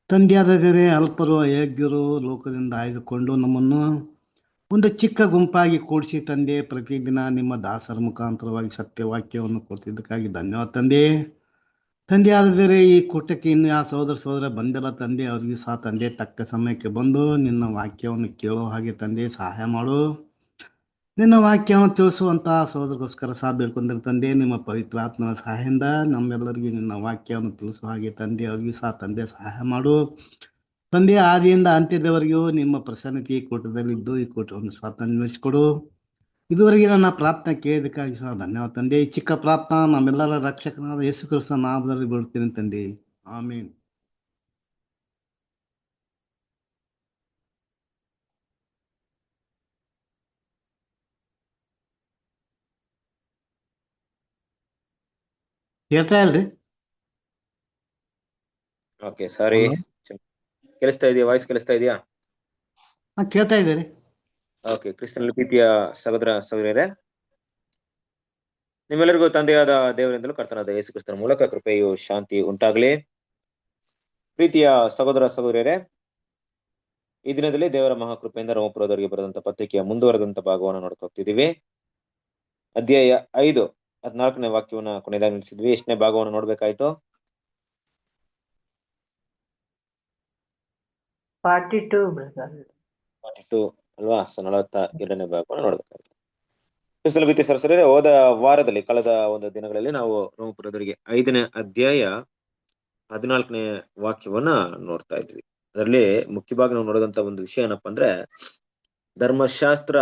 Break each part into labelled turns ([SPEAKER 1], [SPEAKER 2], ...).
[SPEAKER 1] ತಂದೆಯಾದ ದೇವರೇ, ಅಲ್ಪರು ಅಯೋಗ್ಯರು ಲೋಕದಿಂದ ಆಯ್ದುಕೊಂಡು ನಮ್ಮನ್ನು ಒಂದು ಚಿಕ್ಕ ಗುಂಪಾಗಿ ಕೂಡಿಸಿ ತಂದೆ, ಪ್ರತಿದಿನ ನಿಮ್ಮ ದಾಸರ ಮುಖಾಂತರವಾಗಿ ಸತ್ಯವಾಕ್ಯವನ್ನು ಕೊಡ್ತಿದ್ದಕ್ಕಾಗಿ ಧನ್ಯವಾದ ತಂದೆ. ತಂದೆಯಾದ ದೇವರೇ, ಈ ಕೂಟಕ್ಕೆ ಇನ್ನು ಯಾವ ಸಹೋದರ ಬಂದಿಲ್ಲ ತಂದೆ, ಅವ್ರಿಗೂ ಸಹ ತಂದೆ ತಕ್ಕ ಸಮಯಕ್ಕೆ ಬಂದು ನಿನ್ನ ವಾಕ್ಯವನ್ನು ಕೇಳೋ ಹಾಗೆ ತಂದೆ ಸಹಾಯ ಮಾಡು. ನಿನ್ನ ವಾಕ್ಯವನ್ನು ತಿಳಿಸುವಂತಹ ಸಹೋದರಗೋಸ್ಕರ ಸಹ ಬೇಡ್ಕೊಂಡ್ರೆ ತಂದೆ, ನಿಮ್ಮ ಪವಿತ್ರಾತ್ಮನ ಸಹಾಯದಿಂದ ನಮ್ಮೆಲ್ಲರಿಗೂ ನಿನ್ನ ವಾಕ್ಯವನ್ನು ತಿಳಿಸುವ ಹಾಗೆ ತಂದೆ, ಅವ್ರಿಗೂ ಸಹ ತಂದೆ ಸಹಾಯ ಮಾಡು. ತಂದೆ, ಆದಿಯಿಂದ ಅಂತ್ಯದವರೆಗೂ ನಿಮ್ಮ ಪ್ರಸನ್ನತೆ ಈ ಕೂಟದಲ್ಲಿದ್ದು ಈ ಕೂಟವನ್ನು ಸ್ವಾತಂತ್ರ್ಯ ನಡೆಸಿಕೊಡು. ಇದುವರೆಗೆ ನನ್ನ ಪ್ರಾರ್ಥನೆ ಕೇಳಿದಕ್ಕಾಗಿ ಸಹ ಧನ್ಯವಾದ ತಂದೆ. ಈ ಚಿಕ್ಕ ಪ್ರಾರ್ಥನಾ ನಮ್ಮೆಲ್ಲರ ರಕ್ಷಕನಾದ ಯೇಸು ಕ್ರಿಸ್ತನ ನಾಮದಲ್ಲಿ ಬಿಡುತ್ತೇನೆ ತಂದೆ, ಆಮೇನ್. ಕೇಳ್ತಾ ಇಲ್ರಿ?
[SPEAKER 2] ಓಕೆ, ಸಾರಿ. ಕೇಳಿಸ್ತಾ ಇದೆಯಾ? ವಾಯ್ಸ್ ಕೇಳಿಸ್ತಾ ಇದೆಯಾ?
[SPEAKER 1] ಕೇಳ್ತಾ ಇದ್ದೀರಿ.
[SPEAKER 2] ಓಕೆ. ಕ್ರಿಸ್ತನಲ್ಲಿ ಪ್ರೀತಿಯ ಸಹೋದರ ಸಹೋದರಿಯರೇ, ನಿಮ್ಮೆಲ್ಲರಿಗೂ ತಂದೆಯಾದ ದೇವರಿಂದಲೂ ಕರ್ತನಾದ ಯೇಸು ಕ್ರಿಸ್ತನ ಮೂಲಕ ಕೃಪೆಯು ಶಾಂತಿ ಉಂಟಾಗಲಿ. ಪ್ರೀತಿಯ ಸಹೋದರ ಸಹೋದರಿಯರೇ, ಈ ದಿನದಲ್ಲಿ ದೇವರ ಮಹಾಕೃಪೆಯಿಂದ ರೋಮಪುರದವರಿಗೆ ಬರೆದಂತ ಪತ್ರಿಕೆಯ ಮುಂದುವರೆದಂತ ಭಾಗವನ್ನು ನೋಡ್ಕೊತಿದೀವಿ. ಅಧ್ಯಾಯ 5 14ನೇ ವಾಕ್ಯವನ್ನ ಕೊನೆಯದಾಗಿ ನಿಲ್ಲಿಸಿದ್ವಿ. ಎಷ್ಟನೇ ಭಾಗವನ್ನು ನೋಡ್ಬೇಕಾಯ್ತು? 42 ಅಲ್ವಾ? 42ನೇ ಭಾಗವನ್ನು ನೋಡ್ಬೇಕಾಯ್ತು. ಕ್ರಿಸ್ತನ ಪ್ರೀತಿ ಸರಸರೇ, ಹೋದ ವಾರದಲ್ಲಿ ಕಳೆದ ಒಂದು ದಿನಗಳಲ್ಲಿ ನಾವು ರೋಮಪುರದವರಿಗೆ 5ನೇ ಅಧ್ಯಾಯ 14ನೇ ವಾಕ್ಯವನ್ನ ನೋಡ್ತಾ ಇದ್ವಿ. ಅದರಲ್ಲಿ ಮುಖ್ಯವಾಗಿ ನಾವು ನೋಡಿದಂತ ಒಂದು ವಿಷಯ ಏನಪ್ಪಾ ಅಂದ್ರೆ, ಧರ್ಮಶಾಸ್ತ್ರ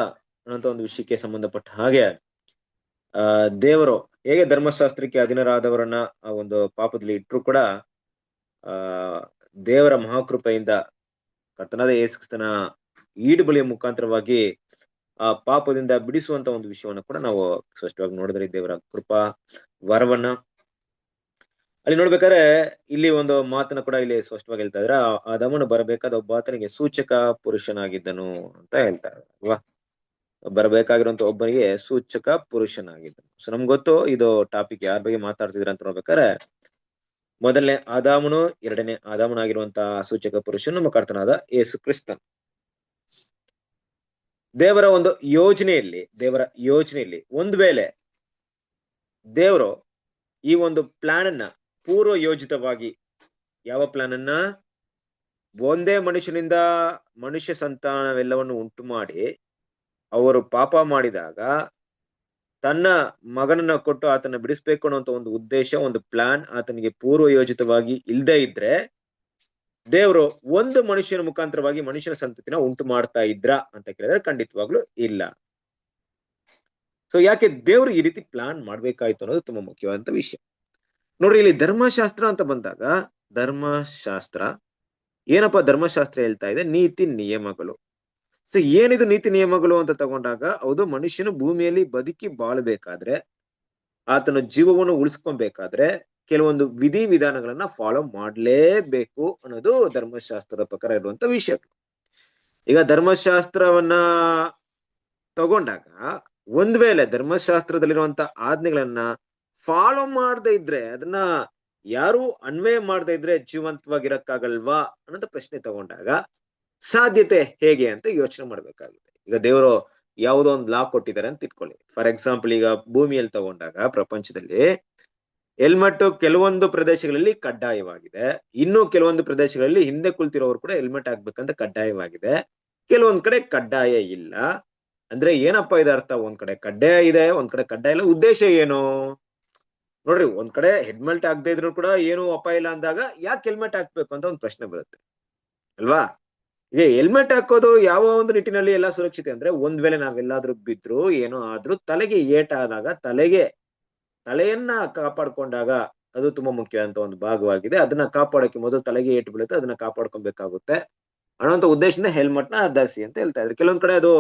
[SPEAKER 2] ಅನ್ನೋಂತ ಒಂದು ವಿಷಯಕ್ಕೆ ಸಂಬಂಧಪಟ್ಟ ಹಾಗೆ ದೇವರು ಹೇಗೆ ಧರ್ಮಶಾಸ್ತ್ರಕ್ಕೆ ಅಧೀನರಾದವರನ್ನ ಆ ಒಂದು ಪಾಪದಲ್ಲಿ ಇಟ್ಟರು ಕೂಡ ದೇವರ ಮಹಾಕೃಪೆಯಿಂದ ಕರ್ತನಾದ ಯೇಸು ಕ್ರಿಸ್ತನ ಈಡು ಬಲಿಯ ಮುಖಾಂತರವಾಗಿ ಆ ಪಾಪದಿಂದ ಬಿಡಿಸುವಂತ ಒಂದು ವಿಷಯವನ್ನ ಕೂಡ ನಾವು ಸ್ಪಷ್ಟವಾಗಿ ನೋಡಿದ್ರೆ, ದೇವರ ಕೃಪಾ ವರವನ್ನ ಅಲ್ಲಿ ನೋಡ್ಬೇಕಾದ್ರೆ ಇಲ್ಲಿ ಒಂದು ಮಾತನ್ನ ಕೂಡ ಇಲ್ಲಿ ಸ್ಪಷ್ಟವಾಗಿ ಹೇಳ್ತಾ ಇದ್ರೆ, ಆದಾಮನು ಬರಬೇಕಾದ ಒಬ್ಬ ಆತನಿಗೆ ಸೂಚಕ ಪುರುಷನಾಗಿದ್ದನು ಅಂತ ಹೇಳ್ತಾರೆ ಅಲ್ವಾ? ಬರಬೇಕಾಗಿರುವಂತ ಒಬ್ಬನಿಗೆ ಸೂಚಕ ಪುರುಷನಾಗಿದ್ದನು. ಸೊ ನಮ್ಗೆ ಗೊತ್ತು ಇದು ಟಾಪಿಕ್ ಯಾರ ಬಗ್ಗೆ ಮಾತಾಡ್ತಿದ್ರ ಅಂತ ನೋಡ್ಬೇಕಾದ್ರೆ, ಮೊದಲನೇ ಆದಾಮನು, ಎರಡನೇ ಆದಾಮನಾಗಿರುವಂತಹ ಸೂಚಕ ಪುರುಷನು ನಮ್ಮ ಕರ್ತನಾದ ಯೇಸು ಕ್ರಿಸ್ತನ್. ದೇವರ ಯೋಜನೆಯಲ್ಲಿ ಒಂದು ವೇಳೆ ದೇವರು ಈ ಒಂದು ಪ್ಲಾನ್ ಅನ್ನ ಪೂರ್ವ ಯೋಜಿತವಾಗಿ, ಯಾವ ಪ್ಲಾನ್ ಅನ್ನ? ಒಂದೇ ಮನುಷ್ಯನಿಂದ ಮನುಷ್ಯ ಸಂತಾನವೆಲ್ಲವನ್ನು ಉಂಟು ಮಾಡಿ ಅವರು ಪಾಪ ಮಾಡಿದಾಗ ತನ್ನ ಮಗನನ್ನ ಕೊಟ್ಟು ಆತನ ಬಿಡಿಸ್ಬೇಕು ಅನ್ನೋಂತ ಒಂದು ಉದ್ದೇಶ, ಒಂದು ಪ್ಲಾನ್ ಆತನಿಗೆ ಪೂರ್ವ ಯೋಜಿತವಾಗಿ ಇಲ್ದೇ ಇದ್ರೆ ದೇವರು ಒಂದು ಮನುಷ್ಯನ ಮುಖಾಂತರವಾಗಿ ಮನುಷ್ಯನ ಸಂತತಿನ ಉಂಟು ಮಾಡ್ತಾ ಇದ್ರ ಅಂತ ಕೇಳಿದ್ರೆ ಖಂಡಿತವಾಗ್ಲೂ ಇಲ್ಲ. ಸೊ ಯಾಕೆ ದೇವ್ರು ಈ ರೀತಿ ಪ್ಲಾನ್ ಮಾಡ್ಬೇಕಾಯ್ತು ಅನ್ನೋದು ತುಂಬಾ ಮುಖ್ಯವಾದಂತ ವಿಷಯ. ನೋಡ್ರಿ, ಇಲ್ಲಿ ಧರ್ಮಶಾಸ್ತ್ರ ಅಂತ ಬಂದಾಗ, ಧರ್ಮಶಾಸ್ತ್ರ ಏನಪ್ಪಾ? ಧರ್ಮಶಾಸ್ತ್ರ ಹೇಳ್ತಾ ಇದೆ ನೀತಿ ನಿಯಮಗಳು. ಸೊ ಏನಿದು ನೀತಿ ನಿಯಮಗಳು ಅಂತ ತಗೊಂಡಾಗ, ಹೌದು, ಮನುಷ್ಯನು ಭೂಮಿಯಲ್ಲಿ ಬದುಕಿ ಬಾಳ್ಬೇಕಾದ್ರೆ, ಆತನ ಜೀವವನ್ನು ಉಳಿಸ್ಕೊಬೇಕಾದ್ರೆ ಕೆಲವೊಂದು ವಿಧಿ ವಿಧಾನಗಳನ್ನ ಫಾಲೋ ಮಾಡ್ಲೇಬೇಕು ಅನ್ನೋದು ಧರ್ಮಶಾಸ್ತ್ರದ ಪ್ರಕಾರ ಇರುವಂತ ವಿಷಯ. ಈಗ ಧರ್ಮಶಾಸ್ತ್ರವನ್ನ ತಗೊಂಡಾಗ, ಒಂದ್ ವೇಳೆ ಧರ್ಮಶಾಸ್ತ್ರದಲ್ಲಿರುವಂತ ಆಜ್ಞೆಗಳನ್ನ ಫಾಲೋ ಮಾಡದೇ ಇದ್ರೆ, ಅದನ್ನ ಯಾರು ಅನ್ವಯ ಮಾಡದೇ ಇದ್ರೆ ಜೀವಂತವಾಗಿರಕ್ಕಾಗಲ್ವಾ ಅನ್ನೋದು ಪ್ರಶ್ನೆ ತಗೊಂಡಾಗ ಸಾಧ್ಯತೆ ಹೇಗೆ ಅಂತ ಯೋಚನೆ ಮಾಡ್ಬೇಕಾಗುತ್ತೆ. ಈಗ ದೇವರು ಯಾವುದೋ ಒಂದು ಲಾ ಕೊಟ್ಟಿದ್ದಾರೆ ಅಂತ ಇಟ್ಕೊಳ್ಳಿ. ಫಾರ್ ಎಕ್ಸಾಂಪಲ್, ಈಗ ಭೂಮಿಯಲ್ಲಿ ತಗೊಂಡಾಗ ಪ್ರಪಂಚದಲ್ಲಿ ಹೆಲ್ಮೆಟ್ ಕೆಲವೊಂದು ಪ್ರದೇಶಗಳಲ್ಲಿ ಕಡ್ಡಾಯವಾಗಿದೆ, ಇನ್ನು ಕೆಲವೊಂದು ಪ್ರದೇಶಗಳಲ್ಲಿ ಹಿಂದೆ ಕುಳಿತಿರೋರು ಕೂಡ ಹೆಲ್ಮೆಟ್ ಹಾಕ್ಬೇಕಂತ ಕಡ್ಡಾಯವಾಗಿದೆ, ಕೆಲವೊಂದ್ ಕಡೆ ಕಡ್ಡಾಯ ಇಲ್ಲ. ಅಂದ್ರೆ ಏನಪ್ಪಾ ಇದರ ಅರ್ಥ? ಒಂದ್ ಕಡೆ ಕಡ್ಡಾಯ ಇದೆ, ಒಂದ್ ಕಡೆ ಕಡ್ಡಾಯ ಇಲ್ಲ. ಉದ್ದೇಶ ಏನು ನೋಡ್ರಿ? ಒಂದ್ ಕಡೆ ಹೆಲ್ಮೆಟ್ ಹಾಕದೇ ಇದ್ರು ಕೂಡ ಏನು ಅಪಾಯ ಇಲ್ಲ ಅಂದಾಗ ಯಾಕೆ ಹೆಲ್ಮೆಟ್ ಹಾಕ್ಬೇಕು ಅಂತ ಒಂದು ಪ್ರಶ್ನೆ ಬರುತ್ತೆ ಅಲ್ವಾ? ಈಗ ಹೆಲ್ಮೆಟ್ ಹಾಕೋದು ಯಾವ ಒಂದು ನಿಟ್ಟಿನಲ್ಲಿ ಎಲ್ಲಾ ಸುರಕ್ಷತೆ ಅಂದ್ರೆ, ಒಂದ್ ವೇಳೆ ನಾವೆಲ್ಲಾದ್ರೂ ಬಿದ್ರು ಏನೋ ಆದ್ರೂ ತಲೆಗೆ ಏಟಾದಾಗ ತಲೆಯನ್ನ ಕಾಪಾಡ್ಕೊಂಡಾಗ ಅದು ತುಂಬಾ ಮುಖ್ಯವಾದಂತ ಒಂದು ಭಾಗವಾಗಿದೆ. ಅದನ್ನ ಕಾಪಾಡೋಕೆ ಮೊದಲು ತಲೆಗೆ ಏಟು ಬೀಳುತ್ತೆ, ಅದನ್ನ ಕಾಪಾಡ್ಕೊಬೇಕಾಗುತ್ತೆ ಅನ್ನೋಂಥ ಉದ್ದೇಶದಿಂದ ಹೆಲ್ಮೆಟ್ ನ ಧರಿಸಿ ಅಂತ ಹೇಳ್ತಾ ಇದ್ರು. ಕೆಲವೊಂದ್ ಕಡೆ ಅದು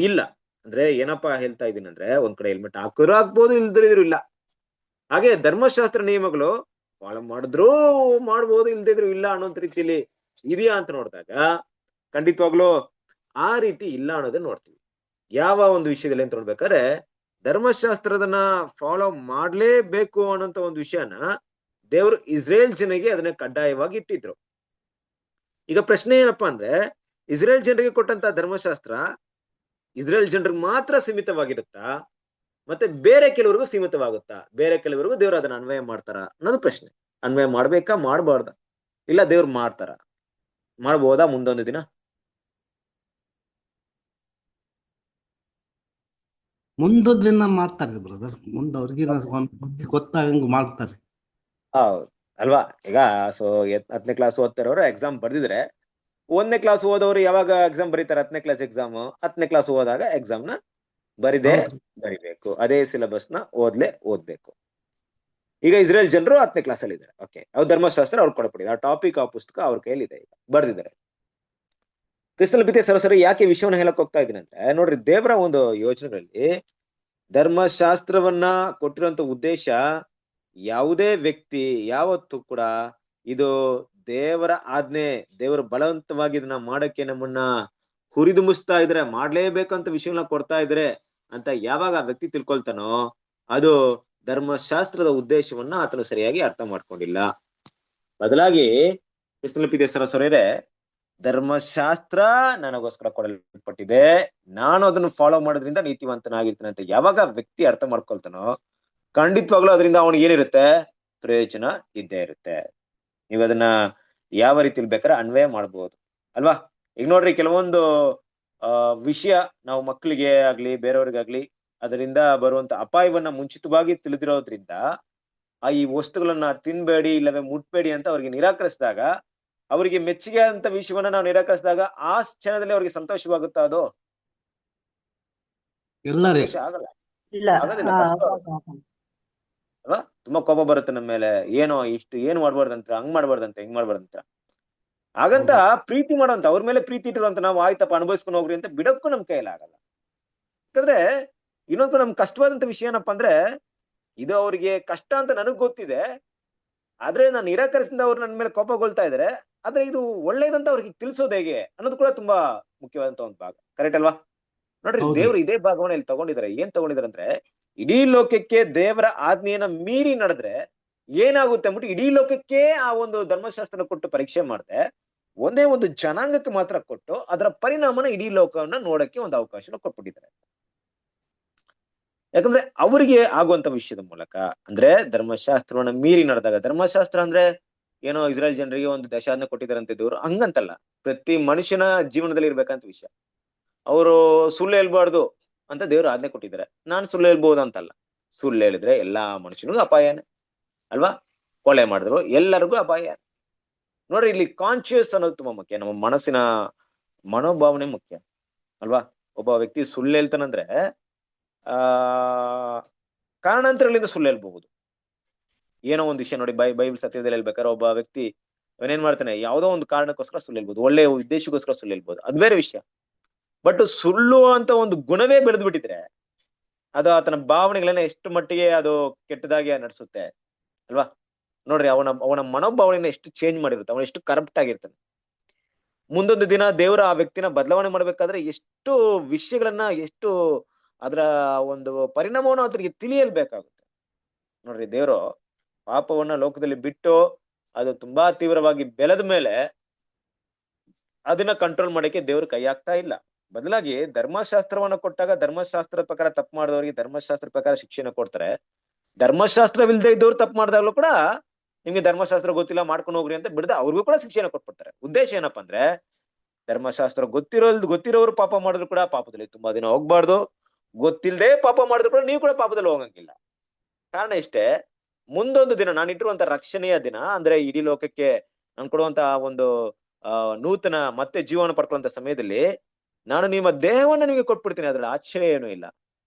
[SPEAKER 2] ಇಲ್ಲ. ಅಂದ್ರೆ ಏನಪ್ಪಾ ಹೇಳ್ತಾ ಇದೀನಿ ಅಂದ್ರೆ, ಒಂದ್ ಕಡೆ ಹೆಲ್ಮೆಟ್ ಹಾಕಿದ್ರು ಹಾಕ್ಬೋದು, ಇಲ್ದಿದ್ರು ಇಲ್ಲ. ಹಾಗೆ ಧರ್ಮಶಾಸ್ತ್ರ ನಿಯಮಗಳು ಫಾಲೋ ಮಾಡಿದ್ರು ಮಾಡ್ಬೋದು, ಇಲ್ದಿದ್ರು ಇಲ್ಲ ಅನ್ನೋಂಥ ರೀತಿಯಲ್ಲಿ ಇದೆಯಾ ಅಂತ ನೋಡಿದಾಗ ಖಂಡಿತವಾಗ್ಲೂ ಆ ರೀತಿ ಇಲ್ಲ ಅನ್ನೋದನ್ನ ನೋಡ್ತೀವಿ. ಯಾವ ಒಂದು ವಿಷಯದಲ್ಲಿ ಅಂತ ನೋಡ್ಬೇಕಾದ್ರೆ, ಧರ್ಮಶಾಸ್ತ್ರದನ್ನ ಫಾಲೋ ಮಾಡ್ಲೇಬೇಕು ಅನ್ನೋಂಥ ಒಂದು ವಿಷಯನ ದೇವರು ಇಸ್ರೇಲ್ ಜನರಿಗೆ ಅದನ್ನ ಕಡ್ಡಾಯವಾಗಿ ಇಟ್ಟಿದ್ರು. ಈಗ ಪ್ರಶ್ನೆ ಏನಪ್ಪಾ ಅಂದ್ರೆ, ಇಸ್ರೇಲ್ ಜನರಿಗೆ ಕೊಟ್ಟಂತ ಧರ್ಮಶಾಸ್ತ್ರ ಇಸ್ರೇಲ್ ಜನರಿಗೆ ಮಾತ್ರ ಸೀಮಿತವಾಗಿರುತ್ತಾ, ಮತ್ತೆ ಬೇರೆ ಕೆಲವರಿಗೂ ಸೀಮಿತವಾಗುತ್ತಾ, ಬೇರೆ ಕೆಲವರಿಗೂ ದೇವ್ರು ಅದನ್ನ ಅನ್ವಯ ಮಾಡ್ತಾರ ಅನ್ನೋದು ಪ್ರಶ್ನೆ. ಅನ್ವಯ ಮಾಡ್ಬೇಕಾ ಮಾಡ್ಬಾರ್ದ, ಇಲ್ಲ ದೇವ್ರು ಮಾಡ್ತಾರ, ಮಾಡ್ಬೋದಾ ಮುಂದೊಂದು ದಿನ?
[SPEAKER 1] ಮುಂದೊಂದ್ ದಿನ ಮಾಡ್ತಾರೆ ಬ್ರದರ್, ಮುಂದೆ ಅವ್ರಿಗೆ ಗೊತ್ತಾಗಂಗ್ ಮಾಡ್ತಾರೆ.
[SPEAKER 2] ಹೌದು ಅಲ್ವಾ? ಈಗ ಸೊ 10ನೇ ಕ್ಲಾಸ್ ಓದ್ತಾರವ್ರು ಎಕ್ಸಾಮ್ ಬರ್ದಿದ್ರೆ, 1ನೇ ಕ್ಲಾಸ್ ಓದೋರು ಯಾವಾಗ ಎಕ್ಸಾಮ್ ಬರೀತಾರೆ? 10ನೇ ಕ್ಲಾಸ್ ಎಕ್ಸಾಮ್ 10ನೇ ಕ್ಲಾಸ್ ಹೋದಾಗ ಎಕ್ಸಾಮ್ ನ ಬರಿಬೇಕು. ಅದೇ ಸಿಲೆಬಸ್ ನ ಓದ್ಬೇಕು. ಈಗ ಇಸ್ರೇಲ್ ಜನರು 10ನೇ ಕ್ಲಾಸ್ ಅಲ್ಲಿ ಇದ್ದಾರೆ. ಓಕೆ, ಅವ್ರ ಧರ್ಮಶಾಸ್ತ್ರ ಅವ್ರು ಕೊಡಪಡಿದೆ, ಆ ಟಾಪಿಕ್ ಆ ಪುಸ್ತಕ ಅವ್ರ ಕೈಯಲ್ಲಿ ಇದೆ, ಈಗ ಬರ್ದಿದ್ದಾರೆ. ಕ್ರಿಸ್ತಲ್ ಪ್ರೀತಿ ಸರಸರಿ ಯಾಕೆ ವಿಷಯವನ್ನ ಹೇಳಕ್ ಹೋಗ್ತಾ ಇದ್ದೀನಿ ಅಂದ್ರೆ, ನೋಡ್ರಿ, ದೇವರ ಒಂದು ಯೋಚನೆಗಳಲ್ಲಿ ಧರ್ಮಶಾಸ್ತ್ರವನ್ನ ಕೊಟ್ಟಿರುವಂತ ಉದ್ದೇಶ, ಯಾವುದೇ ವ್ಯಕ್ತಿ ಯಾವತ್ತೂ ಕೂಡ ಇದು ದೇವರ ಆಜ್ಞೆ, ದೇವರು ಬಲವಂತವಾಗಿ ಇದನ್ನ ಮಾಡಕ್ಕೆ ನಮ್ಮನ್ನ ಹುರಿದುಂಬಿಸ್ತಾ ಇದ್ರೆ, ಮಾಡ್ಲೇಬೇಕಂತ ವಿಷಯಗಳನ್ನ ಕೊಡ್ತಾ ಇದ್ರೆ ಅಂತ ಯಾವಾಗ ಆ ವ್ಯಕ್ತಿ ತಿಳ್ಕೊಳ್ತಾನೋ, ಅದು ಧರ್ಮಶಾಸ್ತ್ರದ ಉದ್ದೇಶವನ್ನ ಆತನು ಸರಿಯಾಗಿ ಅರ್ಥ ಮಾಡ್ಕೊಂಡಿಲ್ಲ. ಬದಲಾಗಿ ಕ್ರಿಸ್ತನ ಪ್ರೀತಿಯ ಸರಸೊರೆಯರೆ, ಧರ್ಮಶಾಸ್ತ್ರ ನನಗೋಸ್ಕರ ಕೊಡಲ್ಪಟ್ಟಿದೆ, ನಾನು ಅದನ್ನು ಫಾಲೋ ಮಾಡೋದ್ರಿಂದ ನೀತಿವಂತನಾಗಿರ್ತೇನೆ ಅಂತ ಯಾವಾಗ ವ್ಯಕ್ತಿ ಅರ್ಥ ಮಾಡ್ಕೊಳ್ತಾನೋ, ಖಂಡಿತವಾಗ್ಲೂ ಅದರಿಂದ ಅವನಿಗೆ ಏನಿರುತ್ತೆ? ಪ್ರಯೋಜನ ಇದ್ದೇ ಇರುತ್ತೆ. ನೀವು ಅದನ್ನ ಯಾವ ರೀತಿಲಿ ಬೇಕಾದ್ರೆ ಅನ್ವಯ ಮಾಡ್ಬೋದು ಅಲ್ವಾ? ಈಗ ನೋಡ್ರಿ, ಕೆಲವೊಂದು ವಿಷಯ ನಾವು ಮಕ್ಕಳಿಗೆ ಆಗ್ಲಿ ಬೇರೆಯವ್ರಿಗಾಗ್ಲಿ ಅದರಿಂದ ಬರುವಂತ ಅಪಾಯವನ್ನ ಮುಂಚಿತವಾಗಿ ತಿಳಿದಿರೋದ್ರಿಂದ ಈ ವಸ್ತುಗಳನ್ನ ತಿನ್ಬೇಡಿ ಇಲ್ಲವೇ ಮುಟ್ಬೇಡಿ ಅಂತ ಅವ್ರಿಗೆ ನಿರಾಕರಿಸಿದಾಗ, ಅವರಿಗೆ ಮೆಚ್ಚುಗೆ ಅಂತ ವಿಷಯವನ್ನ ನಾವು ನಿರಾಕರಿಸಿದಾಗ ಆ ಕ್ಷಣದಲ್ಲಿ ಅವ್ರಿಗೆ ಸಂತೋಷವಾಗುತ್ತಾ? ಅದು
[SPEAKER 1] ಎಲ್ಲರೇ
[SPEAKER 2] ಸಂತೋಷ ಆಗಲ್ಲ,
[SPEAKER 3] ಇಲ್ಲ.
[SPEAKER 2] ಆಗೋದಿಲ್ಲ, ಅಲ್ವಾ? ತುಂಬಾ ಕೋಪ ಬರುತ್ತೆ ನಮ್ಮ ಮೇಲೆ, ಏನೋ ಇಷ್ಟು ಏನ್ ಮಾಡ್ಬಾರ್ದಂತ, ಹಂಗ್ ಮಾಡ್ಬಾರ್ದಂತ, ಹಿಂಗ್ ಮಾಡ್ಬಾರ್ದಂತ. ಹಾಗಂತ ಪ್ರೀತಿ ಮಾಡೋಂತ ಅವ್ರ ಮೇಲೆ ಪ್ರೀತಿ ಇಟ್ಟಿರುವಂತ ನಾವು ಆಯ್ತಪ್ಪ ಅನುಭವಿಸ್ಕೊಂಡು ಹೋಗ್ರಿ ಅಂತ ಬಿಡಕ್ಕೂ ನಮ್ ಕೈಯಲ್ಲಿ ಆಗಲ್ಲ. ಯಾಕಂದ್ರೆ ಇನ್ನೊಂದು ನಮ್ ಕಷ್ಟವಾದಂತ ವಿಷಯ ಏನಪ್ಪಾ ಅಂದ್ರೆ, ಇದು ಅವ್ರಿಗೆ ಕಷ್ಟ ಅಂತ ನನಗ್ ಗೊತ್ತಿದೆ, ಆದ್ರೆ ನಾನು ನಿರಾಕರಿಸಿದ ಅವ್ರು ನನ್ನ ಮೇಲೆ ಕೋಪಗೊಳ್ತಾ ಇದಾರೆ, ಆದ್ರೆ ಇದು ಒಳ್ಳೇದಂತ ಅವ್ರಿಗೆ ತಿಳಿಸೋದು ಹೇಗೆ ಅನ್ನೋದು ಕೂಡ ತುಂಬಾ ಮುಖ್ಯವಾದಂತ ಒಂದು ಭಾಗ. ಕರೆಕ್ಟ್ ಅಲ್ವಾ? ನೋಡ್ರಿ, ದೇವ್ರು ಇದೇ ಭಾಗವನ್ನ ಇಲ್ಲಿ ತಗೊಂಡಿದ್ದಾರೆ. ಏನ್ ತಗೊಂಡಿದ್ದಾರೆ ಅಂದ್ರೆ, ಇಡೀ ಲೋಕಕ್ಕೆ ದೇವರ ಆಜ್ಞೆಯನ್ನ ಮೀರಿ ನಡೆದ್ರೆ ಏನಾಗುತ್ತೆ ಅಂದ್ಬಿಟ್ಟು ಇಡೀ ಲೋಕಕ್ಕೆ ಆ ಒಂದು ಧರ್ಮಶಾಸ್ತ್ರ ಕೊಟ್ಟು ಪರೀಕ್ಷೆ ಮಾಡದೆ, ಒಂದೇ ಒಂದು ಜನಾಂಗಕ್ಕೆ ಮಾತ್ರ ಕೊಟ್ಟು ಅದರ ಪರಿಣಾಮನ ಇಡೀ ಲೋಕವನ್ನ ನೋಡಕ್ಕೆ ಒಂದು ಅವಕಾಶನ ಕೊಟ್ಬಿಟ್ಟಿದ್ದಾರೆ. ಯಾಕಂದ್ರೆ ಅವರಿಗೆ ಆಗುವಂತ ವಿಷಯದ ಮೂಲಕ, ಅಂದ್ರೆ ಧರ್ಮಶಾಸ್ತ್ರವನ್ನ ಮೀರಿ ನಡೆದಾಗ, ಧರ್ಮಶಾಸ್ತ್ರ ಅಂದ್ರೆ ಏನೋ ಇಸ್ರೇಲ್ ಜನರಿಗೆ ಒಂದು ದಶಾಜ್ಞೆ ಕೊಟ್ಟಿದ್ದಾರಂತೆ ದೇವ್ರು, ಹಂಗಂತಲ್ಲ. ಪ್ರತಿ ಮನುಷ್ಯನ ಜೀವನದಲ್ಲಿ ಇರ್ಬೇಕಂತ ವಿಷಯ. ಅವರು ಸುಳ್ಳು ಹೇಳ್ಬಾರ್ದು ಅಂತ ದೇವ್ರು ಆಜ್ಞೆ ಕೊಟ್ಟಿದ್ದಾರೆ. ನಾನು ಸುಳ್ಳು ಹೇಳ್ಬಹುದು ಅಂತಲ್ಲ, ಸುಳ್ಳು ಹೇಳಿದ್ರೆ ಎಲ್ಲಾ ಮನುಷ್ಯನಿಗೂ ಅಪಾಯನೇ ಅಲ್ವಾ? ಕೊಲೆ ಮಾಡಿದ್ರು ಎಲ್ಲರಿಗೂ ಅಪಾಯ. ನೋಡ್ರಿ, ಇಲ್ಲಿ ಕಾನ್ಶಿಯಸ್ ಅನ್ನೋದು ತುಂಬಾ ಮುಖ್ಯ, ನಮ್ಮ ಮನಸ್ಸಿನ ಮನೋಭಾವನೆ ಮುಖ್ಯ ಅಲ್ವಾ? ಒಬ್ಬ ವ್ಯಕ್ತಿ ಸುಳ್ಳು ಹೇಳ್ತಾನಂದ್ರೆ ಕಾರಣಾಂತರಗಳಿಂದ ಸುಳ್ಳು ಹೇಳ್ಬಹುದು. ಏನೋ ಒಂದು ವಿಷಯ ನೋಡಿ, ಬೈಬಲ್ ಸತ್ಯದಲ್ಲಿ ಹೇಳ್ಬೇಕಾದ್ರೆ ಒಬ್ಬ ವ್ಯಕ್ತಿ ಅವನೇನ್ ಮಾಡ್ತಾನೆ, ಯಾವುದೋ ಒಂದು ಕಾರಣಕ್ಕೋಸ್ಕರ ಸುಳ್ಳು ಹೇಳ್ಬೋದು, ಒಳ್ಳೆ ಉದ್ದೇಶಕ್ಕೋಸ್ಕರ ಸುಳ್ಳು ಹೇಳ್ಬೋದು, ಅದು ಬೇರೆ ವಿಷಯ. ಬಟ್ ಸುಳ್ಳು ಅಂತ ಒಂದು ಗುಣವೇ ಬೆಳೆದು ಬಿಟ್ಟಿದ್ರೆ ಅದು ಆತನ ಭಾವನೆಗಳನ್ನ ಎಷ್ಟು ಮಟ್ಟಿಗೆ ಅದು ಕೆಟ್ಟದಾಗಿ ನಡೆಸುತ್ತೆ ಅಲ್ವಾ? ನೋಡ್ರಿ, ಅವನ ಮನೋಭಾವನೆಯನ್ನ ಎಷ್ಟು ಚೇಂಜ್ ಮಾಡಿರುತ್ತೆ, ಅವನ ಎಷ್ಟು ಕರಪ್ಟ್ ಆಗಿರ್ತಾನೆ. ಮುಂದೊಂದು ದಿನ ದೇವರ ಆ ವ್ಯಕ್ತಿನ ಬದಲಾವಣೆ ಮಾಡ್ಬೇಕಾದ್ರೆ ಎಷ್ಟು ವಿಷಯಗಳನ್ನ, ಎಷ್ಟು ಅದರ ಒಂದು ಪರಿಣಾಮವನ್ನು ಆತನಿಗೆ ತಿಳಿಯಲ್ಬೇಕಾಗುತ್ತೆ. ನೋಡ್ರಿ, ದೇವರು ಪಾಪವನ್ನ ಲೋಕದಲ್ಲಿ ಬಿಟ್ಟು ಅದು ತುಂಬಾ ತೀವ್ರವಾಗಿ ಬೆಳೆದ ಮೇಲೆ ಅದನ್ನ ಕಂಟ್ರೋಲ್ ಮಾಡಕ್ಕೆ ದೇವ್ರ ಕೈ ಆಗ್ತಾ ಇಲ್ಲ. ಬದಲಾಗಿ ಧರ್ಮಶಾಸ್ತ್ರವನ್ನ ಕೊಟ್ಟಾಗ ಧರ್ಮಶಾಸ್ತ್ರದ ಪ್ರಕಾರ ತಪ್ಪು ಮಾಡಿದವರಿಗೆ ಧರ್ಮಶಾಸ್ತ್ರ ಪ್ರಕಾರ ಶಿಕ್ಷಣ ಕೊಡ್ತಾರೆ. ಧರ್ಮಶಾಸ್ತ್ರವಿಲ್ಲದೆ ಇದ್ದವ್ರು ತಪ್ಪು ಮಾಡಿದಾಗ್ಲೂ ಕೂಡ ನಿಮ್ಗೆ ಧರ್ಮಶಾಸ್ತ್ರ ಗೊತ್ತಿಲ್ಲ, ಮಾಡ್ಕೊಂಡು ಹೋಗ್ರಿ ಅಂತ ಬಿಡದ ಅವ್ರಿಗೂ ಕೂಡ ಶಿಕ್ಷಣ ಕೊಟ್ಬಿಡ್ತಾರೆ. ಉದ್ದೇಶ ಏನಪ್ಪಾ ಅಂದ್ರೆ, ಧರ್ಮಶಾಸ್ತ್ರ ಗೊತ್ತಿರೋರು ಪಾಪ ಮಾಡಿದ್ರು ಕೂಡ ಪಾಪದಲ್ಲಿ ತುಂಬಾ ದಿನ ಹೋಗ್ಬಾರ್ದು, ಗೊತ್ತಿಲ್ಲದೆ ಪಾಪ ಮಾಡಿದ್ರು ಕೂಡ ನೀವು ಕೂಡ ಪಾಪದಲ್ಲಿ ಹೋಗಂಗಿಲ್ಲ. ಕಾರಣ ಇಷ್ಟೇ, ಮುಂದೊಂದು ದಿನ ನಾನಿಟ್ಟಿರುವಂತ ರಕ್ಷಣೆಯ ದಿನ, ಅಂದ್ರೆ ಇಡೀ ಲೋಕಕ್ಕೆ ನಾನು ಕೊಡುವಂತ ಒಂದು ನೂತನ ಮತ್ತೆ ಜೀವನ ಪಡ್ಕೊಳ್ಳುವಂತ ಸಮಯದಲ್ಲಿ ನಾನು ನಿಮ್ಮ ದೇಹವನ್ನ ನಿಮಗೆ ಕೊಟ್ಬಿಡ್ತೀನಿ, ಅದ್ರಲ್ಲಿ ಆಶ್ಚರ್ಯ ಏನೂ ಇಲ್ಲ.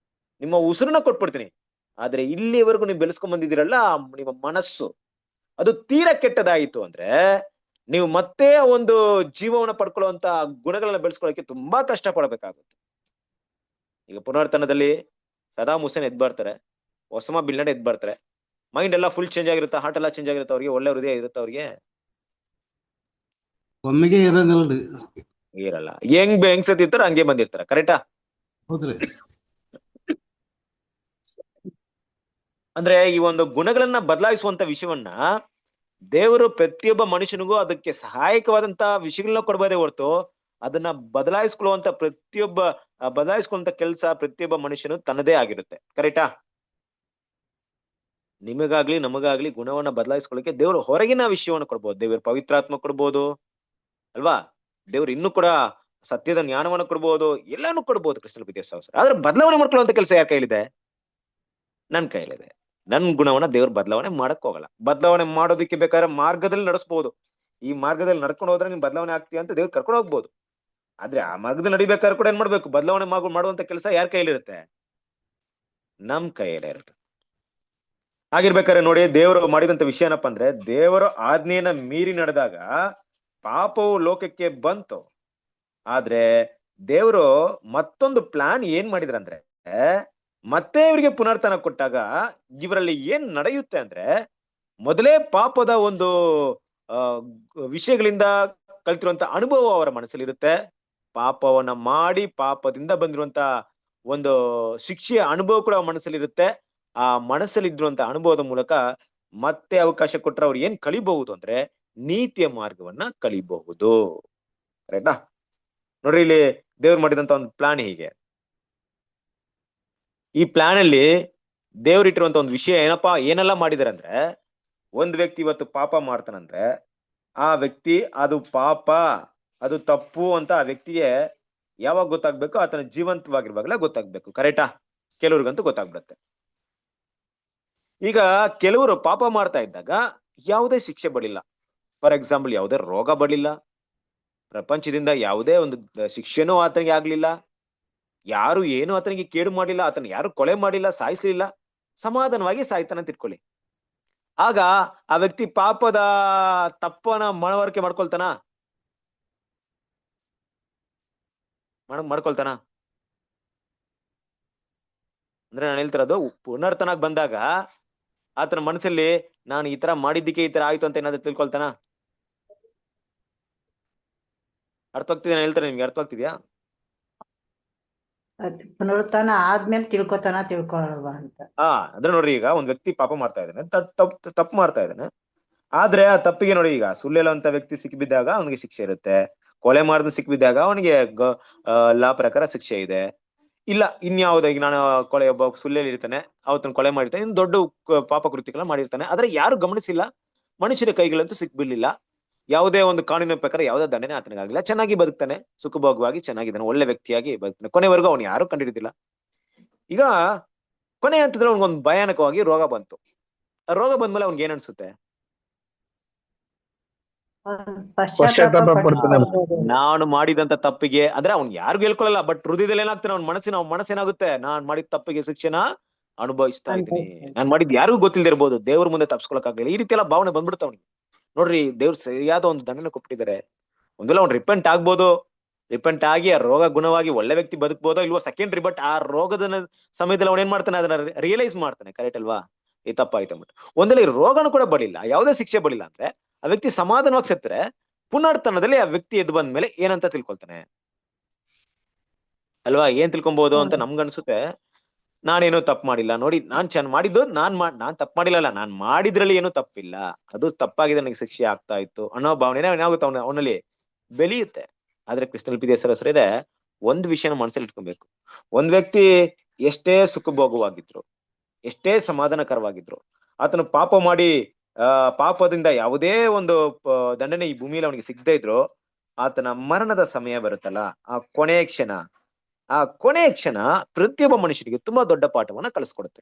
[SPEAKER 2] ನಿಮ್ಮ ಉಸಿರನ್ನ ಕೊಟ್ಬಿಡ್ತೀನಿ. ಆದ್ರೆ ಇಲ್ಲಿವರೆಗೂ ನೀವು ಬೆಳೆಸ್ಕೊಂಡ್ ಬಂದಿದ್ದೀರಲ್ಲ, ನಿಮ್ಮ ಮನಸ್ಸು ಅದು ತೀರಾ ಕೆಟ್ಟದಾಯಿತು ಅಂದ್ರೆ ನೀವು ಮತ್ತೆ ಒಂದು ಜೀವವನ್ನ ಪಡ್ಕೊಳ್ಳುವಂತ ಗುಣಗಳನ್ನ ಬೆಳೆಸ್ಕೊಳ್ಳೋಕೆ ತುಂಬಾ ಕಷ್ಟ ಪಡ್ಬೇಕಾಗುತ್ತೆ. ಈಗ ಪುನರ್ತನದಲ್ಲಿ ಸದಾಮ್ ಹುಸೇನ್ ಎದ್ ಬರ್ತಾರೆ, ಒಸಾಮಾ ಬಿನ್ ಲಾಡೆನ್ ಎದ್ ಬರ್ತಾರೆ, ಮೈಂಡ್ ಎಲ್ಲ ಫುಲ್ ಚೇಂಜ್ ಆಗಿರುತ್ತೆ, ಹಾರ್ಟ್ ಎಲ್ಲ ಚೇಂಜ್ ಆಗಿರುತ್ತೆ, ಅವ್ರಿಗೆ ಒಳ್ಳೆ ಹೃದಯ ಇರುತ್ತೆ, ಅವ್ರಿಗೆ
[SPEAKER 1] ಒಮ್ಮೆಗೆ ಇರಂಗಲ್ರಿ,
[SPEAKER 2] ಇರಲ್ಲ. ಹೆಂಗ್ ಸತ್ತಿರ್ತಾರ ಹಂಗೆ ಬಂದಿರ್ತಾರ. ಕರೆಕ್ಟಾ?
[SPEAKER 1] ಹೌದ್ರಿ.
[SPEAKER 2] ಅಂದ್ರೆ ಈ ಒಂದು ಗುಣಗಳನ್ನ ಬದಲಾಯಿಸುವಂತ ವಿಷಯವನ್ನ ದೇವರು ಪ್ರತಿಯೊಬ್ಬ ಮನುಷ್ಯನಿಗೂ ಅದಕ್ಕೆ ಸಹಾಯಕವಾದಂತ ವಿಷಯಗಳನ್ನ ಕೊಡ್ಬೋದೇ ಹೊರತು ಅದನ್ನ ಬದಲಾಯಿಸ್ಕೊಳ್ಳುವಂತ ಕೆಲಸ ಪ್ರತಿಯೊಬ್ಬ ಮನುಷ್ಯನು ತನ್ನದೇ ಆಗಿರುತ್ತೆ. ಕರೆಕ್ಟಾ? ನಿಮಗಾಗ್ಲಿ ನಮಗಾಗ್ಲಿ ಗುಣವನ್ನ ಬದಲಾಯಿಸ್ಕೊಳ್ಳಿಕ್ಕೆ ದೇವರು ಹೊರಗಿನ ವಿಷಯವನ್ನು ಕೊಡ್ಬೋದು. ದೇವರು ಪವಿತ್ರಾತ್ಮ ಕೊಡ್ಬೋದು ಅಲ್ವಾ? ದೇವ್ರು ಇನ್ನೂ ಕೂಡ ಸತ್ಯದ ಜ್ಞಾನವನ್ನು ಕೊಡ್ಬೋದು, ಎಲ್ಲಾನು ಕೊಡ್ಬೋದು ಕ್ರಿಸ್ತನ ವಿದ್ಯಾಭ್ಯಾಸ. ಆದ್ರೆ ಬದಲಾವಣೆ ಮಾಡ್ಕೊಳ್ಳುವಂತ ಕೆಲಸ ಯಾರ ಕೈಲಿದೆ? ನನ್ ಕೈಲಿದೆ. ನನ್ ಗುಣವನ್ನ ದೇವ್ರ ಬದಲಾವಣೆ ಮಾಡಕ್ ಹೋಗಲ್ಲ. ಬದಲಾವಣೆ ಮಾಡೋದಕ್ಕೆ ಬೇಕಾದ್ರೆ ಮಾರ್ಗದಲ್ಲಿ ನಡೆಸ್ಬೋದು. ಈ ಮಾರ್ಗದಲ್ಲಿ ನಡ್ಕೊಂಡು ಹೋದ್ರೆ ನೀನ್ ಬದಲಾವಣೆ ಆಗ್ತೀಯ ಅಂತ ದೇವ್ರು ಕರ್ಕೊಂಡು ಹೋಗ್ಬೋದು. ಆದ್ರೆ ಆ ಮಾರ್ಗದಲ್ಲಿ ನಡಿಬೇಕಾದ್ರೆ ಕೂಡ ಏನ್ ಮಾಡ್ಬೇಕು? ಬದಲಾವಣೆ ಮಾಡುವಂತ ಕೆಲಸ ಯಾರ ಕೈಲಿರುತ್ತೆ? ನಮ್ ಕೈಯಲ್ಲೇ ಇರುತ್ತೆ. ಹಾಗಿರ್ಬೇಕಾದ್ರೆ ನೋಡಿ, ದೇವರು ಮಾಡಿದಂತ ವಿಷಯ ಏನಪ್ಪಾ ಅಂದ್ರೆ, ದೇವರ ಆಜ್ಞೆಯನ್ನ ಮೀರಿ ನಡೆದಾಗ ಪಾಪವು ಲೋಕಕ್ಕೆ ಬಂತು. ಆದ್ರೆ ದೇವರು ಮತ್ತೊಂದು ಪ್ಲಾನ್ ಏನ್ ಮಾಡಿದ್ರಂದ್ರೆ, ಮತ್ತೆ ಇವರಿಗೆ ಪುನರ್ತನ ಕೊಟ್ಟಾಗ ಇವರಲ್ಲಿ ಏನ್ ನಡೆಯುತ್ತೆ ಅಂದ್ರೆ, ಮೊದಲೇ ಪಾಪದ ಒಂದು ವಿಷಯಗಳಿಂದ ಕಲ್ತಿರುವಂತ ಅನುಭವ ಅವರ ಮನಸ್ಸಲ್ಲಿ ಇರುತ್ತೆ. ಪಾಪವನ್ನ ಮಾಡಿ ಪಾಪದಿಂದ ಬಂದಿರುವಂತ ಒಂದು ಶಿಕ್ಷೆಯ ಅನುಭವ ಕೂಡ ಮನಸ್ಸಲ್ಲಿ ಇರುತ್ತೆ. ಆ ಮನಸ್ಸಲ್ಲಿ ಇದ್ರುವಂತ ಅನುಭವದ ಮೂಲಕ ಮತ್ತೆ ಅವಕಾಶ ಕೊಟ್ರೆ ಅವ್ರು ಏನ್ ಕಲಿಬಹುದು ಅಂದ್ರೆ, ನೀತಿಯ ಮಾರ್ಗವನ್ನ ಕಲಿಬಹುದು. ರೈಟಾ? ನೋಡ್ರಿ, ಇಲ್ಲಿ ದೇವ್ರು ಮಾಡಿದಂತ ಒಂದು ಪ್ಲಾನ್ ಹೀಗೆ. ಈ ಪ್ಲಾನ್ ಅಲ್ಲಿ ದೇವ್ರು ಇಟ್ಟಿರುವಂತ ಒಂದು ವಿಷಯ ಏನೆಲ್ಲ ಮಾಡಿದಾರೆ ಅಂದ್ರೆ, ಒಂದ್ ವ್ಯಕ್ತಿ ಇವತ್ತು ಪಾಪ ಮಾಡ್ತಾನಂದ್ರೆ ಆ ವ್ಯಕ್ತಿ ಅದು ಪಾಪ, ಅದು ತಪ್ಪು ಅಂತ ಆ ವ್ಯಕ್ತಿಗೆ ಯಾವಾಗ ಗೊತ್ತಾಗ್ಬೇಕು? ಆತನ ಜೀವಂತವಾಗಿರುವಾಗಲೇ ಗೊತ್ತಾಗ್ಬೇಕು. ಕರೆಕ್ಟಾ? ಕೆಲವ್ರಿಗಂತೂ ಗೊತ್ತಾಗ್ಬಿಡತ್ತೆ. ಈಗ ಕೆಲವರು ಪಾಪ ಮಾಡ್ತಾ ಇದ್ದಾಗ ಯಾವುದೇ ಶಿಕ್ಷೆ ಬರಲಿಲ್ಲ. ಫಾರ್ ಎಕ್ಸಾಂಪಲ್, ಯಾವುದೇ ರೋಗ ಬರಲಿಲ್ಲ, ಪ್ರಪಂಚದಿಂದ ಯಾವುದೇ ಒಂದು ಶಿಕ್ಷೆನೂ ಆತನಿಗೆ ಆಗ್ಲಿಲ್ಲ, ಯಾರು ಏನು ಆತನಿಗೆ ಕೇಡು ಮಾಡಿಲ್ಲ, ಆತನ ಯಾರು ಕೊಲೆ ಮಾಡಿಲ್ಲ, ಸಾಯಿಸ್ಲಿಲ್ಲ, ಸಮಾಧಾನವಾಗಿ ಸಾಯ್ತಾನೆ ಅಂತ ಇಟ್ಕೊಳ್ಳಿ. ಆಗ ಆ ವ್ಯಕ್ತಿ ಪಾಪದ ತಪ್ಪನ ಮನವರಿಕೆ ಮಾಡ್ಕೊಳ್ತಾನ? ಅಂದ್ರೆ ನಾನು ಹೇಳ್ತಿರೋದು, ಪುನರ್ತನಾಗ್ ಬಂದಾಗ ಆತನ ಮನಸ್ಸಲ್ಲಿ ನಾನು ಈ ತರ ಮಾಡಿದ್ದಕ್ಕೆ ಈ ತರ ಆಯ್ತು ಅಂತ ಏನಾದ್ರು ತಿಳ್ಕೊಳ್ತಾನ? ಅರ್ಥವಾಗ್ತಿದೆ ನಾನು ಹೇಳ್ತಾರೆ? ನಿಮ್ಗೆ ಅರ್ಥವಾಗ್ತಿದ್ಯಾ?
[SPEAKER 3] ಪುನರುತ್ಥಾನ ಆದ್ಮೇಲೆ ತಿಳ್ಕೊಳಲ್ವಾ ಅಂತ.
[SPEAKER 2] ಅಂದ್ರೆ ನೋಡ್ರಿ, ಈಗ ಒಂದ್ ವ್ಯಕ್ತಿ ಪಾಪ ಮಾಡ್ತಾ ಇದ್ದಾನೆ, ತಪ್ಪು ಮಾಡ್ತಾ ಇದ್ದಾನೆ. ಆದ್ರೆ ಆ ತಪ್ಪಿಗೆ ನೋಡಿ, ಈಗ ಸುಳ್ಳೆಲ್ಲುವಂತ ವ್ಯಕ್ತಿ ಸಿಕ್ಕಿಬಿದ್ದಾಗ ಅವನಿಗೆ ಶಿಕ್ಷೆ ಇರುತ್ತೆ. ಕೊಲೆ ಮಾಡಿದ ಸಿಕ್ಕಿಬಿದ್ದಾಗ ಅವನಿಗೆ ಲಾ ಪ್ರಕಾರ ಶಿಕ್ಷೆ ಇದೆ. ಇಲ್ಲ ಇನ್ಯಾವುದೋ, ಈಗ ನಾನು ಒಬ್ಬ ಸುಳ್ಳೆಲ್ಲಿ ಇರ್ತಾನೆ, ಅವತ್ತನ್ನ ಕೊಲೆ ಮಾಡಿರ್ತಾನೆ, ಇನ್ನು ದೊಡ್ಡ ಪಾಪ ಕೃತ್ಯಗಳನ್ನ ಮಾಡಿರ್ತಾನೆ. ಆದ್ರೆ ಯಾರು ಗಮನಿಸಿಲ್ಲ, ಮನುಷ್ಯರ ಕೈಗಳಂತೂ ಸಿಕ್ಬಿಡ್ಲಿಲ್ಲ. ಯಾವುದೇ ಒಂದು ಕಾನೂನಿನ ಪ್ರಕಾರ ಯಾವುದೇ ದಂಡನೆ ಆತನಿಗಾಗಿಲ್ಲ. ಚೆನ್ನಾಗಿ ಬದುಕ್ತಾನೆ, ಸುಖಭೋಗವಾಗಿ ಚೆನ್ನಾಗಿದ್ದಾನೆ, ಒಳ್ಳೆ ವ್ಯಕ್ತಿಯಾಗಿ ಬದುಕ್ತಾನೆ. ಕೊನೆವರೆಗೂ ಅವ್ನು ಯಾರು ಕಂಡಿಡಿದಿಲ್ಲ. ಈಗ ಕೊನೆ ಹಂತದಲ್ಲಿ ಅವ್ನಿಗೊಂದು ಭಯಾನಕವಾಗಿ ರೋಗ ಬಂತು. ಆ ರೋಗ ಬಂದ್ಮೇಲೆ ಅವ್ನಿಗೆ ಏನ್ ಅನ್ಸುತ್ತೆ? ನಾನು ಮಾಡಿದಂತ ತಪ್ಪಿಗೆ, ಅಂದ್ರೆ ಅವ್ನ್ ಯಾರಿಗೂ ಹೇಳ್ಕೊಳ್ಳಲ್ಲ, ಬಟ್ ಹೃದಯದಲ್ಲಿ ಏನಾಗ್ತಾನೆ, ಅವ್ನ ಮನಸ್ಸು ಏನಾಗುತ್ತೆ, ನಾನ್ ಮಾಡಿದ ತಪ್ಪಿಗೆ ಶಿಕ್ಷೆನ ಅನುಭವಿಸ್ತಾ ಇದ್ದೀನಿ. ನಾನ್ ಮಾಡಿದ್ ಯಾರಿಗೂ ಗೊತ್ತಿಲ್ದಿರ್ಬೋದು, ದೇವ್ರ ಮುಂದೆ ತಪ್ಸ್ಕೊಳಕ್ ಆಗ್ಲಿಲ್ಲ, ಈ ರೀತಿ ಎಲ್ಲ ಭಾವನೆ ಬಂದ್ಬಿಡ್ತಾವ ಅವ್ನಿಗೆ. ನೋಡ್ರಿ, ದೇವ್ರು ಸರಿಯಾದ ಒಂದು ದಂಡನೆ ಕೊಟ್ಟಿದ್ದಾರೆ. ಒಂದೆಲ್ಲ ಅವ್ನು ರಿಪೆಂಟ್ ಆಗ್ಬೋದು, ರಿಪೆಂಟ್ ಆಗಿ ಆ ರೋಗ ಗುಣವಾಗಿ ಒಳ್ಳೆ ವ್ಯಕ್ತಿ ಬದುಕ್ಬೋದೋ ಇಲ್ವೋ ಸೆಕೆಂಡ್ರಿ. ಬಟ್ ಆ ರೋಗದ ಸಮಯದಲ್ಲಿ ಅವನ್ ಏನ್ ಮಾಡ್ತಾನೆ, ಅದನ್ನ ರಿಯಲೈಸ್ ಮಾಡ್ತಾನೆ. ಕರೆಕ್ಟ್ ಅಲ್ವಾ? ಈ ತಪ್ಪಾಯ್ತು ಅಂದ್ಬಿಟ್ಟು. ಒಂದೆಲ್ಲ ಈ ರೋಗನು ಕೂಡ ಬರಲಿಲ್ಲ, ಯಾವುದೇ ಶಿಕ್ಷೆ ಬರಲಿಲ್ಲ ಅಂದ್ರೆ ಆ ವ್ಯಕ್ತಿ ಸಮಾಧಾನವಾಗಿ ಸತ್ತರೆ ಪುನರ್ತನದಲ್ಲಿ ಆ ವ್ಯಕ್ತಿ ಎದ್ದು ಬಂದ್ಮೇಲೆ ಏನಂತ ತಿಳ್ಕೊಳ್ತಾನೆ ಅಲ್ವಾ? ಏನ್ ತಿಳ್ಕೊಬಹುದು ಅಂತ ನಮ್ಗನ್ಸುತ್ತೆ, ನಾನೇನು ತಪ್ಪು ಮಾಡಿಲ್ಲ ನೋಡಿ, ನಾನ್ ಮಾಡಿದ್ದು ನಾನ್ ತಪ್ಪು ಮಾಡಿಲ್ಲಲ್ಲ, ನಾನ್ ಮಾಡಿದ್ರಲ್ಲಿ ಏನು ತಪ್ಪಿಲ್ಲ, ಅದು ತಪ್ಪಾಗಿದೆ, ನನಗೆ ಶಿಕ್ಷೆ ಆಗ್ತಾ ಇತ್ತು ಅನ್ನೋ ಭಾವನೆ ಏನಾಗುತ್ತೆ ಅವನಲ್ಲಿ ಬೆಳೆಯುತ್ತೆ. ಆದ್ರೆ ಕ್ರಿಸ್ತಲ್ ಪಿದೇಸರ ಇದೆ, ಒಂದ್ ವಿಷಯನ ಮನಸ್ಸಲ್ಲಿ ಇಟ್ಕೊಬೇಕು. ಒಂದ್ ವ್ಯಕ್ತಿ ಎಷ್ಟೇ ಸುಖಭೋಗವಾಗಿದ್ರು, ಎಷ್ಟೇ ಸಮಾಧಾನಕರವಾಗಿದ್ರು, ಆತನು ಪಾಪ ಮಾಡಿ ಪಾಪದಿಂದ ಯಾವುದೇ ಒಂದು ದಂಡನೆ ಈ ಭೂಮಿಯಲ್ಲಿ ಅವನಿಗೆ ಸಿಗದೆ ಇದ್ರು, ಆತನ ಮರಣದ ಸಮಯ ಬರುತ್ತಲ್ಲ, ಆ ಕೊನೆಯ ಕ್ಷಣ ಪ್ರತಿಯೊಬ್ಬ ಮನುಷ್ಯನಿಗೆ ತುಂಬಾ ದೊಡ್ಡ ಪಾಠವನ್ನ ಕಲಿಸ್ಕೊಡುತ್ತೆ.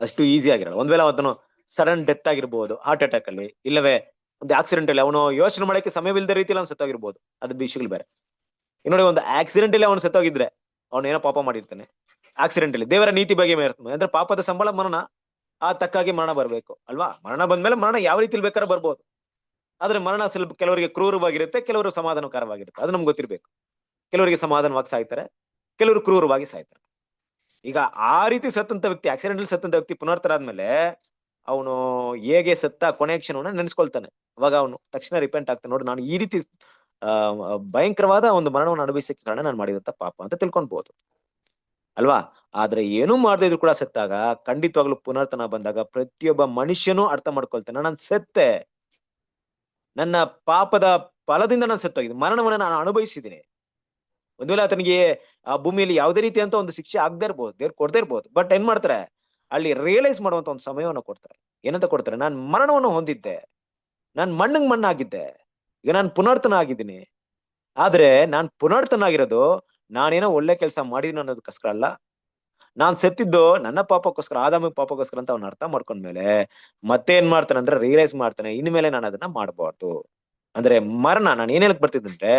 [SPEAKER 2] ಅಷ್ಟು ಈಸಿ ಆಗಿರಲ್ಲ. ಒಂದ್ ವೇಳೆ ಆತನು ಸಡನ್ ಡೆತ್ ಆಗಿರ್ಬೋದು, ಹಾರ್ಟ್ ಅಟ್ಯಾಕ್ ಅಲ್ಲಿ, ಇಲ್ಲವೇ ಒಂದು ಆಕ್ಸಿಡೆಂಟ್ ಅಲ್ಲಿ ಅವನು ಯೋಚನೆ ಮಾಡಕ್ಕೆ ಸಮಯವಿಲ್ಲದ ರೀತಿಯಲ್ಲಿ ಅವ್ನು ಸತ್ತೋಗಿರ್ಬೋದು, ಅದು ವಿಷಯಗಳು ಬೇರೆ. ನೋಡಿ, ಒಂದು ಆಕ್ಸಿಡೆಂಟ್ ಅಲ್ಲಿ ಅವನು ಸತ್ತೋಗಿದ್ರೆ ಅವನು ಏನೋ ಪಾಪ ಮಾಡಿರ್ತಾನೆ, ಆಕ್ಸಿಡೆಂಟ್ ಅಲ್ಲಿ ದೇವರ ನೀತಿ ಬಗ್ಗೆ ಅಂದ್ರೆ ಪಾಪದ ಸಂಬಳ ಮರಣ, ಆ ತಕ್ಕಾಗಿ ಮರಣ ಬರ್ಬೇಕು ಅಲ್ವಾ? ಮರಣ ಬಂದ್ಮೇಲೆ ಮರಣ ಯಾವ ರೀತಿಲಿ ಬೇಕಾದ್ರೆ ಬರ್ಬೋದು. ಆದ್ರೆ ಮರಣ ಸ್ವಲ್ಪ ಕೆಲವರಿಗೆ ಕ್ರೂರವಾಗಿರುತ್ತೆ, ಕೆಲವರು ಸಮಾಧಾನಕರವಾಗಿರುತ್ತೆ, ಅದು ನಮ್ಗೆ ಗೊತ್ತಿರ್ಬೇಕು. ಕೆಲವರಿಗೆ ಸಮಾಧಾನವಾಗಿ ಸಾಯ್ತಾರೆ, ಕೆಲವರು ಕ್ರೂರವಾಗಿ ಸಾಯ್ತಾರೆ. ಈಗ ಆ ರೀತಿ ಸತ್ತಂತ ವ್ಯಕ್ತಿ, ಆಕ್ಸಿಡೆಂಟ್ ಅಲ್ಲಿ ಸತ್ತಂತ ವ್ಯಕ್ತಿ ಪುನರ್ತರಾದ್ಮೇಲೆ ಅವನು ಹೇಗೆ ಸತ್ತ ಕೊನೆಯ ಕ್ಷಣವನ್ನ ನೆನೆಸ್ಕೊಳ್ತಾನೆ. ಅವಾಗ ಅವನು ತಕ್ಷಣ ರಿಪೆಂಟ್ ಆಗ್ತಾನೆ. ನೋಡಿ, ನಾನು ಈ ರೀತಿ ಭಯಂಕರವಾದ ಒಂದು ಮರಣವನ್ನು ಅನುಭವಿಸಕ್ಕೆ ಕಾರಣ ನಾನು ಮಾಡಿದಂತ ಪಾಪ ಅಂತ ತಿಳ್ಕೊಳ್ಬಹುದು. ಅಲ್ವಾ? ಆದ್ರೆ ಏನೂ ಮಾಡದೇ ಇದ್ರು ಕೂಡ ಸತ್ತಾಗ ಖಂಡಿತವಾಗ್ಲೂ ಪುನರ್ತನ ಬಂದಾಗ ಪ್ರತಿಯೊಬ್ಬ ಮನುಷ್ಯನೂ ಅರ್ಥ ಮಾಡ್ಕೊಳ್ತಾನೆ, ನಾನು ಸತ್ತೆ, ನನ್ನ ಪಾಪದ ಫಲದಿಂದ ನಾನು ಸತ್ತೋಗಿದ್ದೀನಿ, ಮರಣವನ್ನ ನಾನು ಅನುಭವಿಸಿದ್ದೀನಿ. ಒಂದ್ ವೇಳೆ ಆತನಿಗೆ ಆ ಭೂಮಿಯಲ್ಲಿ ಯಾವುದೇ ರೀತಿಯಂತ ಒಂದು ಶಿಕ್ಷೆ ಆಗದೆ ಇರ್ಬೋದು, ದೇವ್ರು ಕೊಡದೇ ಇರ್ಬೋದು. ಬಟ್ ಏನ್ ಮಾಡ್ತಾರೆ, ಅಲ್ಲಿ ರಿಯಲೈಸ್ ಮಾಡುವಂತ ಒಂದು ಸಮಯವನ್ನ ಕೊಡ್ತಾರೆ. ಏನಂತ ಕೊಡ್ತಾರೆ, ನಾನ್ ಮರಣವನ್ನು ಹೊಂದಿದ್ದೆ, ನಾನ್ ಮಣ್ಣಂಗ್ ಮಣ್ಣಾಗಿದ್ದೆ, ಈಗ ನಾನ್ ಪುನರ್ತನ ಆಗಿದ್ದೀನಿ. ಆದ್ರೆ ನಾನ್ ಪುನರ್ತನ ಆಗಿರೋದು ನಾನೇನೋ ಒಳ್ಳೆ ಕೆಲಸ ಮಾಡಿದೀನಿ ಅನ್ನೋದಕ್ಕೋಸ್ಕರ ಅಲ್ಲ, ನಾನ್ ಸತ್ತಿದ್ದು ನನ್ನ ಪಾಪಕ್ಕೋಸ್ಕರ, ಆದಾಮ ಪಾಪಕ್ಕೋಸ್ಕರ ಅಂತ ಅವ್ನ ಅರ್ಥ ಮಾಡ್ಕೊಂಡ್ಮೇಲೆ ಮತ್ತೆ ಏನ್ ಮಾಡ್ತಾನೆ ಅಂದ್ರೆ ರಿಯಲೈಸ್ ಮಾಡ್ತಾನೆ, ಇನ್ಮೇಲೆ ನಾನು ಅದನ್ನ ಮಾಡಬಾರ್ದು. ಅಂದ್ರೆ ಮರಣ, ನಾನು ಏನ್ ಹೇಳಕ್ ಬರ್ತಿದ್ದಂದ್ರೆ,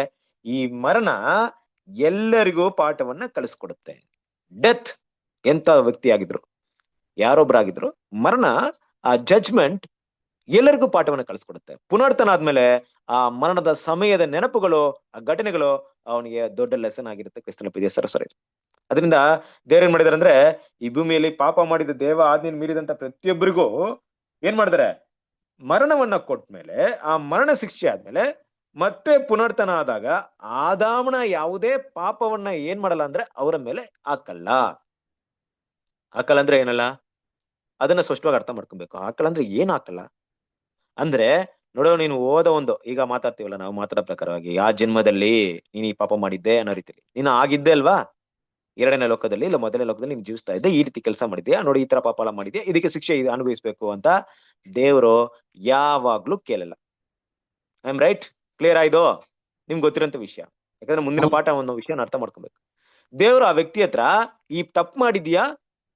[SPEAKER 2] ಈ ಮರಣ ಎಲ್ಲರಿಗೂ ಪಾಠವನ್ನ ಕಲಿಸ್ಕೊಡುತ್ತೆ. ಡೆತ್ ಎಂತ ವ್ಯಕ್ತಿ ಆಗಿದ್ರು, ಯಾರೊಬ್ರಾಗಿದ್ರು, ಮರಣ, ಆ ಜಡ್ಜ್ಮೆಂಟ್ ಎಲ್ಲರಿಗೂ ಪಾಠವನ್ನ ಕಲಿಸ್ಕೊಡುತ್ತೆ. ಪುನರ್ತನ ಆದ್ಮೇಲೆ ಆ ಮರಣದ ಸಮಯದ ನೆನಪುಗಳು, ಆ ಘಟನೆಗಳು ಅವನಿಗೆ ದೊಡ್ಡ ಲೆಸನ್ ಆಗಿರುತ್ತೆ. ಕ್ರಿಸ್ತನ ಪ್ರಿಯ ಸರಸರಿ, ಅದರಿಂದ ದೇವ್ರ ಏನ್ ಮಾಡಿದಾರೆ ಅಂದ್ರೆ, ಈ ಭೂಮಿಯಲ್ಲಿ ಪಾಪ ಮಾಡಿದ ದೇವ ಆಜ್ಞೆಯನ್ನು ಮೀರಿದಂತ ಪ್ರತಿಯೊಬ್ಬರಿಗೂ ಏನ್ ಮಾಡಿದಾರೆ, ಮರಣವನ್ನ ಕೊಟ್ಮೇಲೆ, ಆ ಮರಣ ಶಿಕ್ಷೆ ಆದ್ಮೇಲೆ ಮತ್ತೆ ಪುನರ್ತನ ಆದಾಗ ಆದಾಮನ ಯಾವುದೇ ಪಾಪವನ್ನ ಏನ್ ಮಾಡಲ್ಲ ಅಂದ್ರೆ ಅವರ ಮೇಲೆ ಹಾಕಲ್ಲ. ಹಾಕಲ್ಲ ಅಂದ್ರೆ ಏನಲ್ಲ, ಅದನ್ನ ಸ್ಪಷ್ಟವಾಗಿ ಅರ್ಥ ಮಾಡ್ಕೊಬೇಕು. ಹಾಕಲ್ಲ ಅಂದ್ರೆ ಏನ್ ಹಾಕಲ್ಲ ಅಂದ್ರೆ, ನೋಡೋ, ನೀನು ಓದ ಒಂದು, ಈಗ ಮಾತಾಡ್ತೀವಲ್ಲ ನಾವು ಮಾತಾಡೋ ಪ್ರಕಾರವಾಗಿ, ಆ ಜನ್ಮದಲ್ಲಿ ನೀನ್ ಈ ಪಾಪ ಮಾಡಿದ್ದೆ ಅನ್ನೋ ರೀತಿಲಿ ನೀನು ಆಗಿದ್ದೆ ಅಲ್ವಾ, ಎರಡನೇ ಲೋಕದಲ್ಲಿ ಇಲ್ಲ ಮೊದಲನೇ ಲೋಕದಲ್ಲಿ ನೀನ್ ಜೀವಿಸ್ತಾ ಇದ್ದೆ, ಈ ರೀತಿ ಕೆಲಸ ಮಾಡಿದ್ಯಾ, ನೋಡಿ ಈ ತರ ಪಾಪ ಎಲ್ಲ ಮಾಡಿದ್ಯಾ, ಇದಕ್ಕೆ ಶಿಕ್ಷೆ ಅನುಭವಿಸ್ಬೇಕು ಅಂತ ದೇವರು ಯಾವಾಗ್ಲೂ ಕೇಳಲ್ಲ. I am right? ಕ್ಲಿಯರ್ ಆಯ್ತು? ನಿಮ್ಗೆ ಗೊತ್ತಿರೋಂತ ವಿಷಯ. ಯಾಕಂದ್ರೆ ಮುಂದಿನ ಪಾಠ ಒಂದು ವಿಷಯನ ಅರ್ಥ ಮಾಡ್ಕೊಬೇಕು. ದೇವ್ರು ಆ ವ್ಯಕ್ತಿ ಹತ್ರ ಈ ತಪ್ಪು ಮಾಡಿದ್ಯಾ,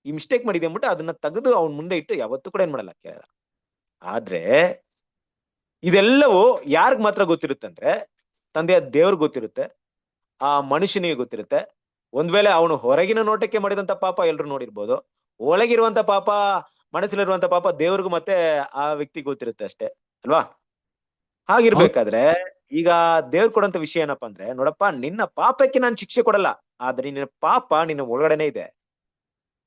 [SPEAKER 2] ಈ ಮಿಸ್ಟೇಕ್ ಮಾಡಿದ್ಯಾ ಅಂದ್ಬಿಟ್ಟು ಅದನ್ನ ತೆಗೆದು ಅವ್ನ ಮುಂದೆ ಇಟ್ಟು ಯಾವತ್ತೂ ಕೂಡ ಏನ್ ಮಾಡಲ್ಲ, ಕೇಳಲ್ಲ. ಆದ್ರೆ ಇದೆಲ್ಲವೂ ಯಾರಿಗ್ ಮಾತ್ರ ಗೊತ್ತಿರುತ್ತಂದ್ರೆ, ತಂದೆಯ ದೇವ್ರಿಗೆ ಗೊತ್ತಿರುತ್ತೆ, ಆ ಮನುಷ್ಯನಿಗೆ ಗೊತ್ತಿರುತ್ತೆ. ಒಂದ್ ವೇಳೆ ಅವನು ಹೊರಗಿನ ನೋಟಕ್ಕೆ ಮಾಡಿದಂತ ಪಾಪ ಎಲ್ರು ನೋಡಿರ್ಬೋದು, ಒಳಗಿರುವಂತ ಪಾಪ, ಮನಸ್ಸಲ್ಲಿರುವಂತ ಪಾಪ ದೇವ್ರಿಗೂ ಮತ್ತೆ ಆ ವ್ಯಕ್ತಿಗೆ ಗೊತ್ತಿರುತ್ತೆ ಅಷ್ಟೇ ಅಲ್ವಾ? ಹಾಗಿರ್ಬೇಕಾದ್ರೆ ಈಗ ದೇವ್ರು ಕೊಡಂತ ವಿಷಯ ಏನಪ್ಪಾ ಅಂದ್ರೆ, ನೋಡಪ್ಪ, ನಿನ್ನ ಪಾಪಕ್ಕೆ ನಾನು ಶಿಕ್ಷೆ ಕೊಡಲ್ಲ, ಆದ್ರೆ ನಿನ್ನ ಪಾಪ ನಿನ್ನ ಒಳಗಡೆನೆ ಇದೆ,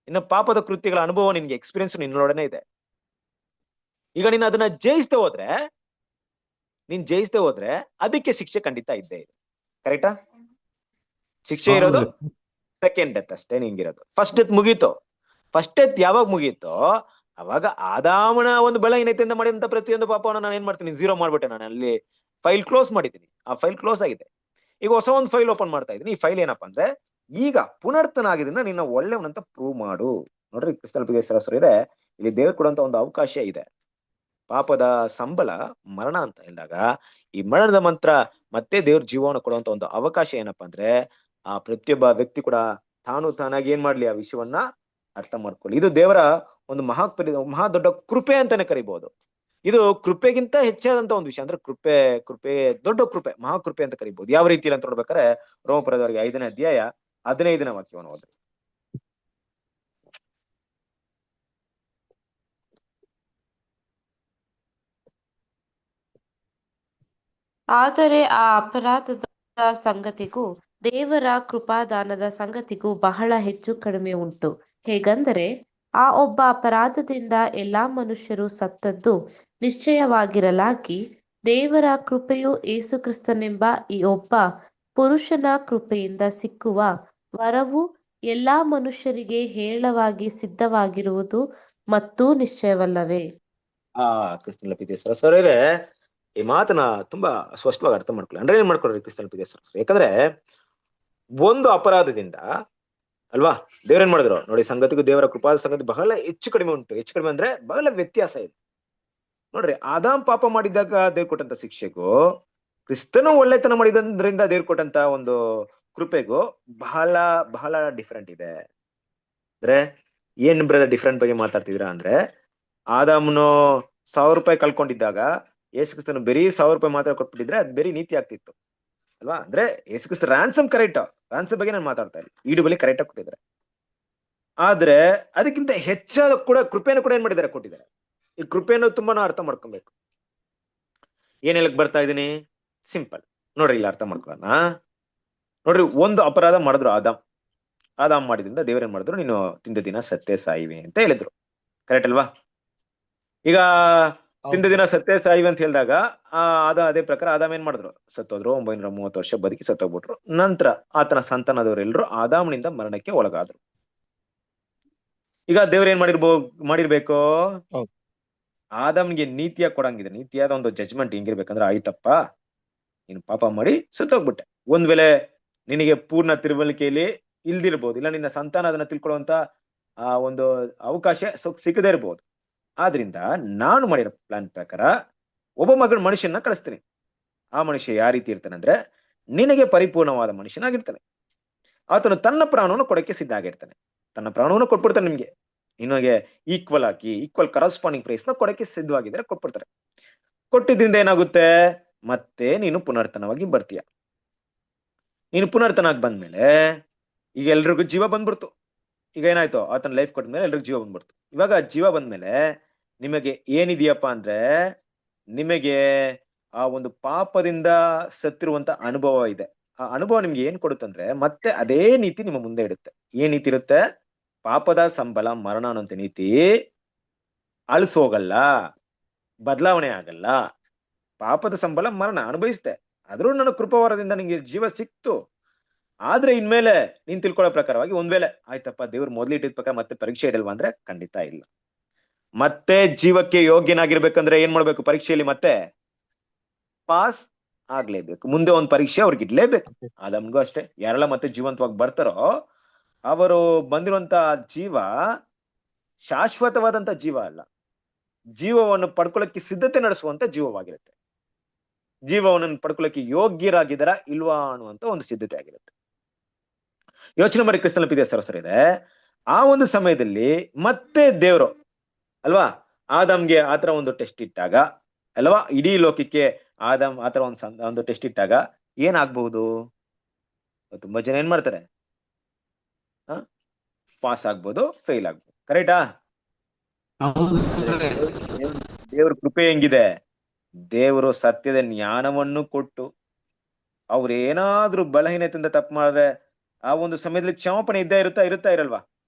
[SPEAKER 2] ನಿನ್ನ ಪಾಪದ ಕೃತ್ಯಗಳ ಅನುಭವ, ನಿನ್ಗೆ ಎಕ್ಸ್ಪೀರಿಯನ್ಸ್ ನಿನ್ನೊಳಗಡೆ ಇದೆ. ಈಗ ನೀನ್ ಅದನ್ನ ಜಯಿಸದೆ ಹೋದ್ರೆ ಅದಕ್ಕೆ ಶಿಕ್ಷೆ ಖಂಡಿತ ಇದ್ದೇ ಇದೆ. ಕರೆಕ್ಟಾ? ಶಿಕ್ಷೆ ಇರೋದು ಸೆಕೆಂಡ್ ಡೆತ್ ಅಷ್ಟೇ ನಿಂಗಿರೋದು. ಫಸ್ಟ್ ಡೆತ್ ಮುಗೀತು. ಫಸ್ಟ್ ಡೆತ್ ಯಾವಾಗ ಮುಗೀತೋ ಅವಾಗ ಆದಾಮನ ಒಂದು ಬೆಳಗಿನತೆಯಿಂದ ಮಾಡಿದಂತ ಪ್ರತಿಯೊಂದು ಪಾಪವನ್ನು ನಾನು ಏನ್ ಮಾಡ್ತೀನಿ, ಝೀರೋ ಮಾಡ್ಬಿಟ್ಟೆ. ನಾನು ಅಲ್ಲಿ ಫೈಲ್ ಕ್ಲೋಸ್ ಮಾಡಿದ್ದೀನಿ, ಆ ಫೈಲ್ ಕ್ಲೋಸ್ ಆಗಿದೆ. ಈಗ ಹೊಸ ಒಂದು ಫೈಲ್ ಓಪನ್ ಮಾಡ್ತಾ ಇದ್ದೀನಿ. ಈ ಫೈಲ್ ಏನಪ್ಪಾ ಅಂದ್ರೆ, ಈಗ ಪುನರ್ತನ ಆಗಿದ್ರಿಂದ ನಿನ್ನ ಒಳ್ಳೆಯವನಂತ ಪ್ರೂವ್ ಮಾಡು. ನೋಡ್ರಿ ಕ್ರಿಸ್ತನ ಸರಸ್ವರೇ, ಇಲ್ಲಿ ದೇವ್ರು ಕೊಡುವಂತ ಒಂದು ಅವಕಾಶ ಇದೆ. ಪಾಪದ ಸಂಬಳ ಮರಣ ಅಂತ ಹೇಳಿದಾಗ, ಈ ಮರಣದ ಮಂತ್ರ ಮತ್ತೆ ದೇವ್ರ ಜೀವವನ್ನು ಕೊಡುವಂತ ಒಂದು ಅವಕಾಶ ಏನಪ್ಪಾ ಅಂದ್ರೆ, ಆ ಪ್ರತಿಯೊಬ್ಬ ವ್ಯಕ್ತಿ ಕೂಡ ತಾನಾಗಿ ಏನ್ ಮಾಡ್ಲಿ, ಆ ವಿಷಯವನ್ನ ಅರ್ಥ ಮಾಡ್ಕೊಳ್ಳಿ. ಇದು ದೇವರ ಒಂದು ಮಹಾ ದೊಡ್ಡ ಕೃಪೆ ಅಂತಾನೆ ಕರಿಬಹುದು. ಇದು ಕೃಪೆಗಿಂತ ಹೆಚ್ಚಾದಂತ ಒಂದು ವಿಷಯ. ಅಂದ್ರೆ ಕೃಪೆ ದೊಡ್ಡ ಕೃಪೆ, ಮಹಾಕೃಪೆ ಅಂತ ಕರಿಬಹುದು. ಯಾವ ರೀತಿಯಲ್ಲಿ ಅಂತ ನೋಡ್ಬೇಕಾದ್ರೆ, ರೋಮಪುರದವರಿಗೆ 5ನೇ ಅಧ್ಯಾಯ 15ನೇ ವಾಕ್ಯವನ್ನು ಓದ್ರಿ.
[SPEAKER 4] ಆದರೆ ಆ ಅಪರಾಧದ ಸಂಗತಿಗೂ ದೇವರ ಕೃಪಾದಾನದ ಸಂಗತಿಗೂ ಬಹಳ ಹೆಚ್ಚು ಕಡಿಮೆ ಉಂಟು. ಹೇಗೆಂದರೆ, ಆ ಒಬ್ಬ ಅಪರಾಧದಿಂದ ಎಲ್ಲಾ ಮನುಷ್ಯರು ಸತ್ತದ್ದು ನಿಶ್ಚಯವಾಗಿರಲಾಗಿ, ದೇವರ ಕೃಪೆಯು ಯೇಸುಕ್ರಿಸ್ತನೆಂಬ ಈ ಒಬ್ಬ ಪುರುಷನ ಕೃಪೆಯಿಂದ ಸಿಕ್ಕುವ ವರವು ಎಲ್ಲಾ ಮನುಷ್ಯರಿಗೆ ಹೇರಳವಾಗಿ ಸಿದ್ಧವಾಗಿರುವುದು ಮತ್ತು ನಿಶ್ಚಯವಲ್ಲವೇ?
[SPEAKER 2] ಕ್ರಿಸ್ತನ ಪ್ರೀತಿಯ ಸಹೋದರರೇ, ಈ ಮಾತನ್ನ ತುಂಬಾ ಸ್ಪಷ್ಟವಾಗಿ ಅರ್ಥ ಮಾಡ್ಕೊಳ್ಳಿ. ಅಂಡರ್ಲೈನ್ ಮಾಡ್ಕೊಳ್ಳಿ ಕ್ರಿಸ್ತನ ಪ್ರೀತಿಯ ಸಹೋದರರೇ. ಯಾಕಂದ್ರೆ ಒಂದು ಅಪರಾಧದಿಂದ ಅಲ್ವಾ ದೇವ್ರೇನ್ ಮಾಡಿದ್ರು ನೋಡಿ, ಸಂಗತಿಗೂ ದೇವರ ಕೃಪಾದ ಸಂಗತಿ ಬಹಳ ಹೆಚ್ಚು ಕಡಿಮೆ ಉಂಟು. ಹೆಚ್ಚು ಕಡಿಮೆ ಅಂದ್ರೆ ಬಹಳ ವ್ಯತ್ಯಾಸ ಇದೆ. ನೋಡ್ರಿ, ಆದಾಮ್ ಪಾಪ ಮಾಡಿದಾಗ ದೇವ್ರು ಕೊಟ್ಟಂತ ಶಿಕ್ಷೆಗೂ, ಕ್ರಿಸ್ತನು ಒಳ್ಳೆತನ ಮಾಡಿದ್ರಿಂದ ದೇವ್ರು ಕೊಟ್ಟಂತ ಒಂದು ಕೃಪೆಗೂ ಬಹಳ ಬಹಳ ಡಿಫ್ರೆಂಟ್ ಇದೆ. ಅಂದ್ರೆ ಏನ್ ಬ್ರದರ್ ಡಿಫ್ರೆಂಟ್ ಬಗ್ಗೆ ಮಾತಾಡ್ತಿದ್ದೀರಾ ಅಂದ್ರೆ, ಆದಾಮನು 1000 ರೂಪಾಯಿ ಕಳ್ಕೊಂಡಿದ್ದಾಗ ಯೇಸು ಕ್ರಿಸ್ತನು ಬರೀ 1000 ರೂಪಾಯಿ ಮಾತ್ರ ಕೊಟ್ಬಿಟ್ಟಿದ್ರೆ ಅದು ಬರೀ ನೀತಿ ಆಗ್ತಿತ್ತು ಅಲ್ವಾ? ಅಂದ್ರೆ Yesu Krista ransom correct, ransom ಬಗ್ಗೆ ನಾನು ಮಾತಾಡ್ತಾ ಇಲ್ಲ, ಈಡು ಬಲಿ ಕರೆಕ್ಟ್ ಆಗಿ ಕೊಟ್ಟಿದ್ದಾರೆ. ಆದ್ರೆ ಅದಕ್ಕಿಂತ ಹೆಚ್ಚಾದ ಕೂಡ ಕೃಪೆಯನ್ನು ಕೂಡ ಏನ್ ಮಾಡಿದ್ದಾರೆ, ಕೊಟ್ಟಿದ್ದಾರೆ. ಈ ಕೃಪೆಯನ್ನು ತುಂಬಾ ನಾವು ಅರ್ಥ ಮಾಡ್ಕೊಬೇಕು. ಏನ್ ಹೇಳಕ್ ಬರ್ತಾ ಇದೀನಿ, ಸಿಂಪಲ್ ನೋಡ್ರಿ, ಇಲ್ಲಿ ಅರ್ಥ ಮಾಡ್ಕೊಳ್ಳೋಣ. ನೋಡ್ರಿ, ಒಂದು ಅಪರಾಧ ಮಾಡಿದ್ರು ಆದಾಮ್ ಮಾಡಿದ್ರಿಂದ ದೇವ್ರ ಏನ್ ಮಾಡಿದ್ರು, ನೀನು ತಿಂದ ದಿನ ಸತ್ತೇ ಸಾಯಿವೆ ಅಂತ ಹೇಳಿದ್ರು. ಕರೆಕ್ಟ್ ಅಲ್ವಾ? ಈಗ ತಿಂದ ದಿನ ಸತ್ತೇ ಸಾಯಿವೆ ಅಂತ ಹೇಳಿದಾಗ ಅದೇ ಪ್ರಕಾರ ಆದಾಮ್ ಏನ್ ಮಾಡಿದ್ರು, ಸತ್ತೋದ್ರು. 930 ವರ್ಷ ಬದುಕಿ ಸತ್ತೋಗ್ಬಿಟ್ರು. ನಂತರ ಆತನ ಸಂತಾನದವರೆಲ್ಲರೂ ಆದಾಮನಿಂದ ಮರಣಕ್ಕೆ ಒಳಗಾದ್ರು. ಈಗ ದೇವ್ರ ಏನ್ ಮಾಡಿರ್ಬೇಕು,
[SPEAKER 5] ಹೌದು.
[SPEAKER 2] ಆದಮ್ಗೆ ನೀತಿಯಾಗಿ ಕೊಡಂಗಿದೆ. ನೀತಿಯಾದ ಒಂದು ಜಜ್ಮೆಂಟ್ ಹೆಂಗಿರ್ಬೇಕಂದ್ರೆ, ಆಯ್ತಪ್ಪ ನೀನು ಪಾಪ ಮಾಡಿ ಸುತ್ತೋಗ್ಬಿಟ್ಟೆ. ಒಂದ್ ವೇಳೆ ನಿನಗೆ ಪೂರ್ಣ ತಿಳುವಳಿಕೆಯಲ್ಲಿ ಇಲ್ದಿರ್ಬೋದು, ಇಲ್ಲ ನಿನ್ನ ಸಂತಾನ ಅದನ್ನ ತಿಳ್ಕೊಳ್ಳುವಂತ ಆ ಒಂದು ಅವಕಾಶ ಸಿಕ್ಕದೇ ಇರ್ಬೋದು. ಆದ್ರಿಂದ ನಾನು ಮಾಡಿರೋ ಪ್ಲಾನ್ ಪ್ರಕಾರ ಒಬ್ಬ ಮನುಷ್ಯನ ಕಳಿಸ್ತೀನಿ. ಆ ಮನುಷ್ಯ ಯಾವ ರೀತಿ ಇರ್ತಾನೆ ಅಂದ್ರೆ, ನಿನಗೆ ಪರಿಪೂರ್ಣವಾದ ಮನುಷ್ಯನಾಗಿರ್ತಾನೆ. ಆತನು ತನ್ನ ಪ್ರಾಣವನ್ನು ಕೊಡಕ್ಕೆ ಸಿದ್ಧ ಆಗಿರ್ತಾನೆ. ತನ್ನ ಪ್ರಾಣವನ್ನು ಕೊಟ್ಬಿಡ್ತಾನೆ ನಿಮ್ಗೆ. ನಿನಗೆ ಈಕ್ವಲ್ ಕರಸ್ಪಾಂಡಿಂಗ್ ಪ್ರೈಸ್ ನ ಕೊಡಕ್ಕೆ ಸಿದ್ಧವಾಗಿದ್ರೆ ಕೊಟ್ಬಿಡ್ತಾರೆ. ಕೊಟ್ಟಿದ್ರಿಂದ ಏನಾಗುತ್ತೆ, ಮತ್ತೆ ನೀನು ಪುನರ್ತನವಾಗಿ ಬರ್ತೀಯ. ನೀನು ಪುನರ್ತನಾಗಿ ಬಂದ್ಮೇಲೆ ಈಗ ಎಲ್ರಿಗೂ ಜೀವ ಬಂದ್ಬಿಡ್ತು. ಈಗ ಏನಾಯ್ತು, ಆತನ ಲೈಫ್ ಕೊಟ್ಮೇಲೆ ಎಲ್ರಿಗೂ ಜೀವ ಬಂದ್ಬಿಡ್ತು. ಇವಾಗ ಜೀವ ಬಂದ್ಮೇಲೆ ನಿಮಗೆ ಏನಿದೆಯಪ್ಪ ಅಂದ್ರೆ, ನಿಮಗೆ ಆ ಒಂದು ಪಾಪದಿಂದ ಸತ್ತಿರುವಂತ ಅನುಭವ ಇದೆ. ಆ ಅನುಭವ ನಿಮ್ಗೆ ಏನ್ ಕೊಡುತ್ತಂದ್ರೆ, ಮತ್ತೆ ಅದೇ ನೀತಿ ನಿಮ್ಮ ಮುಂದೆ ಇಡುತ್ತೆ. ಏನ್ ನೀತಿ ಇರುತ್ತೆ, ಪಾಪದ ಸಂಬಳ ಮರಣ ಅನ್ನೋಂತ ನೀತಿ ಅಳಿಸೋಗಲ್ಲ, ಬದಲಾವಣೆ ಆಗಲ್ಲ. ಪಾಪದ ಸಂಬಳ ಮರಣ ಅನುಭವಿಸ್ತೆ, ಆದ್ರೂ ನನ್ನ ಕೃಪಾವರದಿಂದ ನಿಂಗೆ ಜೀವ ಸಿಕ್ತು. ಆದ್ರೆ ಇನ್ಮೇಲೆ ನೀನ್ ತಿಳ್ಕೊಳ್ಳೋ ಪ್ರಕಾರವಾಗಿ ಒಂದ್ ವೇಳೆ ಆಯ್ತಪ್ಪ ದೇವ್ರು ಮೊದ್ಲಿಟ್ಟಿದ ಪ್ರಕಾರ ಮತ್ತೆ ಪರೀಕ್ಷೆ ಇಡಲ್ವಾ ಅಂದ್ರೆ ಖಂಡಿತ ಇಲ್ಲ. ಮತ್ತೆ ಜೀವಕ್ಕೆ ಯೋಗ್ಯನಾಗಿರ್ಬೇಕಂದ್ರೆ ಏನ್ ಮಾಡ್ಬೇಕು, ಪರೀಕ್ಷೆಯಲ್ಲಿ ಮತ್ತೆ ಪಾಸ್ ಆಗ್ಲೇಬೇಕು. ಮುಂದೆ ಒಂದ್ ಪರೀಕ್ಷೆ ಅವ್ರಿಗೆ ಇಡ್ಲೇಬೇಕು. ಆದಮ್ಗೂ ಅಷ್ಟೇ, ಯಾರೆಲ್ಲ ಮತ್ತೆ ಜೀವಂತವಾಗಿ ಬರ್ತಾರೋ ಅವರು ಬಂದಿರುವಂತ ಜೀವ ಶಾಶ್ವತವಾದಂತ ಜೀವ ಅಲ್ಲ, ಜೀವವನ್ನು ಪಡ್ಕೊಳ್ಳಕ್ಕೆ ಸಿದ್ಧತೆ ನಡೆಸುವಂತ ಜೀವವಾಗಿರುತ್ತೆ. ಜೀವವನ್ನು ಪಡ್ಕೊಳ್ಳಕ್ಕೆ ಯೋಗ್ಯರಾಗಿದ್ದಾರ ಇಲ್ವಾ ಅನ್ನುವಂತ ಒಂದು ಸಿದ್ಧತೆ ಆಗಿರುತ್ತೆ. ಯೋಚನೆ ಮಾಡಿ ಕ್ರಿಸ್ತನ ಪ್ರೀತಿಯ ಸರಸರಿದೆ, ಆ ಒಂದು ಸಮಯದಲ್ಲಿ ಮತ್ತೆ ದೇವ್ರು ಅಲ್ವಾ ಆದಮ್ಗೆ ಆತರ ಒಂದು ಟೆಸ್ಟ್ ಇಟ್ಟಾಗ, ಅಲ್ವಾ ಇಡೀ ಲೋಕಕ್ಕೆ ಆದಮ್ ಆತರ ಒಂದು ಟೆಸ್ಟ್ ಇಟ್ಟಾಗ ಏನಾಗ್ಬಹುದು, ತುಂಬಾ ಜನ ಏನ್ ಮಾಡ್ತಾರೆ, ಪಾಸ್ ಆಗ್ಬೋದು, ಫೇಲ್ ಆಗ್ಬೋದು. ಕರೆಕ್ಟಾ? ದೇವ್ರ ಕೃಪೆ ಹೆಂಗಿದೆ, ದೇವರು ಸತ್ಯದ ಜ್ಞಾನವನ್ನು ಕೊಟ್ಟು ಅವ್ರೇನಾದ್ರೂ ಬಲಹೀನತೆಯಿಂದ ತಪ್ಪು ಮಾಡಿದ್ರೆ ಆ ಒಂದು ಸಮಯದಲ್ಲಿ ಕ್ಷಮಾಪಣೆ ಇರುತ್ತಾ ಇರಲ್ವಾ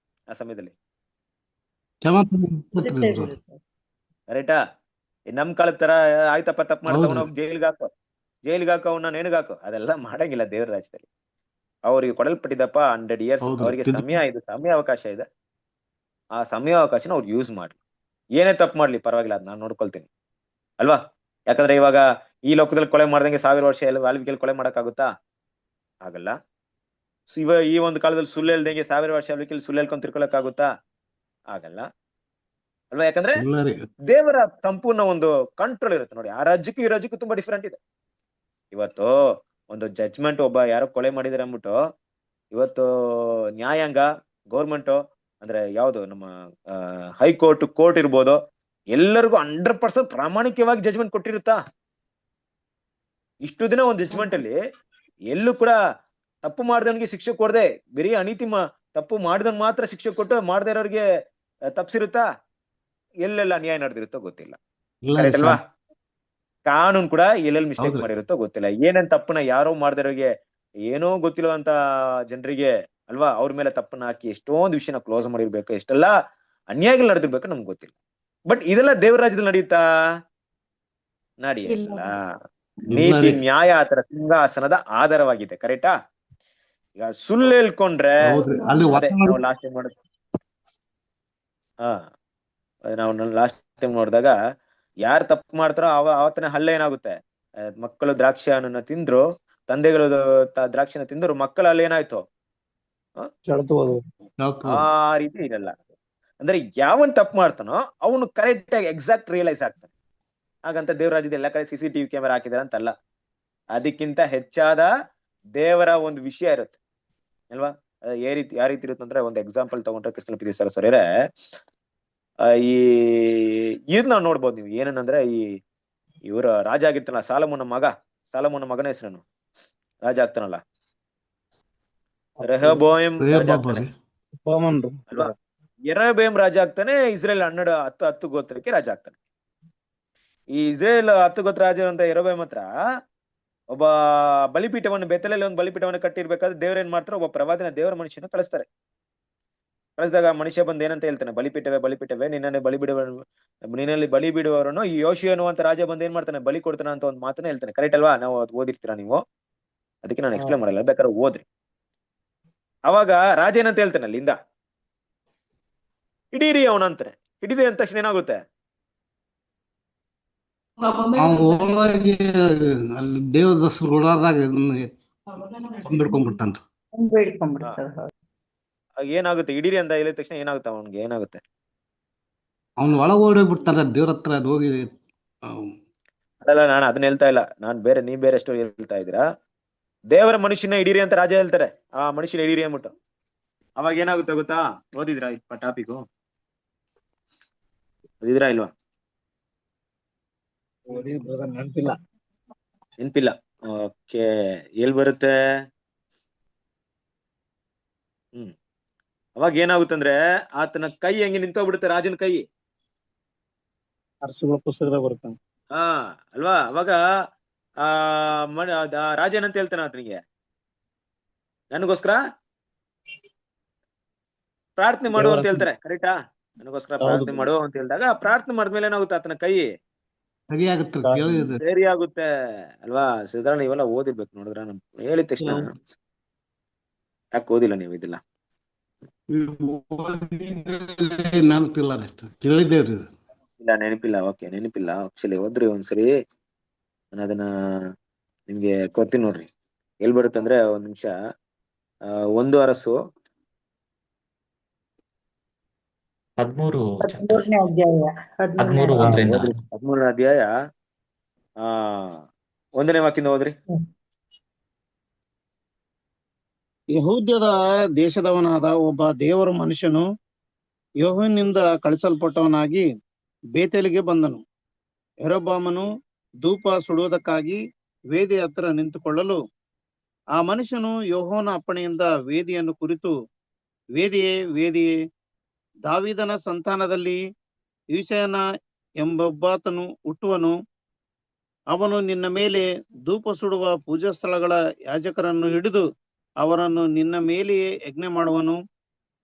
[SPEAKER 2] ಆ ಸಮಯದಲ್ಲಿ? ಕರೆಕ್ಟಾ? ನಮ್ ಕಾಲದ ತರ ಆಯ್ತಪ್ಪ ತಪ್ಪು ಮಾಡ್ತಾವ ಜೈಲ್ಗೆ ಹಾಕೋ ಅವ್ನ ನೆನಗಾಕೋ, ಅದೆಲ್ಲ ಮಾಡಂಗಿಲ್ಲ ದೇವ್ರ ರಾಜ್ಯದಲ್ಲಿ. ಅವ್ರಿಗೆ ಕೊಡಲ್ಪಟ್ಟಿದ್ದಪ್ಪ 100 years, ಅವ್ರಿಗೆ ಸಮಯಾವಕಾಶ ಇದೆ. ಆ ಸಮಯಾವಕಾಶನ ಅವ್ರು ಯೂಸ್ ಮಾಡ್ಲಿ, ಏನೇ ತಪ್ಪು ಮಾಡ್ಲಿ ಪರವಾಗಿಲ್ಲ, ಅದ್ ನಾನ್ ನೋಡ್ಕೊಳ್ತೀನಿ ಅಲ್ವಾ. ಯಾಕಂದ್ರೆ ಇವಾಗ ಈ ಲೋಕದಲ್ಲಿ ಕೊಲೆ ಮಾಡ್ದಂಗೆ 1000 ವರ್ಷ ಆಳ್ವಿಕೆಯಲ್ಲಿ ಕೊಲೆ ಮಾಡಕ್ಕಾಗುತ್ತಾ? ಆಗಲ್ಲ. ಈ ಒಂದು ಕಾಲದಲ್ಲಿ ಸುಳ್ಳು ಹೇಳ್ದಂಗೆ 1000 ವರ್ಷ ಆಳ್ವಿಕೆಯಲ್ಲಿ ಸುಳ್ಳು ಹೇಳ್ಕೊಂಡ್ ತಿರ್ಕೊಳಕ್ಕಾಗುತ್ತಾ? ಆಗಲ್ಲ ಅಲ್ವಾ. ಯಾಕಂದ್ರೆ ದೇವರ ಸಂಪೂರ್ಣ ಒಂದು ಕಂಟ್ರೋಲ್ ಇರುತ್ತೆ ನೋಡಿ. ಆ ರಾಜ್ಯಕ್ಕೂ ಈ ರಾಜ್ಯಕ್ಕೂ ತುಂಬಾ ಡಿಫ್ರೆಂಟ್ ಇದೆ. ಇವತ್ತು ಒಂದು ಜಡ್ಜ್ಮೆಂಟ್, ಒಬ್ಬ ಯಾರೋ ಕೊಲೆ ಮಾಡಿದಾರೆ ಅಂದ್ಬಿಟ್ಟು ಇವತ್ತು ನ್ಯಾಯಾಂಗ, ಗೌರ್ಮೆಂಟ್ ಅಂದ್ರೆ ಯಾವ್ದು ನಮ್ಮ ಕೋರ್ಟ್ ಇರ್ಬೋದು, ಎಲ್ಲರಿಗೂ 100% ಪ್ರಾಮಾಣಿಕವಾಗಿ ಜಡ್ಜ್ಮೆಂಟ್ ಕೊಟ್ಟಿರುತ್ತಾ? ಇಷ್ಟು ದಿನ ಒಂದು ಜಡ್ಜ್ಮೆಂಟ್ ಅಲ್ಲಿ ಎಲ್ಲೂ ಕೂಡ ತಪ್ಪು ಮಾಡಿದವನಿಗೆ ಶಿಕ್ಷೆ ಕೊಡದೆ ಬರೀ ಅನೀತಿ ತಪ್ಪು ಮಾಡಿದವನ್ ಮಾತ್ರ ಶಿಕ್ಷೆ ಕೊಟ್ಟು ಮಾಡದೇ ಇರೋರಿಗೆ ತಪ್ಸಿರುತ್ತಾ? ಎಲ್ಲೆಲ್ಲ ಅನ್ಯಾಯ ನಡೆದಿರುತ್ತೋ ಗೊತ್ತಿಲ್ಲ. ಕರೆಕ್ಟ್ ಅಲ್ವಾ? ಕಾನೂನು ಕೂಡ ಎಲ್ಲೆಲ್ಲಿ ಮಿಸ್ಟೇಕ್ ಮಾಡಿರುತ್ತೋ ಗೊತ್ತಿಲ್ಲ. ಏನೇನ್ ತಪ್ಪನ ಯಾರೋ ಮಾಡ್ದಿರೋರಿಗೆ, ಏನೋ ಗೊತ್ತಿರುವಂತ ಜನರಿಗೆ ಅಲ್ವಾ, ಅವ್ರ ಮೇಲೆ ತಪ್ಪನ್ನ ಹಾಕಿ ಎಷ್ಟೊಂದು ವಿಷಯನ ಕ್ಲೋಸ್ ಮಾಡಿರ್ಬೇಕು, ಎಷ್ಟೆಲ್ಲಾ ಅನ್ಯಾಯಗಳು ನಡೆದಿರ್ಬೇಕು ನಮ್ಗೆ ಗೊತ್ತಿಲ್ಲ. ಬಟ್ ಇದೆಲ್ಲ ದೇವ್ರ ರಾಜ್ಯದಲ್ಲಿ ನಡೀತಾ? ನಡೆಯಲ್ಲ. ನೀತಿ ನ್ಯಾಯ ಆತರ ಸಿಂಹಾಸನದ ಆಧಾರವಾಗಿದೆ. ಕರೆಕ್ಟಾ? ಈಗ ಸುಳ್ಳು ಹೇಳ್ಕೊಂಡ್ರೆ ನಾವು ಲಾಸ್ಟ್ ಟೈಮ್ ನಾವು ಲಾಸ್ಟ್ ಟೈಮ್ ನೋಡಿದಾಗ ಯಾರು ತಪ್ಪು ಮಾಡ್ತಾರೋ ಅವತ್ತನೇ ಹಲ್ಲೆ ಏನಾಗುತ್ತೆ, ಮಕ್ಕಳು ದ್ರಾಕ್ಷಿ ಹಣ್ಣನ್ನ ತಿಂದ್ರು, ತಂದೆಗಳು ದ್ರಾಕ್ಷಿನ ತಿಂದ್ರು, ಮಕ್ಕಳ ಹಲ್ಲೆ ಏನಾಯ್ತು, ಆ ರೀತಿ ಇರಲ್ಲ. ಅಂದ್ರೆ ಯಾವನ್ ತಪ್ಪು ಮಾಡ್ತಾನೋ ಅವನು ಕರೆಕ್ಟ್ ಆಗಿ ಎಕ್ಸಾಕ್ಟ್ ರಿಯಲೈಸ್ ಆಗ್ತಾನೆ. ಹಾಗಂತ ದೇವ್ರ ರಾಜ್ಯದ ಎಲ್ಲ ಕಡೆ CCTV ಕ್ಯಾಮೆರಾ ಹಾಕಿದಾರೆ ಅಂತಲ್ಲ, ಅದಕ್ಕಿಂತ ಹೆಚ್ಚಾದ ದೇವರ ಒಂದು ವಿಷಯ ಇರುತ್ತೆ ಅಲ್ವಾ. ಯಾವ ರೀತಿ ಇರುತ್ತೆ ಅಂದ್ರೆ, ಒಂದು ಎಕ್ಸಾಂಪಲ್ ತಗೊಂಡ್ರೆ ಕ್ರಿಸ್ತನ ಪ್ರೀತಿಯ ಸಹೋದರರೇ, ಇದ್ ನಾವ್ ನೋಡ್ಬೋದು ನೀವು. ಏನಂದ್ರೆ ಇವ್ರ ರಾಜ ಆಗಿರ್ತಾನಲ್ಲ, ಸಾಲಮೋನ ಮಗನ ಹೆಸರೇನು, ರಾಜ ಆಗ್ತಾನಲ್ಲ, ರೆಹಬೋಯಂ ರಾಜ ಆಗ್ತಾನೆ ಅಲ್ವಾ. ಯೆರೊಬೋಯಂ ರಾಜ ಆಗ್ತಾನೆ. ಇಸ್ರೇಲ್ 10 ಗೋತ್ರಕ್ಕೆ ರಾಜ ಆಗ್ತಾನೆ. ಈ ಇಸ್ರೇಲ್ 10 ಗೋತ್ರ ರಾಜ ಅಂತ ಯೆರೊಬೋಯಂ ಹತ್ರ ಒಬ್ಬ ಬಲಿಪೀಠವನ್ನು, ಬೆತ್ತಲಲ್ಲಿ ಒಂದು ಬಲಿಪೀಠವನ್ನು ಕಟ್ಟಿರ್ಬೇಕಾದ್ರೆ ದೇವ್ರ ಏನ್ ಮಾಡ್ತಾರೆ, ಒಬ್ಬ ಪ್ರವಾದಿನ ದೇವರ ಮನುಷ್ಯನ ಕಳಿಸ್ತಾರೆ. ಕಳಿಸಿದಾಗ ಮನುಷ್ಯ ಬಂದ್ ಏನಂತ ಹೇಳ್ತಾನೆ, ಬಲಿಪೀಠವೇ ನಿನ್ನಲ್ಲಿ ಬಲಿ ಬಿಡುವವರನ್ನು ಈ ಯೋಶಿ ಅನ್ನುವಂತ ರಾಜ ಬಂದ್ ಏನ್ ಮಾಡ್ತಾನೆ, ಬಲಿ ಕೊಡ್ತಾನೆ ಅಂತ ಒಂದು ಮಾತನ್ನ ಹೇಳ್ತಾನೆ. ಕರೆಕ್ಟ್ ಅಲ್ವಾ? ನಾವು ಅದು ಓದಿರ್ತೀರಾ ನೀವು, ಅದಕ್ಕೆ ನಾನು ಎಕ್ಸ್ಪ್ಲೇನ್ ಮಾಡಲ್ಲ, ಬೇಕಾದ್ರೆ ಓದ್ರಿ. ಅವಾಗ ರಾಜ ಏನಂತ ಹೇಳ್ತಾನೆ, ಅಲ್ಲಿಂದ ಹಿಡೀರಿ ಅವನಂತಾರೆ. ಹಿಡಿದೆ ಅಂದ ತಕ್ಷಣ ಏನಾಗುತ್ತೆ?
[SPEAKER 1] ಅವ್ನು ಹೋಗಿ ಅಲ್ಲಿ ದೇವ್ರ ದಸರು ಓಡಾಡ್ದಾಗ ಕೊಂಬಿಡ್ಕೊಂಡ್ಬಿಡ್ತಾನ್ರಿ.
[SPEAKER 3] ಬೇಡ್ಕೊಂಡ್ಬಿಡ್ತಾರೆ.
[SPEAKER 2] ಆಗ ಏನಾಗುತ್ತೆ? ಹಿಡೀರಿ ಅಂತ ಹೇಳಿದ ತಕ್ಷಣ ಏನಾಗುತ್ತೆ? ಅವನ್ಗೆ ಏನಾಗುತ್ತೆ?
[SPEAKER 1] ಅವ್ನು ಒಳಗೆ ಓಡೋಗ್ಬಿಡ್ತಾರ ದೇವ್ರ ಹತ್ರ. ಅದು ಹೋಗಿ
[SPEAKER 2] ಅಲ್ಲ, ನಾನು ಅದನ್ನ ಹೇಳ್ತಾ ಇಲ್ಲ. ನಾನ್ ಬೇರೆ, ನೀವ್ ಬೇರೆ ಸ್ಟೋರಿ ಹೇಳ್ತಾ ಇದ್ದೀರಾ. ದೇವರ ಮನುಷ್ಯನ ಹಿಡೀರಿ ಅಂತ ರಾಜ ಹೇಳ್ತಾರೆ. ಆ ಮನುಷ್ಯನ ಹಿಡೀರಿ ಅಂದ್ಬಿಟ್ಟು ಅವಾಗ ಏನಾಗುತ್ತೆ ಗೊತ್ತಾ? ಓದಿದ್ರಾ ಟಾಪಿಕ್? ಓದಿದ್ರಾ ಇಲ್ವಾ? ನೆನ್ಪಿಲ್ಲ. ಓಕೆ, ಎಲ್ಲಿ ಬರುತ್ತೆ? ಅವಾಗ ಏನಾಗುತ್ತಂದ್ರೆ ಆತನ ಕೈ ಹೆಂಗೆ ನಿಂತೋಗ್ಬಿಡುತ್ತೆ, ರಾಜನ ಕೈ.
[SPEAKER 5] ಅರಸುಗಳ ಪುಸ್ತಕದಾಗ ಬರುತ್ತೆ.
[SPEAKER 2] ಅಲ್ವಾ? ಅವಾಗ ರಾಜ ಏನಂತ ಹೇಳ್ತಾನೆ ಆತನಿಗೆ, ನನಗೋಸ್ಕರ ಪ್ರಾರ್ಥನೆ ಮಾಡು ಅಂತ ಹೇಳ್ತಾರೆ. ಕರೆಕ್ಟಾ? ನನಗೋಸ್ಕರ ಪ್ರಾರ್ಥನೆ ಮಾಡು ಅಂತ ಹೇಳಿದಾಗ ಪ್ರಾರ್ಥನೆ ಮಾಡಿದ್ಮೇಲೆ ಏನಾಗುತ್ತೆ? ಆತನ ಕೈ ಸರಿ ಆಗುತ್ತೆ ಅಲ್ವಾ? ಸಾಧಾರಣ ಇವೆಲ್ಲ ಓದಿರ್ಬೇಕು. ನೋಡಿದ್ರ ನಮ್ ಹೇಳಿದ ತಕ್ಷಣ ಯಾಕೆ ಓದಿಲ್ಲ ನೀವು ಇದೆಲ್ಲ?
[SPEAKER 1] ಕೇಳಿದ್ದೇವ್ರಿ.
[SPEAKER 2] ಇಲ್ಲ, ನೆನಪಿಲ್ಲ. ಓಕೆ, ನೆನಪಿಲ್ಲ. ಆಕ್ಚುಲಿ ಓದ್ರಿ ಒಂದ್ಸರಿ. ನಾನು ಅದನ್ನ ನಿಮ್ಗೆ ಕೊಡ್ತೀನಿ ನೋಡ್ರಿ. ಎಲ್ಲಿ ಬರುತ್ತೆ ಅಂದ್ರೆ, ಒಂದ್ ನಿಮಿಷ. 1 ಅರಸು
[SPEAKER 3] 13ನೇ ಅಧ್ಯಾಯ
[SPEAKER 2] 13ನೇ ಅಧ್ಯಾಯ 1ನೇ ವಾಕ್ಯದಿಂದ ಓದ್ರಿ.
[SPEAKER 5] ಯೆಹೂದ್ಯದ ದೇಶದವನಾದ ಒಬ್ಬ ದೇವರ ಮನುಷ್ಯನು ಯೆಹೋವನಿಂದ ಕಳಿಸಲ್ಪಟ್ಟವನಾಗಿ ಬೇತೇಲಿಗೆ ಬಂದನು. ಯರೊಬ್ಬಾಮನು ಧೂಪ ಸುಡುವುದಕ್ಕಾಗಿ ವೇದಿ ಹತ್ರ ನಿಂತುಕೊಳ್ಳಲು ಆ ಮನುಷ್ಯನು ಯೆಹೋವನ ಅಪ್ಪಣೆಯಿಂದ ವೇದಿಯನ್ನು ಕುರಿತು, ವೇದಿಯೇ, ವೇದಿಯೇ, ದಾವೀದನ ಸಂತಾನದಲ್ಲಿ ಈಶಯನ ಎಂಬೊಬ್ಬಾತನು ಹುಟ್ಟುವನು. ಅವನು ನಿನ್ನ ಮೇಲೆ ಧೂಪ ಸುಡುವ ಪೂಜಾ ಸ್ಥಳಗಳ ಯಾಜಕರನ್ನು ಹಿಡಿದು ಅವರನ್ನು ನಿನ್ನ ಮೇಲೆಯೇ ಯಜ್ಞ ಮಾಡುವನು.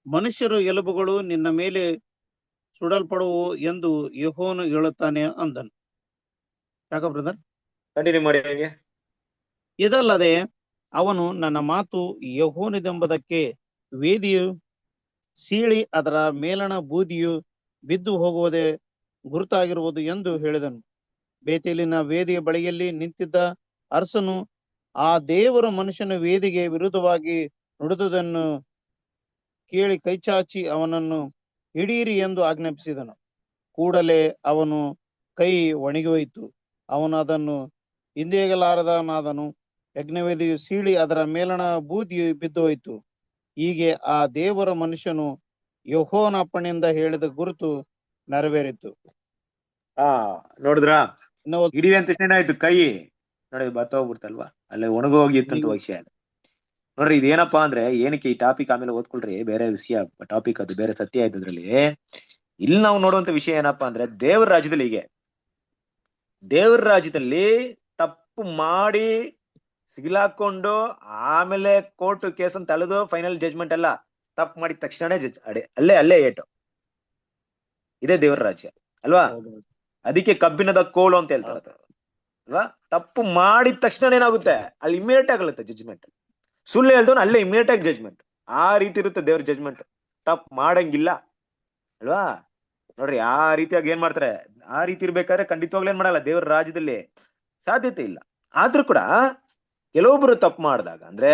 [SPEAKER 5] ಮನುಷ್ಯರು ಎಲುಬುಗಳು ನಿನ್ನ ಮೇಲೆ ಸುಡಲ್ಪಡುವು ಎಂದು ಯೆಹೋವನು ಹೇಳುತ್ತಾನೆ ಅಂದನು. ಯಾಕ ಬ್ರದರ್?
[SPEAKER 2] ಕಂಟಿನ್ಯೂ ಮಾಡಿ. ಹೇಗೆ?
[SPEAKER 5] ಇದಲ್ಲದೆ ಅವನು, ನನ್ನ ಮಾತು ಯೆಹೋವನದೆಂಬುದಕ್ಕೆ ವೇದಿಯು ಸೀಳಿ ಅದರ ಮೇಲಣ ಬೂದಿಯು ಬಿದ್ದು ಹೋಗುವುದೇ ಗುರುತಾಗಿರುವುದು ಎಂದು ಹೇಳಿದನು. ಬೇತೇಲಿನ ವೇದಿಯ ಬಳಿಯಲ್ಲಿ ನಿಂತಿದ್ದ ಅರಸನು ಆ ದೇವರ ಮನುಷ್ಯನ ವೇದಿಗೆ ವಿರುದ್ಧವಾಗಿ ನುಡಿದುದನ್ನು ಕೇಳಿ ಕೈಚಾಚಿ ಅವನನ್ನು ಹಿಡೀರಿ ಎಂದು ಆಜ್ಞಾಪಿಸಿದನು. ಕೂಡಲೇ ಅವನು ಕೈ ಒಣಗಿಹೋಯಿತು. ಅವನು ಅದನ್ನು ಹಿಂದೆಗೆಲಾರದನಾದನು. ಯಜ್ಞವೇದಿಯು ಸೀಳಿ ಅದರ ಮೇಲಣ ಬೂದಿಯು ಬಿದ್ದು ಹೋಯಿತು. ಹೀಗೆ ಆ ದೇವರ ಮನುಷ್ಯನು ಯೆಹೋವನ ಅಪ್ಪಣೆಯಿಂದ ಹೇಳಿದ ಗುರುತು ನೆರವೇರಿತು.
[SPEAKER 2] ನೋಡಿದ್ರಾ? ಹಿಡೀರಿ ಅಂತ ಏನಾಯ್ತು? ಕೈ ನೋಡಿ ಬತ್ತ ಹೋಗ್ಬಿಡ್ತಲ್ವಾ? ಅಲ್ಲೇ ಒಣಗೋಗಿತ್ತಂತ ವಿಷಯ. ನೋಡ್ರಿ, ಇದೇನಪ್ಪಾ ಅಂದ್ರೆ, ಏನಕ್ಕೆ ಈ ಟಾಪಿಕ್ ಆಮೇಲೆ ಓದ್ಕೊಳ್ರಿ, ಬೇರೆ ವಿಷಯ ಟಾಪಿಕ್, ಅದು ಬೇರೆ ಸತ್ಯ ಆಯ್ತು ಅದ್ರಲ್ಲಿ. ಇಲ್ಲಿ ನಾವು ನೋಡುವಂತ ವಿಷಯ ಏನಪ್ಪಾ ಅಂದ್ರೆ, ದೇವರ ರಾಜ್ಯದಲ್ಲಿ ಹೀಗೆ, ದೇವರ ರಾಜ್ಯದಲ್ಲಿ ತಪ್ಪು ಮಾಡಿ ಸಿಗಿಲಾಕೊಂಡು ಆಮೇಲೆ ಕೋರ್ಟ್ ಕೇಸ್ ಅಂತ ಅಳೆದು ಫೈನಲ್ ಜಜ್ಮೆಂಟ್ ಅಲ್ಲ. ತಪ್ಪು ಮಾಡಿದ ತಕ್ಷಣ ಅಲ್ಲೇ ಏಟು. ಇದೇ ದೇವರ ರಾಜ್ಯ ಅಲ್ವಾ? ಅದಕ್ಕೆ ಕಬ್ಬಿಣದ ಕೋಲು ಅಂತ ಹೇಳ್ತಾರೆ ಅಲ್ವಾ? ತಪ್ಪು ಮಾಡಿದ ತಕ್ಷಣ ಏನಾಗುತ್ತೆ? ಅಲ್ಲಿ ಇಮಿಡಿಯೇಟ್ ಆಗುತ್ತೆ ಜಜ್ಮೆಂಟ್. ಸುಳ್ಳು ಹೇಳ್ದವನು ಅಲ್ಲೇ ಇಮಿಡಿಯೇಟ್ ಆಗಿ ಜಜ್ಮೆಂಟ್. ಆ ರೀತಿ ಇರುತ್ತೆ ದೇವ್ರ ಜಜ್ಮೆಂಟ್. ತಪ್ಪು ಮಾಡಂಗಿಲ್ಲ ಅಲ್ವಾ? ನೋಡ್ರಿ, ಆ ರೀತಿಯಾಗಿ ಏನ್ ಮಾಡ್ತಾರೆ? ಆ ರೀತಿ ಇರ್ಬೇಕಾದ್ರೆ ಖಂಡಿತವಾಗ್ಲೂ ಏನ್ ಮಾಡಲ್ಲ, ದೇವ್ರ ರಾಜ್ಯದಲ್ಲಿ ಸಾಧ್ಯತೆ ಇಲ್ಲ. ಆದ್ರೂ ಕೂಡ ಕೆಲವೊಬ್ರು ತಪ್ಪು ಮಾಡಿದಾಗ, ಅಂದ್ರೆ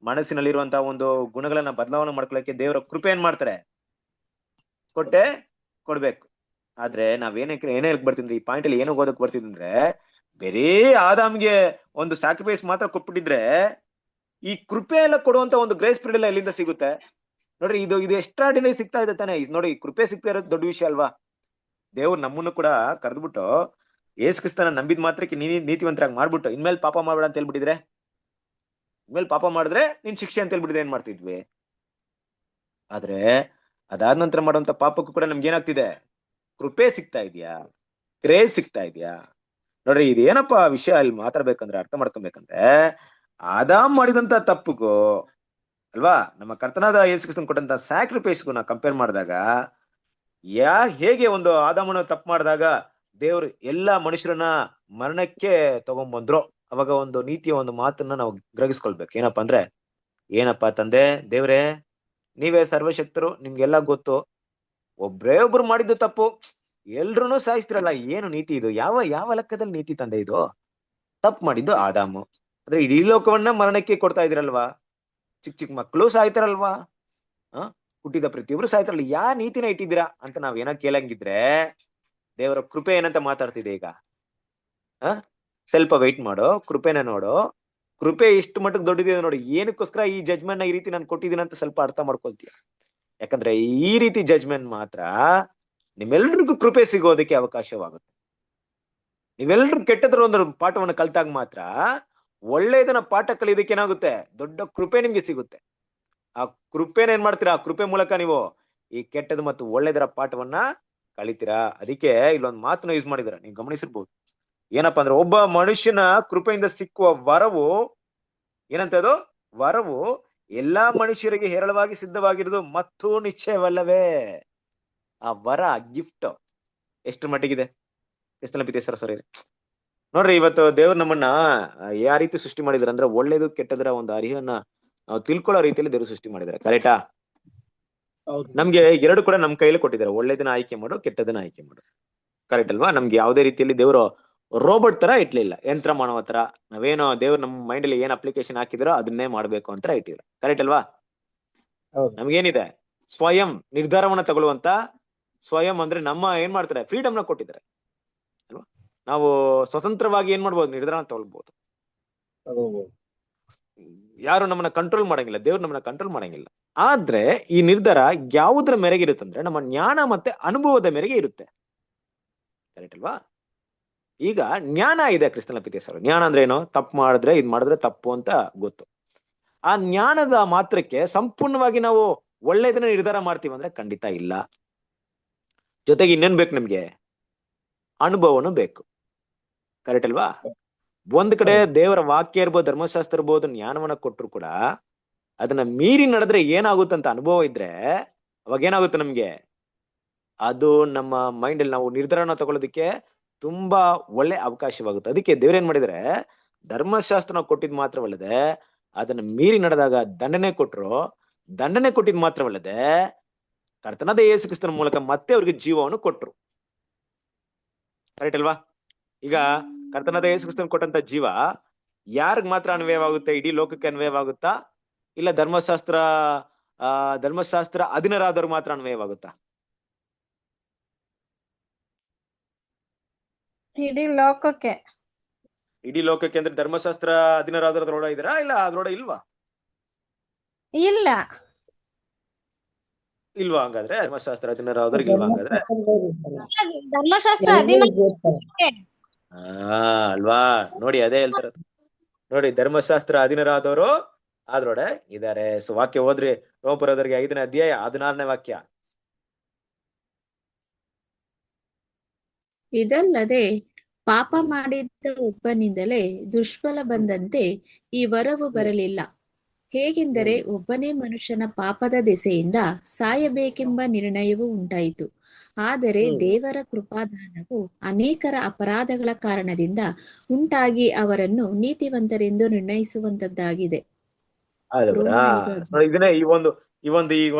[SPEAKER 2] ಮನಸ್ಸಿನಲ್ಲಿರುವಂತಹ ಒಂದು ಗುಣಗಳನ್ನ ಬದಲಾವಣೆ ಮಾಡ್ಕೊಳ್ಳಕ್ಕೆ ದೇವರ ಕೃಪೆ ಏನ್ ಮಾಡ್ತಾರೆ? ಕೊಡ್ಬೇಕು. ಆದ್ರೆ ಏನೇ ಹೇಳಕ್ ಬರ್ತಿದ್ರಿ, ಈ ಪಾಯಿಂಟ್ ಅಲ್ಲಿ ಏನೋ ಓದಕ್ ಬರ್ತಿದ್ರೆ, ಬೇರೆ ಆದಾಮ್ಗೆ ಒಂದು ಸ್ಯಾಕ್ರಿಫೈಸ್ ಮಾತ್ರ ಕೊಟ್ಬಿಟ್ಟಿದ್ರೆ ಈ ಕೃಪೆ ಎಲ್ಲ ಕೊಡುವಂತ ಒಂದು ಗ್ರೇಸ್ ಪೀರಿಯಡ್ ಎಲ್ಲ ಎಲ್ಲಿಂದ ಸಿಗುತ್ತೆ? ನೋಡ್ರಿ, ಇದು ಎಕ್ಸ್ಟ್ರಾರ್ಡಿನರಿ ಸಿಗ್ತಾ ಇದೆ ತಾನೆ. ನೋಡಿ, ಕೃಪೆ ಸಿಗ್ತಾ ಇರೋದು ದೊಡ್ಡ ವಿಷಯ ಅಲ್ವಾ? ದೇವ್ರು ನಮ್ಮನ್ನು ಕೂಡ ಕರೆದ್ಬಿಟ್ಟು ಯೇಸು ಕ್ರಿಸ್ತನ ನಂಬಿದ ಮಾತ್ರಕ್ಕೆ ನೀತಿವಂತರಾಗಿ ಮಾಡ್ಬಿಟ್ಟು ಇನ್ಮೇಲೆ ಪಾಪ ಮಾಡ್ಬೇಡ ಅಂತ ಹೇಳ್ಬಿಟ್ಟಿದ್ರೆ, ಇನ್ಮೇಲೆ ಪಾಪ ಮಾಡಿದ್ರೆ ನಿನ್ ಶಿಕ್ಷೆ ಅಂತ ಹೇಳ್ಬಿಟ್ಟಿದ್ರೆ ಏನ್ ಮಾಡ್ತಿದ್ವಿ? ಆದ್ರೆ ಅದಾದ ನಂತರ ಮಾಡುವಂತ ಪಾಪಕ್ಕೂ ಕೂಡ ನಮ್ಗೆ ಏನಾಗ್ತಿದೆ? ಕೃಪೆ ಸಿಗ್ತಾ ಇದೆಯಾ? ಗ್ರೇಸ್ ಸಿಗ್ತಾ ಇದೆಯಾ? ನೋಡ್ರಿ, ಇದೇನಪ್ಪಾ ವಿಷಯ ಅಲ್ಲಿ ಮಾತಾಡ್ಬೇಕಂದ್ರೆ, ಅರ್ಥ ಮಾಡ್ಕೊಬೇಕಂದ್ರೆ, ಆದಾಮ್ ಮಾಡಿದಂತ ತಪ್ಪುಗೂ ಅಲ್ವಾ ನಮ್ಮ ಕರ್ತನಾದ ಯೇಸು ಕ್ರಿಸ್ತನ್ ಕೊಟ್ಟಂತ ಸ್ಯಾಕ್ರಿಫೈಸ್ಗೂ ನಾ ಕಂಪೇರ್ ಮಾಡಿದಾಗ, ಹೇಗೆ ಒಂದು ಆದಾಮನ ತಪ್ಪು ಮಾಡಿದಾಗ ದೇವ್ರು ಎಲ್ಲಾ ಮನುಷ್ಯರನ್ನ ಮರಣಕ್ಕೆ ತಗೊಂಡ್ಬಂದ್ರು, ಅವಾಗ ಒಂದು ನೀತಿಯ ಒಂದು ಮಾತನ್ನ ನಾವು ಗ್ರಹಿಸ್ಕೊಳ್ಬೇಕು. ಏನಪ್ಪಾ ತಂದೆ ದೇವ್ರೆ, ನೀವೇ ಸರ್ವಶಕ್ತರು, ನಿಮ್ಗೆಲ್ಲ ಗೊತ್ತು. ಒಬ್ರೇ ಒಬ್ರು ಮಾಡಿದ್ದು ತಪ್ಪು, ಎಲ್ರು ಸಾಯಿಸ್ತಿರಲ್ಲ, ಏನು ನೀತಿ ಇದು? ಯಾವ ಯಾವ ಲೆಕ್ಕದಲ್ಲಿ ನೀತಿ ತಂದೆ ಇದು? ತಪ್ಪು ಮಾಡಿದ್ದು ಆದಾಮು, ಆದ್ರೆ ಇಡೀ ಲೋಕವನ್ನ ಮರಣಕ್ಕೆ ಕೊಡ್ತಾ ಇದ್ರಲ್ವಾ? ಚಿಕ್ಕ ಚಿಕ್ಕ ಮಕ್ಕಳು ಸಾಯ್ತಾರಲ್ವಾ? ಹುಟ್ಟಿದ ಪ್ರತಿಯೊಬ್ರು ಸಾಯ್ತಾರಲ್ಲ, ಯಾ ನೀತಿನ ಇಟ್ಟಿದ್ದೀರಾ ಅಂತ ನಾವೇನೋ ಕೇಳಂಗಿದ್ರೆ ದೇವರ ಕೃಪೆ ಏನಂತ ಮಾತಾಡ್ತಿದೆ ಈಗ. ಸ್ವಲ್ಪ ವೆಯ್ಟ್ ಮಾಡೋ, ಕೃಪೆನ ನೋಡು. ಕೃಪೆ ಇಷ್ಟು ಮಟ್ಟಕ್ಕೆ ದೊಡ್ಡದಿದೆ ನೋಡಿ. ಏನಕ್ಕೋಸ್ಕರ ಈ ಜಜ್ಮೆಂಟ್ ನ ಈ ರೀತಿ ನಾನು ಕೊಟ್ಟಿದ್ದೀನಿ ಅಂತ ಸ್ವಲ್ಪ ಅರ್ಥ ಮಾಡ್ಕೊಳ್ತೀಯ. ಯಾಕಂದ್ರೆ ಈ ರೀತಿ ಜಜ್ಮೆಂಟ್ ಮಾತ್ರ ನಿಮ್ಮೆಲ್ರಿಗೂ ಕೃಪೆ ಸಿಗೋದಕ್ಕೆ ಅವಕಾಶವಾಗುತ್ತೆ. ನೀವೆಲ್ರೂ ಕೆಟ್ಟದ್ರ ಒಂದು ಪಾಠವನ್ನು ಕಲ್ತಾಗ ಮಾತ್ರ ಒಳ್ಳೆಯದನ್ನ ಪಾಠ ಕಲಿಯೋದಕ್ಕೆ ಏನಾಗುತ್ತೆ, ದೊಡ್ಡ ಕೃಪೆ ನಿಮ್ಗೆ ಸಿಗುತ್ತೆ. ಆ ಕೃಪೆನ ಏನ್ ಮಾಡ್ತೀರಾ? ಆ ಕೃಪೆ ಮೂಲಕ ನೀವು ಈ ಕೆಟ್ಟದ್ದು ಮತ್ತು ಒಳ್ಳೆದರ ಪಾಠವನ್ನ ಕಲಿತೀರಾ. ಅದಕ್ಕೆ ಇಲ್ಲೊಂದು ಮಾತನ್ನ ಯೂಸ್ ಮಾಡಿದಾರೆ, ನೀವು ಗಮನಿಸಿರ್ಬೋದು. ಏನಪ್ಪಾ ಅಂದ್ರೆ, ಒಬ್ಬ ಮನುಷ್ಯನ ಕೃಪೆಯಿಂದ ಸಿಕ್ಕುವ ವರವು ಏನಂತದು? ವರವು ಎಲ್ಲಾ ಮನುಷ್ಯರಿಗೆ ಹೇರಳವಾಗಿ ಸಿದ್ಧವಾಗಿರುವುದು ಮತ್ತು ನಿಶ್ಚಯವಲ್ಲವೇ? ಆ ವರ, ಗಿಫ್ಟ್ ಎಷ್ಟರ ಮಟ್ಟಿಗಿದೆ? ಕ್ರಿಸ್ತನ ಪಿತೇಶ್ವರ ಸರ್ ಇದೆ ನೋಡ್ರಿ. ಇವತ್ತು ದೇವ್ರು ನಮ್ಮನ್ನ ಯಾವ ರೀತಿ ಸೃಷ್ಟಿ ಮಾಡಿದಾರೆ ಅಂದ್ರೆ, ಒಳ್ಳೇದು ಕೆಟ್ಟದರ ಒಂದು ಅರಿವನ್ನ ನಾವು ತಿಳ್ಕೊಳ್ಳೋ ರೀತಿಯಲ್ಲಿ ದೇವ್ರು ಸೃಷ್ಟಿ ಮಾಡಿದ್ದಾರೆ. ಕರೆಕ್ಟಾ? ನಮ್ಗೆ ಎರಡು ಕೂಡ ನಮ್ ಕೈಯಲ್ಲಿ ಕೊಟ್ಟಿದ್ದಾರೆ. ಒಳ್ಳೇದನ್ನ ಆಯ್ಕೆ ಮಾಡು, ಕೆಟ್ಟದನ್ನ ಆಯ್ಕೆ ಮಾಡು. ಕರೆಕ್ಟ್ ಅಲ್ವಾ? ನಮ್ಗೆ ಯಾವುದೇ ರೀತಿಯಲ್ಲಿ ದೇವರು ರೋಬೋಟ್ ತರ ಇಟ್ಲಿಲ್ಲ, ಯಂತ್ರ ಮಾಡುವ ತರ. ನಾವೇನೋ ದೇವ್ರು ನಮ್ಮ ಮೈಂಡ್ ಅಲ್ಲಿ ಏನ್ ಅಪ್ಲಿಕೇಶನ್ ಹಾಕಿದ್ರೋ ಅದನ್ನೇ ಮಾಡ್ಬೇಕು ಅಂತ ಇಟ್ಟಿದ್ರು. ಕರೆಕ್ಟ್ ಅಲ್ವಾ? ನಮ್ಗೇನಿದೆ? ಸ್ವಯಂ ನಿರ್ಧಾರವನ್ನ ತಗೊಳ್ಳುವಂತ, ಸ್ವಯಂ ಅಂದ್ರೆ ನಮ್ಮ ಏನ್ ಮಾಡ್ತಾರೆ, ಫ್ರೀಡಮ್ ನ ಕೊಟ್ಟಿದ್ದಾರೆ ಅಲ್ವಾ? ನಾವು ಸ್ವತಂತ್ರವಾಗಿ ಏನ್ ಮಾಡ್ಬೋದು, ನಿರ್ಧಾರ ತಗೊಳ್ಬಹುದು. ಯಾರು ನಮ್ಮನ್ನ ಕಂಟ್ರೋಲ್ ಮಾಡಂಗಿಲ್ಲ, ದೇವ್ರು ನಮ್ಮನ್ನ ಕಂಟ್ರೋಲ್ ಮಾಡಂಗಿಲ್ಲ. ಆದ್ರೆ ಈ ನಿರ್ಧಾರ ಯಾವುದ್ರ ಮೇರೆಗೆ ಇರುತ್ತೆ ಅಂದ್ರೆ, ನಮ್ಮ ಜ್ಞಾನ ಮತ್ತೆ ಅನುಭವದ ಮೇರೆಗೆ ಇರುತ್ತೆ. ಕರೆಕ್ಟ್ ಅಲ್ವಾ? ಈಗ ಜ್ಞಾನ ಇದೆ ಕ್ರಿಸ್ತನ ಪಿತೇಶ್ವರ. ಜ್ಞಾನ ಅಂದ್ರೆ ಏನು? ತಪ್ಪು ಮಾಡಿದ್ರೆ ಇದ್ ಮಾಡಿದ್ರೆ ತಪ್ಪು ಅಂತ ಗೊತ್ತು. ಆ ಜ್ಞಾನದ ಮಾತ್ರಕ್ಕೆ ಸಂಪೂರ್ಣವಾಗಿ ನಾವು ಒಳ್ಳೆದನ್ನ ನಿರ್ಧಾರ ಮಾಡ್ತೀವಿ ಅಂದ್ರೆ ಖಂಡಿತ ಇಲ್ಲ. ಜೊತೆಗೆ ಇನ್ನೇನ್ ಬೇಕು ನಮ್ಗೆ? ಅನುಭವನು ಬೇಕು. ಕರೆಕ್ಟ್ ಅಲ್ವಾ? ಒಂದ್ ಕಡೆ ದೇವರ ವಾಕ್ಯ ಇರ್ಬೋದು, ಧರ್ಮಶಾಸ್ತ್ರ ಇರ್ಬೋದು, ಜ್ಞಾನವನ್ನ ಕೊಟ್ರು ಕೂಡ ಅದನ್ನ ಮೀರಿ ನಡೆದ್ರೆ ಏನಾಗುತ್ತಂತ ಅನುಭವ ಇದ್ರೆ ಅವಾಗ ಏನಾಗುತ್ತೆ ನಮ್ಗೆ? ಅದು ನಮ್ಮ ಮೈಂಡ್ ಅಲ್ಲಿ ನಾವು ನಿರ್ಧಾರನ ತಗೊಳ್ಳೋದಕ್ಕೆ ತುಂಬಾ ಒಳ್ಳೆ ಅವಕಾಶವಾಗುತ್ತೆ. ಅದಕ್ಕೆ ದೇವ್ರೇನ್ ಮಾಡಿದ್ರೆ, ಧರ್ಮಶಾಸ್ತ್ರನ ಕೊಟ್ಟಿದ್ ಮಾತ್ರವಲ್ಲದೆ ಅದನ್ನ ಮೀರಿ ನಡೆದಾಗ ದಂಡನೆ ಕೊಟ್ರು. ದಂಡನೆ ಕೊಟ್ಟಿದ್ ಮಾತ್ರವಲ್ಲದೆ ಕರ್ತನಾದ ಯೇಸು ಕ್ರಿಸ್ತನ ಮೂಲಕ ಮತ್ತೆ ಅವ್ರಿಗೆ ಜೀವವನ್ನು ಕೊಟ್ರು. ಕರೆಕ್ಟ್ ಅಲ್ವಾ? ಈಗ ಕರ್ತನಾದ ಯೇಸು ಕ್ರಿಸ್ತನ ಕೊಟ್ಟಂತ ಜೀವ ಯಾರಿಗ್ ಮಾತ್ರ ಅನ್ವಯವಾಗುತ್ತೆ? ಇಡೀ ಲೋಕಕ್ಕೆ ಅನ್ವಯವಾಗುತ್ತಾ? ಇಲ್ಲ ಧರ್ಮಶಾಸ್ತ್ರ ಅಧೀನರಾದವ್ರು ಮಾತ್ರ ಅನ್ವಯವಾಗುತ್ತಾ?
[SPEAKER 3] ಇಡೀ ಲೋಕಕ್ಕೆ.
[SPEAKER 2] ಇಡೀ ಲೋಕಕ್ಕೆ ಅಂದ್ರೆ ಧರ್ಮಶಾಸ್ತ್ರ ಅಧೀನರಾದವ್ರು ಅದ್ರೊಳ ಇದಾರಾ? ಇಲ್ಲ ಅದ್ರೊಳ ಇಲ್ವಾ?
[SPEAKER 3] ಇಲ್ಲ.
[SPEAKER 2] ಇಲ್ವಾ? ಹಂಗಾದ್ರೆ ಧರ್ಮಶಾಸ್ತ್ರ ಅಧೀನರಾದವ್ರಿಗೆ ಇಲ್ವಾ? ಹಂಗಾದ್ರೆ
[SPEAKER 3] ಧರ್ಮಶಾಸ್ತ್ರ
[SPEAKER 2] ಅಲ್ವಾ? ನೋಡಿ, ಅದೇ ಹೇಳ್ತಾರ ನೋಡಿ, ಧರ್ಮಶಾಸ್ತ್ರ ಅಧೀನರಾದವರು ಅದ್ರೊಡೆ ಇದಾರೆ. ಸೊ ವಾಕ್ಯ ಹೋದ್ರಿ, ರೋಮಪುರದವರಿಗೆ 5ನೇ ಅಧ್ಯಾಯ 16ನೇ ವಾಕ್ಯ.
[SPEAKER 6] ಇದಲ್ಲದೆ ಪಾಪ ಮಾಡಿದ್ದ ಒಬ್ಬನಿಂದಲೇ ದುಷ್ಫಲ ಬಂದಂತೆ ಈ ವರವು ಬರಲಿಲ್ಲ. ಹೇಗೆಂದರೆ ಒಬ್ಬನೇ ಮನುಷ್ಯನ ಪಾಪದ ದೆಸೆಯಿಂದ ಸಾಯಬೇಕೆಂಬ ನಿರ್ಣಯವು ಉಂಟಾಯಿತು. ಆದರೆ ದೇವರ ಕೃಪಾದಾನವು ಅನೇಕರ ಅಪರಾಧಗಳ ಕಾರಣದಿಂದ ಉಂಟಾಗಿ ಅವರನ್ನು ನೀತಿವಂತರೆಂದು ನಿರ್ಣಯಿಸುವಂತದ್ದಾಗಿದೆ.
[SPEAKER 2] ಇದನ್ನೇ ಈ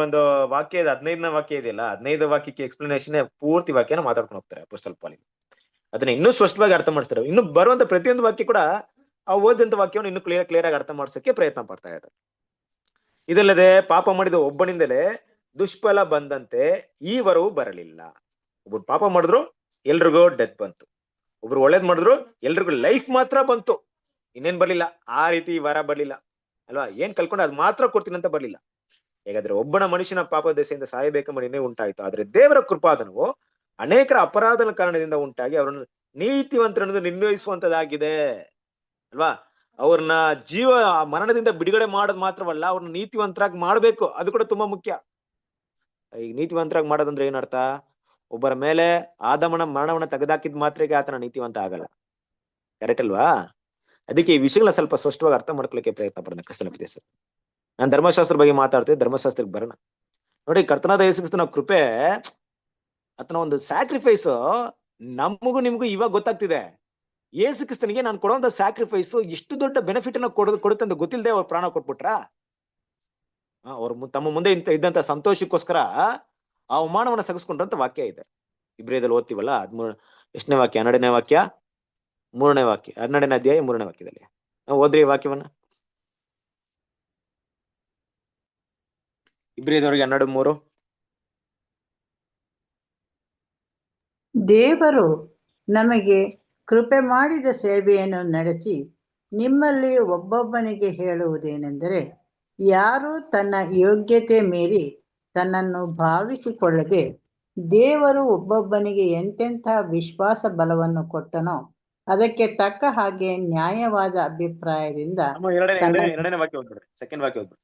[SPEAKER 2] ಒಂದು ವಾಕ್ಯದ 15ನೇ ವಾಕ್ಯ ಇದೆಯಲ್ಲ, 15 ವಾಕ್ಯಕ್ಕೆ ಎಕ್ಸ್ಪ್ಲನೇಷನ್ ಪೂರ್ತಿ ವಾಕ್ಯನ ಮಾತಾಡ್ಕೊಂಡು ಹೋಗ್ತಾರೆ ಅಪೊಸ್ತಲ ಪೌಲನು. ಅದನ್ನ ಇನ್ನೂ ಸ್ಪಷ್ಟವಾಗಿ ಅರ್ಥ ಮಾಡಿಸ್ತಾರೆ. ಇನ್ನು ಬರುವಂತ ಪ್ರತಿಯೊಂದು ವಾಕ್ಯ ಕೂಡ ಆ ಓದಂತ ವಾಕ್ಯವನ್ನು ಇನ್ನೂ ಕ್ಲಿಯರ್ ಆಗಿ ಅರ್ಥ ಮಾಡ್ಸಕ್ಕೆ ಪ್ರಯತ್ನ ಪಡ್ತಾ ಇದ್ದಾರೆ. ಇದಲ್ಲದೆ ಪಾಪ ಮಾಡಿದ ಒಬ್ಬನಿಂದಲೇ ದುಷ್ಫಲ ಬಂದಂತೆ ಈ ವರವು ಬರಲಿಲ್ಲ. ಒಬ್ರು ಪಾಪ ಮಾಡಿದ್ರು, ಎಲ್ರಿಗೂ ಡೆತ್ ಬಂತು. ಒಬ್ರು ಒಳ್ಳೇದ್ ಮಾಡಿದ್ರು, ಎಲ್ರಿಗೂ ಲೈಫ್ ಮಾತ್ರ ಬಂತು. ಇನ್ನೇನ್ ಬರ್ಲಿಲ್ಲ, ಆ ರೀತಿ ವರ ಬರ್ಲಿಲ್ಲ ಅಲ್ವಾ? ಏನ್ ಕಲ್ಕೊಂಡು ಅದ್ ಮಾತ್ರ ಕೊಡ್ತೀನಿ ಅಂತ ಬರ್ಲಿಲ್ಲ. ಹೇಗಾದ್ರೆ ಒಬ್ಬನ ಮನುಷ್ಯನ ಪಾಪದ ದೆಸೆಯಿಂದ ಸಾಯಬೇಕೆಂಬ ನಿರ್ಣಯ ಉಂಟಾಯ್ತು. ಆದ್ರೆ ದೇವರ ಕೃಪಾದಾನವು ಅನೇಕರ ಅಪರಾಧದ ಕಾರಣದಿಂದ ಉಂಟಾಗಿ ಅವರನ್ನು ನೀತಿವಂತರನ್ನು ನಿರ್ಣಯಿಸುವಂತದ್ದಾಗಿದೆ ಅಲ್ವಾ? ಅವ್ರನ್ನ ಮರಣದಿಂದ ಬಿಡುಗಡೆ ಮಾಡೋದ್ ಮಾತ್ರವಲ್ಲ, ಅವ್ರನ್ನ ನೀತಿವಂತರಾಗಿ ಮಾಡ್ಬೇಕು. ಅದು ಕೂಡ ತುಂಬಾ ಮುಖ್ಯ. ಈಗ ನೀತಿವಂತರಾಗಿ ಮಾಡೋದಂದ್ರೆ ಏನರ್ಥ? ಒಬ್ಬರ ಮೇಲೆ ಆದಾಮನ ಮರಣವನ್ನ ತೆಗೆದಾಕಿದ್ ಮಾತ್ರಕ್ಕೆ ಆತನ ನೀತಿವಂತ ಆಗಲ್ಲ. ಕರೆಕ್ಟ್ ಅಲ್ವಾ? ಅದಕ್ಕೆ ಈ ವಿಷಯಗಳನ್ನ ಸ್ವಲ್ಪ ಸ್ಪಷ್ಟವಾಗಿ ಅರ್ಥ ಮಾಡ್ಕೊಳ್ಳಿಕ್ಕೆ ಪ್ರಯತ್ನ ಪಡೋಣ ಕ್ರಿಸ್ತನ ಪಿತೇಶ್ವರ. ನಾನು ಧರ್ಮಶಾಸ್ತ್ರ ಬಗ್ಗೆ ಮಾತಾಡ್ತೇವೆ, ಧರ್ಮಶಾಸ್ತ್ರಕ್ಕೆ ಬರೋಣ. ನೋಡಿ, ಕರ್ತನಾದ ಯೇಸು ಕ್ರಿಸ್ತನ ಕೃಪೆ, ಆತನ ಒಂದು ಸ್ಯಾಕ್ರಿಫೈಸ್ ನಮಗೂ ನಿಮ್ಗೂ ಇವಾಗ ಗೊತ್ತಾಗ್ತಿದೆ. ಯೇಸು ಕ್ರಿಸ್ತನಿಗೆ ನಾನು ಕೊಡುವಂತ ಸ್ಯಾಕ್ರಿಫೈಸ್ ಇಷ್ಟು ದೊಡ್ಡ ಬೆನಿಫಿಟ್ ಅನ್ನ ಕೊಡುತ್ತೆ ಅಂತ ಗೊತ್ತಿಲ್ಲದೆ ಅವ್ರು ಪ್ರಾಣ ಕೊಟ್ಬಿಟ್ರ. ಅವ್ರು ತಮ್ಮ ಮುಂದೆ ಇದ್ದಂತ ಸಂತೋಷಕ್ಕೋಸ್ಕರ ಆ ಅವಮಾನವನ್ನ ಸಗಿಸ್ಕೊಂಡ್ರಂತ ವಾಕ್ಯ ಇದೆ. ಇಬ್ರಿಯದಲ್ಲಿ ಓದ್ತೀವಲ್ಲ, 13 ವಾಕ್ಯ, 12ನೇ ವಾಕ್ಯ, 3ನೇ ವಾಕ್ಯ, 12ನೇ ಅಧ್ಯಾಯ 3ನೇ ವಾಕ್ಯದಲ್ಲಿ ನಾವು ಓದ್ರಿ ವಾಕ್ಯವನ್ನ. ಇಬ್ರಿಯದವರಿಗೆ 12:3.
[SPEAKER 7] ದೇವರು ನಮಗೆ ಕೃಪೆ ಮಾಡಿದ ಸೇವೆಯನ್ನು ನಡೆಸಿ ನಿಮ್ಮಲ್ಲಿ ಒಬ್ಬೊಬ್ಬನಿಗೆ ಹೇಳುವುದೇನೆಂದರೆ, ಯಾರು ತನ್ನ ಯೋಗ್ಯತೆ ಮೀರಿ ತನ್ನನ್ನು ಭಾವಿಸಿಕೊಳ್ಳದೆ ದೇವರು ಒಬ್ಬೊಬ್ಬನಿಗೆ ಎಂತೆಂಥ ವಿಶ್ವಾಸ ಬಲವನ್ನು ಕೊಟ್ಟನೋ ಅದಕ್ಕೆ ತಕ್ಕ ಹಾಗೆ ನ್ಯಾಯವಾದ ಅಭಿಪ್ರಾಯದಿಂದ
[SPEAKER 2] ಎರಡನೇ ವಾಕ್ಯ ಓದ್ಬಿಡ್ರಿ, ಸೆಕೆಂಡ್ ವಾಕ್ಯ ಓದ್ಬಿಡ್ರಿ.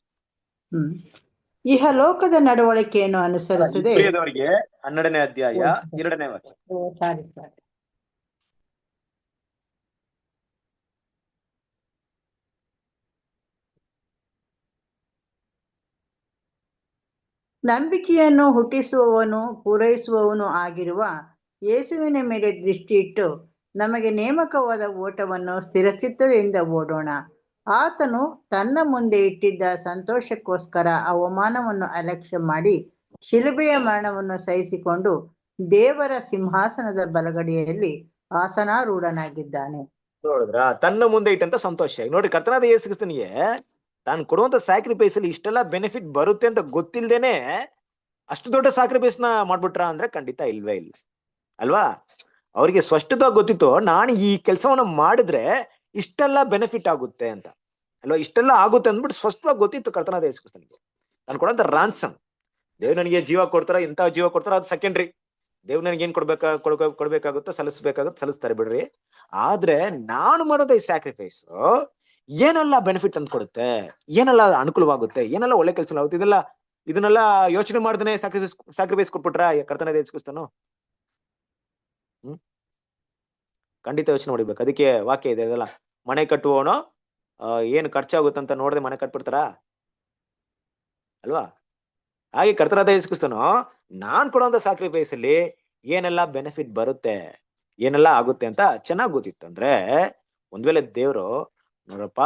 [SPEAKER 7] ಇಹಲೋಕದ ನಡವಳಿಕೆಯನ್ನು ಅನುಸರಿಸದೆ.
[SPEAKER 2] ಇಬ್ರಿಯದವರಿಗೆ 12ನೇ ಅಧ್ಯಾಯ 2ನೇ ವಾಕ್ಯ.
[SPEAKER 7] ಸಾರಿ ನಂಬಿಕೆಯನ್ನು ಹುಟ್ಟಿಸುವವನು ಪೂರೈಸುವವನು ಆಗಿರುವ ಯೇಸುವಿನ ಮೇಲೆ ದೃಷ್ಟಿಯಿಟ್ಟು ನಮಗೆ ನೇಮಕವಾದ ಓಟವನ್ನು ಸ್ಥಿರಚಿತ್ತದಿಂದ ಓಡೋಣ. ಆತನು ತನ್ನ ಮುಂದೆ ಇಟ್ಟಿದ್ದ ಸಂತೋಷಕ್ಕೋಸ್ಕರ ಅವಮಾನವನ್ನು ಅಲಕ್ಷ್ಯ ಮಾಡಿ ಶಿಲುಬೆಯ ಮರಣವನ್ನು ಸಹಿಸಿಕೊಂಡು ದೇವರ ಸಿಂಹಾಸನದ ಬಲಗಡೆಯಲ್ಲಿ ಆಸನಾರೂಢನಾಗಿದ್ದಾನೆ.
[SPEAKER 2] ನೋಡಿದ್ರ, ತನ್ನ ಮುಂದೆ ಇಟ್ಟಂತ ಸಂತೋಷ. ನೋಡಿ, ಕರ್ತನಾದ ಯೇಸು ಕ್ರಿಸ್ತನಿಗೆ ತಾನು ಕೊಡುವಂತ ಸ್ಯಾಕ್ರಿಫೈಸ್ ಅಲ್ಲಿ ಇಷ್ಟೆಲ್ಲ ಬೆನಿಫಿಟ್ ಬರುತ್ತೆ ಅಂತ ಗೊತ್ತಿಲ್ದೇನೆ ಅಷ್ಟು ದೊಡ್ಡ ಸ್ಯಾಕ್ರಿಫೈಸ್ ನ ಮಾಡ್ಬಿಟ್ರ ಅಂದ್ರೆ ಖಂಡಿತ ಇಲ್ವೇ ಇಲ್ಲ ಅಲ್ವಾ. ಅವ್ರಿಗೆ ಸ್ಪಷ್ಟವಾಗಿ ಗೊತ್ತಿತ್ತು, ನಾನು ಈ ಕೆಲಸವನ್ನ ಮಾಡಿದ್ರೆ ಇಷ್ಟೆಲ್ಲ ಬೆನಿಫಿಟ್ ಆಗುತ್ತೆ ಅಂತ ಅಲ್ವಾ, ಇಷ್ಟೆಲ್ಲ ಆಗುತ್ತೆ ಅಂದ್ಬಿಟ್ಟು ಸ್ಪಷ್ಟವಾಗಿ ಗೊತ್ತಿತ್ತು ಕರ್ತನಾದ ಯೇಸು ಕ್ರಿಸ್ತನಿಗೆ. ನಾನು ಕೊಡಂತ ರಾನ್ಸಮ್, ದೇವ್ರು ನನಗೆ ಜೀವ ಕೊಡ್ತಾರ, ಇಂಥ ಜೀವ ಕೊಡ್ತಾರ, ಅದು ಸೆಕೆಂಡ್ರಿ. ದೇವ್ರು ನನಗೆ ಏನ್ ಕೊಡ್ಬೇಕಾಗುತ್ತೋ ಸಲ್ಲಿಸ್ಬೇಕಾಗುತ್ತೋ ಸಲ್ಲಿಸ್ತಾರೆ ಬಿಡ್ರಿ. ಆದ್ರೆ ನಾನು ಮಾಡೋದ ಈ ಸ್ಯಾಕ್ರಿಫೈಸ್ ಏನೆಲ್ಲ ಬೆನಿಫಿಟ್ ತಂದು ಕೊಡುತ್ತೆ, ಏನೆಲ್ಲ ಅನುಕೂಲವಾಗುತ್ತೆ, ಏನೆಲ್ಲ ಒಳ್ಳೆ ಕೆಲಸ ಆಗುತ್ತೆ, ಇದನ್ನೆಲ್ಲ ಯೋಚನೆ ಮಾಡ್ದೇನೆ ಸ್ಯಾಕ್ರಿಫೈಸ್ ಕೊಟ್ಬಿಟ್ರ ಕರ್ತನಾದ ಯೇಸು ಕ್ರಿಸ್ತನು? ಖಂಡಿತ ಯೋಚನೆ ಮಾಡ್ಬೇಕು. ಅದಕ್ಕೆ ವಾಕ್ಯ ಇದೆ ಅದೆಲ್ಲ, ಮನೆ ಕಟ್ಟುವವನು ಏನು ಖರ್ಚಾಗುತ್ತಂತ ನೋಡದೆ ಮನೆ ಕಟ್ಬಿಡ್ತಾರ ಅಲ್ವಾ. ಹಾಗೆ ಕರ್ತನಾದ ಯೇಸು ಕ್ರಿಸ್ತನು ನಾನ್ ಕೊಡುವಂತ ಸ್ಯಾಕ್ರಿಫೈಸ್ ಅಲ್ಲಿ ಏನೆಲ್ಲ ಬೆನಿಫಿಟ್ ಬರುತ್ತೆ, ಏನೆಲ್ಲ ಆಗುತ್ತೆ ಅಂತ ಚೆನ್ನಾಗ್ ಗೊತ್ತಿತ್ತು. ಅಂದ್ರೆ ಒಂದ್ ವೇಳೆ ದೇವ್ರು, ನೋಡಪ್ಪ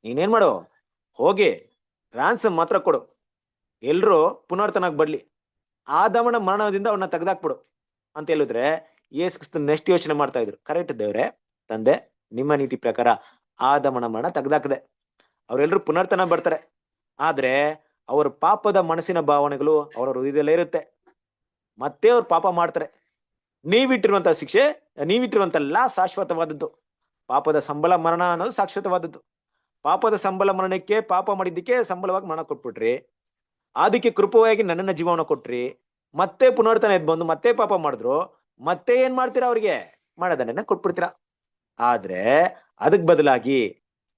[SPEAKER 2] ನೀನೇನ್ ಮಾಡು, ಹೋಗಿ ರಾನ್ಸಮ್ ಮಾತ್ರ ಕೊಡು, ಎಲ್ರು ಪುನರ್ತನಾಗ್ ಬರ್ಲಿ, ಆದಾಮನ ಮರಣದಿಂದ ಅವನ್ನ ತೆಗ್ದಾಕ್ಬಿಡು ಅಂತ ಹೇಳಿದ್ರೆ ಯೇಸು ಕ್ರಿಸ್ತ ನೆಕ್ಸ್ಟ್ ಯೋಚನೆ ಮಾಡ್ತಾ ಇದ್ರು, ಕರೆಕ್ಟ್ ದೇವ್ರೆ ತಂದೆ, ನಿಮ್ಮ ನೀತಿ ಪ್ರಕಾರ ಆದಾಮನ ಮರಣ ತೆಗ್ದಾಕದೆ, ಅವ್ರೆಲ್ರು ಪುನರ್ತನ ಬರ್ತಾರೆ. ಆದ್ರೆ ಅವ್ರ ಪಾಪದ ಮನಸ್ಸಿನ ಭಾವನೆಗಳು ಅವರ ಹೃದಯದಲ್ಲೇ ಇರುತ್ತೆ, ಮತ್ತೆ ಅವ್ರು ಪಾಪ ಮಾಡ್ತಾರೆ. ನೀವಿಟ್ಟಿರುವಂತ ಶಿಕ್ಷೆ, ನೀವಿಟ್ಟಿರುವಂತ ಶಾಶ್ವತವಾದದ್ದು. ಪಾಪದ ಸಂಬಳ ಮರಣ ಅನ್ನೋದು ಶಾಶ್ವತವಾದದ್ದು. ಪಾಪದ ಸಂಬಳ ಮರಣಕ್ಕೆ, ಪಾಪ ಮಾಡಿದ್ದಕ್ಕೆ ಸಂಬಳವಾಗಿ ಮರಣ ಕೊಟ್ಬಿಟ್ರಿ, ಅದಕ್ಕೆ ಕೃಪವಾಗಿ ನನ್ನನ್ನ ಜೀವನ ಕೊಟ್ರಿ, ಮತ್ತೆ ಪುನರ್ತನ ಎದ್ ಬಂದು ಮತ್ತೆ ಪಾಪ ಮಾಡಿದ್ರು, ಮತ್ತೆ ಏನ್ ಮಾಡ್ತೀರಾ, ಅವ್ರಿಗೆ ಮಾಡೋದನ್ನ ಕೊಟ್ಬಿಡ್ತೀರಾ. ಆದ್ರೆ ಅದಕ್ ಬದಲಾಗಿ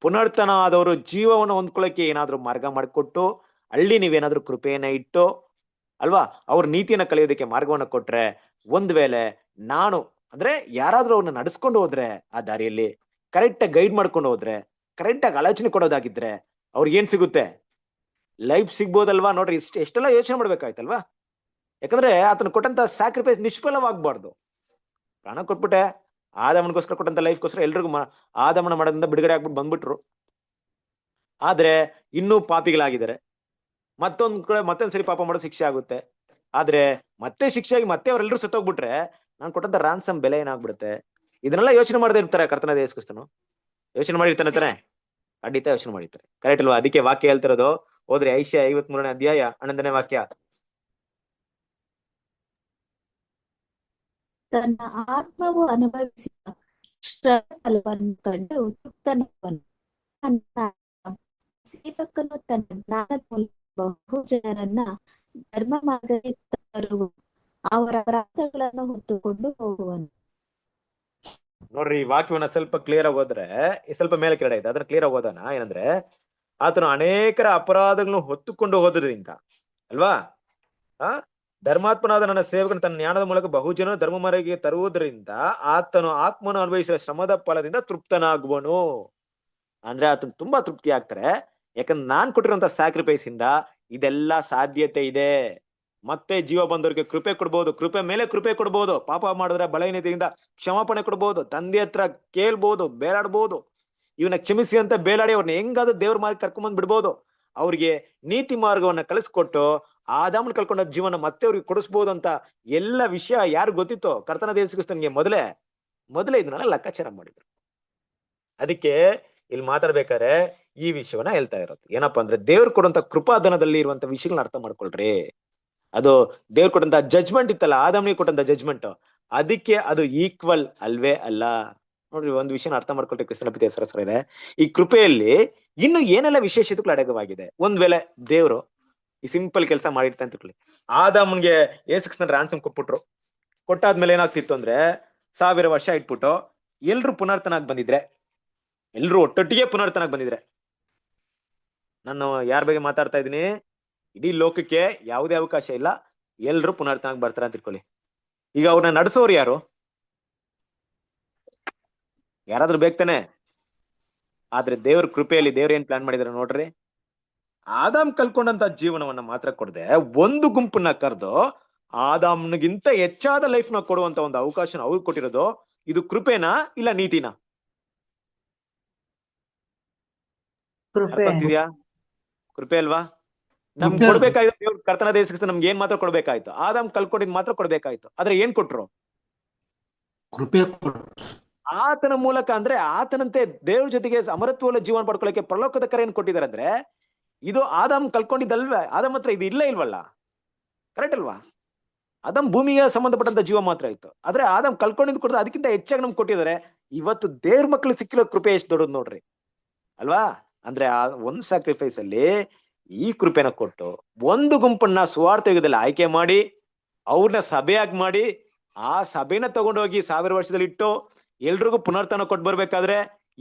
[SPEAKER 2] ಪುನರ್ತನ ಆದವರು ಜೀವವನ್ನು ಹೊಂದ್ಕೊಳ್ಳಕ್ಕೆ ಏನಾದ್ರು ಮಾರ್ಗ ಮಾಡಿಕೊಟ್ಟು, ಅಲ್ಲಿ ನೀವೇನಾದ್ರೂ ಕೃಪೆಯನ್ನ ಇಟ್ಟು ಅಲ್ವಾ, ಅವ್ರ ನೀತಿಯನ್ನ ಕಲಿಯೋದಕ್ಕೆ ಮಾರ್ಗವನ್ನ ಕೊಟ್ರೆ, ಒಂದ್ ವೇಳೆ ನಾನು ಅಂದ್ರೆ ಯಾರಾದ್ರೂ ಅವ್ರನ್ನ ನಡೆಸ್ಕೊಂಡು ಹೋದ್ರೆ, ಆ ದಾರಿಯಲ್ಲಿ ಕರೆಕ್ಟ್ ಆಗಿ ಗೈಡ್ ಮಾಡ್ಕೊಂಡು ಹೋದ್ರೆ, ಕರೆಕ್ಟ್ ಆಗಿ ಆಲೋಚನೆ ಕೊಡೋದಾಗಿದ್ರೆ ಅವ್ರಿಗೆ ಏನ್ ಸಿಗುತ್ತೆ, ಲೈಫ್ ಸಿಗ್ಬೋದಲ್ವಾ. ನೋಡ್ರಿ, ಎಷ್ಟೆಲ್ಲ ಯೋಚನೆ ಮಾಡ್ಬೇಕಾಯ್ತಲ್ವಾ. ಯಾಕಂದ್ರೆ ಆತನ ಕೊಟ್ಟಂತ ಸ್ಯಾಕ್ರಿಫೈಸ್ ನಿಷ್ಫಲವಾಗ್ಬಾರ್ದು. ಪ್ರಾಣ ಕೊಟ್ಬಿಟ್ಟೆ, ಆದಾಮನಿಗೋಸ್ಕರ ಕೊಟ್ಟಂತ ಲೈಫ್ಗೋಸ್ಕರ ಎಲ್ರಿಗೂ ಆದಾಮನ ಮಾಡೋದ್ರಿಂದ ಬಿಡುಗಡೆ ಆಗ್ಬಿಟ್ಟು ಬಂದ್ಬಿಟ್ರು. ಆದ್ರೆ ಇನ್ನೂ ಪಾಪಿಗಳಾಗಿದ್ದಾರೆ, ಮತ್ತೊಂದ್ಸರಿ ಪಾಪ ಮಾಡೋ ಶಿಕ್ಷೆ ಆಗುತ್ತೆ. ಆದ್ರೆ ಮತ್ತೆ ಶಿಕ್ಷೆ ಆಗಿ ಮತ್ತೆ ಅವ್ರೆಲ್ರೂ ಸತ್ತೋಗ್ಬಿಟ್ರೆ ನಾನು ಕೊಟ್ಟಂತ ರಾನ್ಸಮ್ ಬೆಲೆ ಏನಾಗ್ಬಿಡುತ್ತೆ. ಇದನ್ನೆಲ್ಲ ಯೋಚನೆ ಮಾಡದೇ ಇರ್ತಾರೆ ಕರ್ತನಾದ ಯೇಸು ಕ್ರಿಸ್ತನು. ಯೋಚನೆ ಮಾಡಿರ್ತಾನೆ ತಾನೆ, ಖಂಡಿತ ಯೋಚನೆ ಮಾಡಿರ್ತಾರೆ. ಕರೆಕ್ಟ್ ಅಲ್ವಾ. ಅದಕ್ಕೆ ವಾಕ್ಯ ಹೇಳ್ತಿರೋದು, ಹೋದ್ರೆ ಐಶ್ಯ 53ನೇ ಅಧ್ಯಾಯ 11ನೇ ವಾಕ್ಯ.
[SPEAKER 6] ತನ್ನ ಆತ್ಮವು ಅನುಭವಿಸಿದ ಫಲವನ್ನು ಕಂಡು ತೃಪ್ತನಾದವನು. ತನ್ನ ಸೇವಕನು ತನ್ನ ಜ್ಞಾನದ ಮೂಲಕ ಬಹು ಜನರನ್ನ ಧರ್ಮ ಮಾರ್ಗಕ್ಕೆ ತರುವನು, ಅವರ ಅಪರಾಧಗಳನ್ನು ಹೊತ್ತುಕೊಂಡು ಹೋಗುವನು.
[SPEAKER 2] ನೋಡ್ರಿ, ಈ ವಾಕ್ಯವನ್ನ ಸ್ವಲ್ಪ ಕ್ಲಿಯರ್ ಆಗಿ ಹೋದ್ರೆ, ಸ್ವಲ್ಪ ಮೇಲೆ ಕೆಳಗಡೆ ಇದೆ, ಅದನ್ನ ಕ್ಲಿಯರ್ ಆಗಿ ಓದೋಣ. ಏನಂದ್ರೆ, ಆತನು ಅನೇಕರ ಅಪರಾಧಗಳನ್ನು ಹೊತ್ತುಕೊಂಡು ಹೋದ್ರಿಂದ ಅಲ್ವಾ, ಧರ್ಮಾತ್ಮನಾದ ನನ್ನ ಸೇವಕನು ತನ್ನ ಜ್ಞಾನದ ಮೂಲಕ ಬಹುಜನ ಧರ್ಮ ಮಾರ್ಗಕ್ಕೆ ತರುವುದರಿಂದ ಆತನು ಆತ್ಮನು ಅನುಭವಿಸಿದ ಶ್ರಮದ ಫಲದಿಂದ ತೃಪ್ತನಾಗುವನು. ಅಂದ್ರೆ ಆತನು ತುಂಬಾ ತೃಪ್ತಿ ಆಗ್ತಾರೆ. ಯಾಕಂದ್ರೆ ನಾನ್ ಕೊಟ್ಟಿರುವಂತ ಸ್ಯಾಕ್ರಿಫೈಸ್ ಇಂದ ಇದೆಲ್ಲ ಸಾಧ್ಯತೆ ಇದೆ. ಮತ್ತೆ ಜೀವ ಬಂದವ್ರಿಗೆ ಕೃಪೆ ಕೊಡ್ಬೋದು, ಕೃಪೆ ಮೇಲೆ ಕೃಪೆ ಕೊಡ್ಬೋದು. ಪಾಪ ಮಾಡಿದ್ರೆ ಬಲಹೀನತೆಯಿಂದ ಕ್ಷಮಾಪಣೆ ಕೊಡ್ಬೋದು, ತಂದೆ ಹತ್ರ ಕೇಳ್ಬೋದು, ಬೇಲಾಡ್ಬೋದು. ಇವನ್ನ ಕ್ಷಮಿಸಿ ಅಂತ ಬೇಲಾಡಿ ಅವ್ರನ್ನ ಹೆಂಗಾದ್ರೂ ದೇವ್ರ ಮಾರ್ಗ ಕರ್ಕೊಂಬಂದ್ ಬಿಡ್ಬೋದು. ಅವ್ರಿಗೆ ನೀತಿ ಮಾರ್ಗವನ್ನ ಕಳಿಸ್ಕೊಟ್ಟು ಆದಾಮನ್ ಕಳ್ಕೊಂಡ ಜೀವನ ಮತ್ತೆ ಅವ್ರಿಗೆ ಕೊಡಿಸ್ಬೋದು ಅಂತ ಎಲ್ಲ ವಿಷಯ ಯಾರು ಗೊತ್ತಿತ್ತೋ ಕರ್ತನ ಯೇಸು ಕ್ರಿಸ್ತನಿಗೆ ಮೊದಲೇ ಇದನ್ನೆಲ್ಲ ಲೆಕ್ಕಾಚಾರ ಮಾಡಿದ್ರು. ಅದಕ್ಕೆ ಇಲ್ಲಿ ಮಾತಾಡ್ಬೇಕಾದ್ರೆ ಈ ವಿಷಯವನ್ನ ಹೇಳ್ತಾ ಇರೋದು ಏನಪ್ಪಾ ಅಂದ್ರೆ, ದೇವ್ರು ಕೊಡುವಂತ ಕೃಪಾಧನದಲ್ಲಿ ಇರುವಂತ ವಿಷಯಗಳನ್ನ ಅರ್ಥ ಮಾಡ್ಕೊಳ್ರಿ. ಅದು ದೇವ್ರು ಕೊಟ್ಟಂತ ಜಜ್ಮೆಂಟ್ ಇತ್ತಲ್ಲ, ಆದಾಮನಿಗೆ ಕೊಟ್ಟಂತ ಜಜ್ಮೆಂಟ್, ಅದಕ್ಕೆ ಅದು ಈಕ್ವಲ್ ಅಲ್ವೇ ಅಲ್ಲ. ನೋಡ್ರಿ, ಒಂದು ವಿಷಯನ ಅರ್ಥ ಮಾಡ್ಕೊಳ್ರಿ ಕ್ರಿಸ್ತನ ಪ್ರೀತಿಯ ಸಹೋದರರೇ, ಈ ಕೃಪೆಯಲ್ಲಿ ಇನ್ನು ಏನೆಲ್ಲ ವಿಶೇಷತೆಗಳು ಅಡಕವಾಗಿದೆ. ಒಂದ್ ವೇಳೆ ದೇವ್ರು ಈ ಸಿಂಪಲ್ ಕೆಲಸ ಮಾಡಿರ್ತ ಅಂತ ತಿಳ್ಕೊಳ್ಳಿ, ಆದಾಮನ್ಗೆ ಯೇಸು ಕ್ರಿಸ್ತನ ರಾನ್ಸಮ್ ಕೊಟ್ಬಿಟ್ರು. ಕೊಟ್ಟಾದ್ಮೇಲೆ ಏನಾಗ್ತಿತ್ತು ಅಂದ್ರೆ, 1000 ವರ್ಷ ಇಟ್ಬಿಟ್ಟು ಎಲ್ರು ಪುನರ್ತನಾಗ್ ಬಂದಿದ್ರೆ, ಎಲ್ರು ಒಟ್ಟೊಟ್ಟಿಗೆ ಪುನರ್ತನಾಗ್ ಬಂದಿದ್ರೆ, ನಾನು ಯಾರ ಬಗ್ಗೆ ಮಾತಾಡ್ತಾ ಇದೀನಿ, ಇಡೀ ಲೋಕಕ್ಕೆ ಯಾವುದೇ ಅವಕಾಶ ಇಲ್ಲ, ಎಲ್ರು ಪುನರ್ತನಾಗ್ ಬರ್ತಾರ ಅಂತ ತಿಳ್ಕೊಳ್ಳಿ. ಈಗ ಅವ್ರನ್ನ ನಡೆಸೋರು ಯಾರು? ಯಾರಾದ್ರೂ ಬೇಕ್ತಾನೆ? ಆದ್ರೆ ದೇವ್ರ ಕೃಪೆಯಲ್ಲಿ ದೇವ್ರ ಏನ್ ಪ್ಲಾನ್ ಮಾಡಿದಾರೆ ನೋಡ್ರಿ, ಆದಾಮ್ ಕಲ್ಕೊಂಡಂತ ಜೀವನವನ್ನ ಮಾತ್ರ ಕೊಡದೆ ಒಂದು ಗುಂಪನ್ನ ಕರೆದು ಆದಾಮ್ನಿಗಿಂತ ಹೆಚ್ಚಾದ ಲೈಫ್ ನ ಕೊಡುವಂತ ಒಂದು ಅವಕಾಶನ ಅವ್ರು ಕೊಟ್ಟಿರೋದು. ಇದು ಕೃಪೆನಾ ಇಲ್ಲ ನೀತಿನಾ? ಅರ್ಥ ಆಗ್ತಿದ್ಯಾ? ಕೃಪೆ ಅಲ್ವಾ? ನಮ್ಗೆ ಕೊಡ್ಬೇಕಾಯ್ತು ದೇವ್ರ ಕರ್ತನ ದೇಶ ನಮ್ಗೆ ಏನ್ ಮಾತ್ರ ಕೊಡ್ಬೇಕಾಯ್ತು? ಆದಾಮ್ ಕಲ್ಕೊಂಡಿದ್ ಮಾತ್ರ ಕೊಡ್ಬೇಕಾಯ್ತು. ಆದ್ರೆ ಏನ್ ಕೊಟ್ರು?
[SPEAKER 1] ಕೃಪೆ.
[SPEAKER 2] ಆತನ ಮೂಲಕ, ಅಂದ್ರೆ ಆತನಂತೆ ದೇವ್ರ ಜೊತೆಗೆ ಅಮರತ್ವದ ಜೀವನ ಪಡ್ಕೊಳ್ಳಕ್ಕೆ ಪರಲೋಕದ ಕರೆಯನ್ನು ಕೊಟ್ಟಿದ್ದಾರೆ. ಅಂದ್ರೆ ಇದು ಆದಾಮ್ ಕಲ್ಕೊಂಡಿದ್ದಲ್ವೇ? ಆದಾಮ್ ಹತ್ರ ಇದು ಇಲ್ಲ ಇಲ್ವಲ್ಲ? ಕರೆಕ್ಟ್ ಅಲ್ವಾ? ಆದಾಮ್ ಭೂಮಿಗೆ ಸಂಬಂಧಪಟ್ಟಂತ ಜೀವ ಮಾತ್ರ ಇತ್ತು, ಆದ್ರೆ ಆದಾಮ್ ಕಲ್ಕೊಂಡಿದ್ ಕೊಡೋದು ಅದಕ್ಕಿಂತ ಹೆಚ್ಚಾಗಿ ನಮ್ಗೆ ಕೊಟ್ಟಿದ್ದಾರೆ. ಇವತ್ತು ದೇವ್ರ ಮಕ್ಳು ಸಿಕ್ಕಿರೋ ಕೃಪೆ ಎಷ್ಟು ದೊಡ್ಡದು ನೋಡ್ರಿ, ಅಲ್ವಾ? ಅಂದ್ರೆ ಆ ಒಂದ್ ಸ್ಯಾಕ್ರಿಫೈಸ್ ಅಲ್ಲಿ ಈ ಕೃಪೆನ ಕೊಟ್ಟು ಒಂದು ಗುಂಪನ್ನ ಸುವಾರ್ಥ ಯುಗದಲ್ಲಿ ಆಯ್ಕೆ ಮಾಡಿ ಅವ್ರನ್ನ ಸಭೆಯಾಗಿ ಮಾಡಿ ಆ ಸಭೆನ ತಗೊಂಡೋಗಿ 1000 ವರ್ಷದಲ್ಲಿ ಇಟ್ಟು ಎಲ್ರಿಗೂ ಪುನರ್ತನ ಕೊಟ್ಟು ಬರ್ಬೇಕಾದ್ರೆ,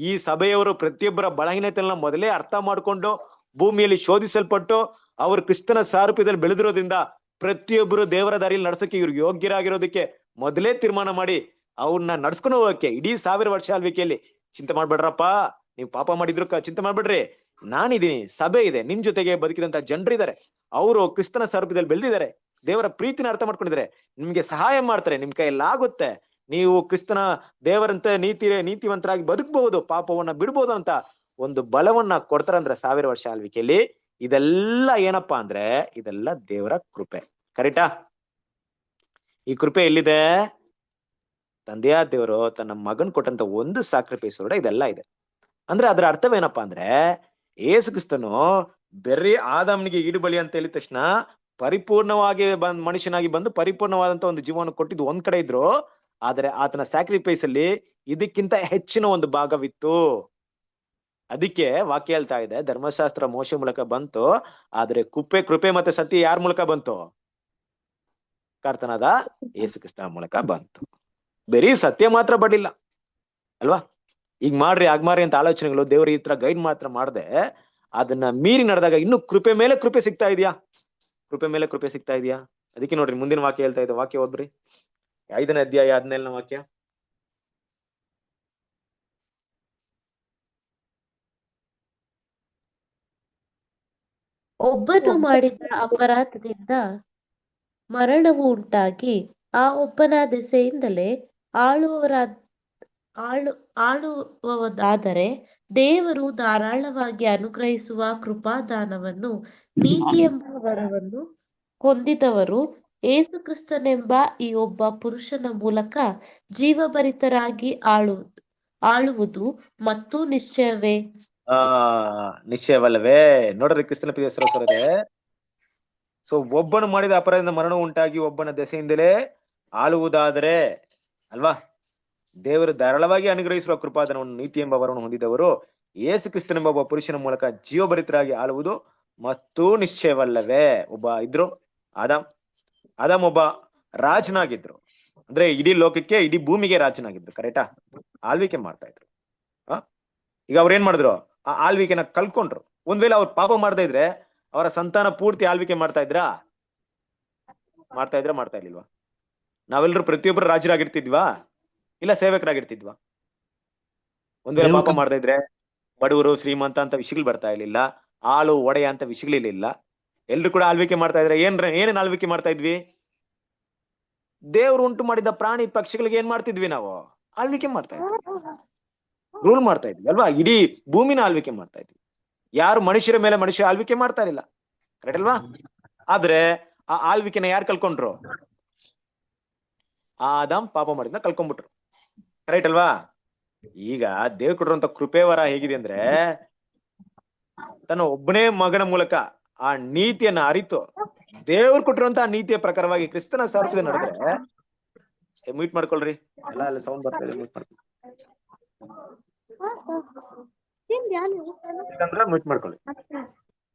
[SPEAKER 2] ಈ ಸಭೆಯವರು ಪ್ರತಿಯೊಬ್ಬರ ಬಲಹೀನತೆಯನ್ನ ಮೊದಲೇ ಅರ್ಥ ಮಾಡ್ಕೊಂಡು ಭೂಮಿಯಲ್ಲಿ ಶೋಧಿಸಲ್ಪಟ್ಟು ಅವರು ಕ್ರಿಸ್ತನ ಸಾರೂಪ್ಯದಲ್ಲಿ ಬೆಳೆದಿರೋದ್ರಿಂದ ಪ್ರತಿಯೊಬ್ಬರು ದೇವರ ದಾರಿಯಲ್ಲಿ ನಡ್ಸಕ್ಕೆ ಇವ್ರಿಗೆ ಯೋಗ್ಯರಾಗಿರೋದಕ್ಕೆ ಮೊದಲೇ ತೀರ್ಮಾನ ಮಾಡಿ ಅವ್ರನ್ನ ನಡ್ಸ್ಕೊಂಡು ಹೋಗಕ್ಕೆ ಇಡೀ 1000 ವರ್ಷ ಆಳ್ವಿಕೆಯಲ್ಲಿ ಚಿಂತೆ ಮಾಡ್ಬೇಡ್ರಪ್ಪ, ನೀವು ಪಾಪ ಮಾಡಿದ್ರು ಚಿಂತೆ ಮಾಡ್ಬೇಡ್ರಿ, ನಾನಿದ್ದೀನಿ, ಸಭೆ ಇದೆ, ನಿಮ್ ಜೊತೆಗೆ ಬದುಕಿದಂತ ಜನರಿದ್ದಾರೆ, ಅವರು ಕ್ರಿಸ್ತನ ಸಾರೂಪ್ಯದಲ್ಲಿ ಬೆಳೆದಿದ್ದಾರೆ, ದೇವರ ಪ್ರೀತಿನ ಅರ್ಥ ಮಾಡ್ಕೊಂಡಿದ್ದಾರೆ, ನಿಮ್ಗೆ ಸಹಾಯ ಮಾಡ್ತಾರೆ, ನಿಮ್ ಕೈಯಲ್ಲಾಗುತ್ತೆ, ನೀವು ಕ್ರಿಸ್ತನ ದೇವರಂತೆ ನೀತಿವಂತರಾಗಿ ಬದುಕಬಹುದು, ಪಾಪವನ್ನ ಬಿಡ್ಬೋದು ಅಂತ ಒಂದು ಬಲವನ್ನ ಕೊಡ್ತಾರಂದ್ರೆ 1000 ವರ್ಷ ಆಳ್ವಿಕೆಯಲ್ಲಿ. ಇದೆಲ್ಲ ಏನಪ್ಪಾ ಅಂದ್ರೆ, ಇದೆಲ್ಲ ದೇವರ ಕೃಪೆ. ಕರೆಕ್ಟಾ? ಈ ಕೃಪೆ ಎಲ್ಲಿದೆ? ತಂದೆಯ ದೇವರು ತನ್ನ ಮಗನ್ ಕೊಟ್ಟಂತ ಒಂದು ಸ್ಯಾಕ್ರಿಫೈಸ್ ಹೊರಡೆ ಇದೆಲ್ಲ ಇದೆ. ಅಂದ್ರೆ ಅದರ ಅರ್ಥವೇನಪ್ಪಾ ಅಂದ್ರೆ, ಯೇಸು ಕ್ರಿಸ್ತನು ಬೆರ್ರಿ ಆದಾಮ್ನಿಗೆ ಈಡುಬಲಿ ಅಂತ ಹೇಳಿದ ತಕ್ಷಣ ಪರಿಪೂರ್ಣವಾಗಿ ಮನುಷ್ಯನಾಗಿ ಬಂದು ಪರಿಪೂರ್ಣವಾದಂತ ಒಂದು ಜೀವನ ಕೊಟ್ಟಿದ್ದು ಒಂದ್ ಕಡೆ ಇದ್ರು, ಆದ್ರೆ ಆತನ ಸ್ಯಾಕ್ರಿಫೈಸ್ ಅಲ್ಲಿ ಇದಕ್ಕಿಂತ ಹೆಚ್ಚಿನ ಒಂದು ಭಾಗವಿತ್ತು. ಅದಕ್ಕೆ ವಾಕ್ಯ ಹೇಳ್ತಾ ಇದೆ, ಧರ್ಮಶಾಸ್ತ್ರ ಮೋಶೆ ಮೂಲಕ ಬಂತು, ಆದ್ರೆ ಕೃಪೆ ಮತ್ತೆ ಸತ್ಯ ಯಾರ ಮೂಲಕ ಬಂತು? ಕರ್ತನಾದ ಯೇಸು ಕ್ರಿಸ್ತನ ಮೂಲಕ ಬಂತು. ಬರೀ ಸತ್ಯ ಮಾತ್ರ ಬಡ್ಲಿಲ್ಲ ಅಲ್ವಾ? ಈಗ ಮಾಡ್ರಿ ಆಗ್ ಮಾಡ್ರಿ ಅಂತ ಆಲೋಚನೆಗಳು ದೇವ್ರ ಈ ತರ ಗೈಡ್ ಮಾತ್ರ ಮಾಡದೆ ಅದನ್ನ ಮೀರಿ ನಡೆದಾಗ ಇನ್ನು ಕೃಪೆ ಮೇಲೆ ಕೃಪೆ ಸಿಗ್ತಾ ಇದೆಯಾ? ಕೃಪೆ ಮೇಲೆ ಕೃಪೆ ಸಿಗ್ತಾ ಇದೆಯಾ? ಅದಕ್ಕೆ ನೋಡ್ರಿ ಮುಂದಿನ ವಾಕ್ಯ ಹೇಳ್ತಾ ಇದೆ, ವಾಕ್ಯ ಓದ್ರಿ, 5ನೇ ಅಧ್ಯಾಯ 17ನೇ ವಾಕ್ಯ.
[SPEAKER 4] ಒಬ್ಬನು ಮಾಡಿದ ಅಪರಾಧದಿಂದ ಮರಣವು ಉಂಟಾಗಿ ಆ ಒಬ್ಬನ ದೆಸೆಯಿಂದಲೇ ಆಳುವದಾದರೆ, ದೇವರು ಧಾರಾಳವಾಗಿ ಅನುಗ್ರಹಿಸುವ ಕೃಪಾದಾನವನ್ನು ನೀತಿ ಎಂಬ ವರವನ್ನು ಹೊಂದಿದವರು ಯೇಸು ಕ್ರಿಸ್ತನೆಂಬ ಈ ಒಬ್ಬ ಪುರುಷನ ಮೂಲಕ ಜೀವಭರಿತರಾಗಿ ಆಳುವುದು ಮತ್ತು ನಿಶ್ಚಯವೇ.
[SPEAKER 2] ನಿಶ್ಚಯವಲ್ಲವೇ? ನೋಡ್ರಿ ಕ್ರಿಸ್ತನ ಪ್ರಿಯ ಸಹೋದರರೇ, ಸೊ ಒಬ್ಬನು ಮಾಡಿದ ಅಪರಾಧದಿಂದ ಮರಣ ಉಂಟಾಗಿ ಒಬ್ಬನ ದೆಸೆಯಿಂದಲೇ ಆಳುವುದಾದರೆ ಅಲ್ವಾ, ದೇವರು ಧಾರಾಳವಾಗಿ ಅನುಗ್ರಹಿಸುವ ಕೃಪಾದಾನವನ್ನು ನೀತಿ ಎಂಬ ವರವನ್ನು ಹೊಂದಿದವರು ಯೇಸು ಕ್ರಿಸ್ತನೆಂಬ ಒಬ್ಬ ಪುರುಷನ ಮೂಲಕ ಜೀವಭರಿತರಾಗಿ ಆಳುವುದು ಮತ್ತು ನಿಶ್ಚಯವಲ್ಲವೇ? ಒಬ್ಬ ಇದ್ರು ಆದಾಮ್ ಒಬ್ಬ ರಾಜನಾಗಿದ್ರು, ಅಂದ್ರೆ ಇಡೀ ಲೋಕಕ್ಕೆ ಇಡೀ ಭೂಮಿಗೆ ರಾಜನಾಗಿದ್ರು. ಕರೆಕ್ಟಾ? ಆಳ್ವಿಕೆ ಮಾಡ್ತಾ ಇದ್ರು. ಈಗ ಅವ್ರ ಏನ್ ಮಾಡಿದ್ರು? ಆ ಆಳ್ವಿಕೆನ ಕಲ್ಕೊಂಡ್ರು. ಒಂದ್ ವೇಳೆ ಅವ್ರು ಪಾಪ ಮಾಡ್ತಾ ಇದ್ರೆ ಅವರ ಸಂತಾನ ಪೂರ್ತಿ ಆಳ್ವಿಕೆ ಮಾಡ್ತಾ ಇದ್ರಾ? ಮಾಡ್ತಾ ಇರ್ಲಿಲ್ವಾ? ನಾವೆಲ್ಲರೂ ಪ್ರತಿಯೊಬ್ಬರು ರಾಜರಾಗಿರ್ತಿದ್ವಾ ಇಲ್ಲ ಸೇವಕರಾಗಿರ್ತಿದ್ವಾ? ಒಂದ್ ವೇಳೆ ಪಾಪ ಮಾಡ್ತಾ ಇದ್ರೆ ಬಡವರು ಶ್ರೀಮಂತ ಅಂತ ವಿಷಯಗಳು ಬರ್ತಾ ಇರ್ಲಿಲ್ಲ, ಆಳು ಒಡೆಯ ಅಂತ ವಿಷಯಗಳಿರ್ಲಿಲ್ಲ, ಎಲ್ರು ಕೂಡ ಆಳ್ವಿಕೆ ಮಾಡ್ತಾ ಇದ್ರೆ ಏನೇನ್ ಆಳ್ವಿಕೆ ಮಾಡ್ತಾ ಇದ್ವಿ? ದೇವ್ರು ಉಂಟು ಮಾಡಿದ ಪ್ರಾಣಿ ಪಕ್ಷಿಗಳಿಗೆ ಏನ್ ಮಾಡ್ತಿದ್ವಿ? ನಾವು ಆಳ್ವಿಕೆ ಮಾಡ್ತಾ ಇದ್ವಿ, ರೂಲ್ ಮಾಡ್ತಾ ಇದ್ವಿ ಅಲ್ವಾ? ಇಡೀ ಭೂಮಿನ ಆಳ್ವಿಕೆ ಮಾಡ್ತಾ ಇದ್ವಿ. ಯಾರು ಮನುಷ್ಯರ ಮೇಲೆ ಮನುಷ್ಯ ಆಳ್ವಿಕೆ ಮಾಡ್ತಾ ಇರಲಿಲ್ಲ. ಕರೆಕ್ಟ್ ಅಲ್ವಾ? ಆದ್ರೆ ಆ ಆಳ್ವಿಕೆನ ಯಾರು ಕಳ್ಕೊಂಡ್ರು? ಆದಾಮ್ ಪಾಪ ಮಾಡಿದ್ನ ಕಳ್ಕೊಂಡ್ಬಿಟ್ರು. ಕರೆಕ್ಟ್ ಅಲ್ವಾ? ಈಗ ದೇವ್ರು ಕೊಟ್ಟಿರುವಂತ ಕೃಪೆ ವರ ಹೇಗಿದೆ ಅಂದ್ರೆ, ತನ್ನ ಒಬ್ಬನೇ ಮಗನ ಮೂಲಕ ಆ ನೀತಿಯನ್ನ ಅರಿತು ದೇವ್ರು ಕೊಟ್ಟಿರುವಂತ ನೀತಿಯ ಪ್ರಕಾರವಾಗಿ ಕ್ರಿಸ್ತನ ಸಾರಥ್ಯದ ನಡೆದ್ರೆ, ಮ್ಯೂಟ್ ಮಾಡ್ಕೊಳ್ರಿ, ಎಲ್ಲ ಅಲ್ಲಿ ಸೌಂಡ್ ಬರ್ತಾ ಇದೆ, ಮ್ಯೂಟ್ ಮಾಡ್ಕೊಳ್ಳಿ, ಮ್ಯೂಟ್ ಮಾಡ್ಕೊಳ್ಳಿ.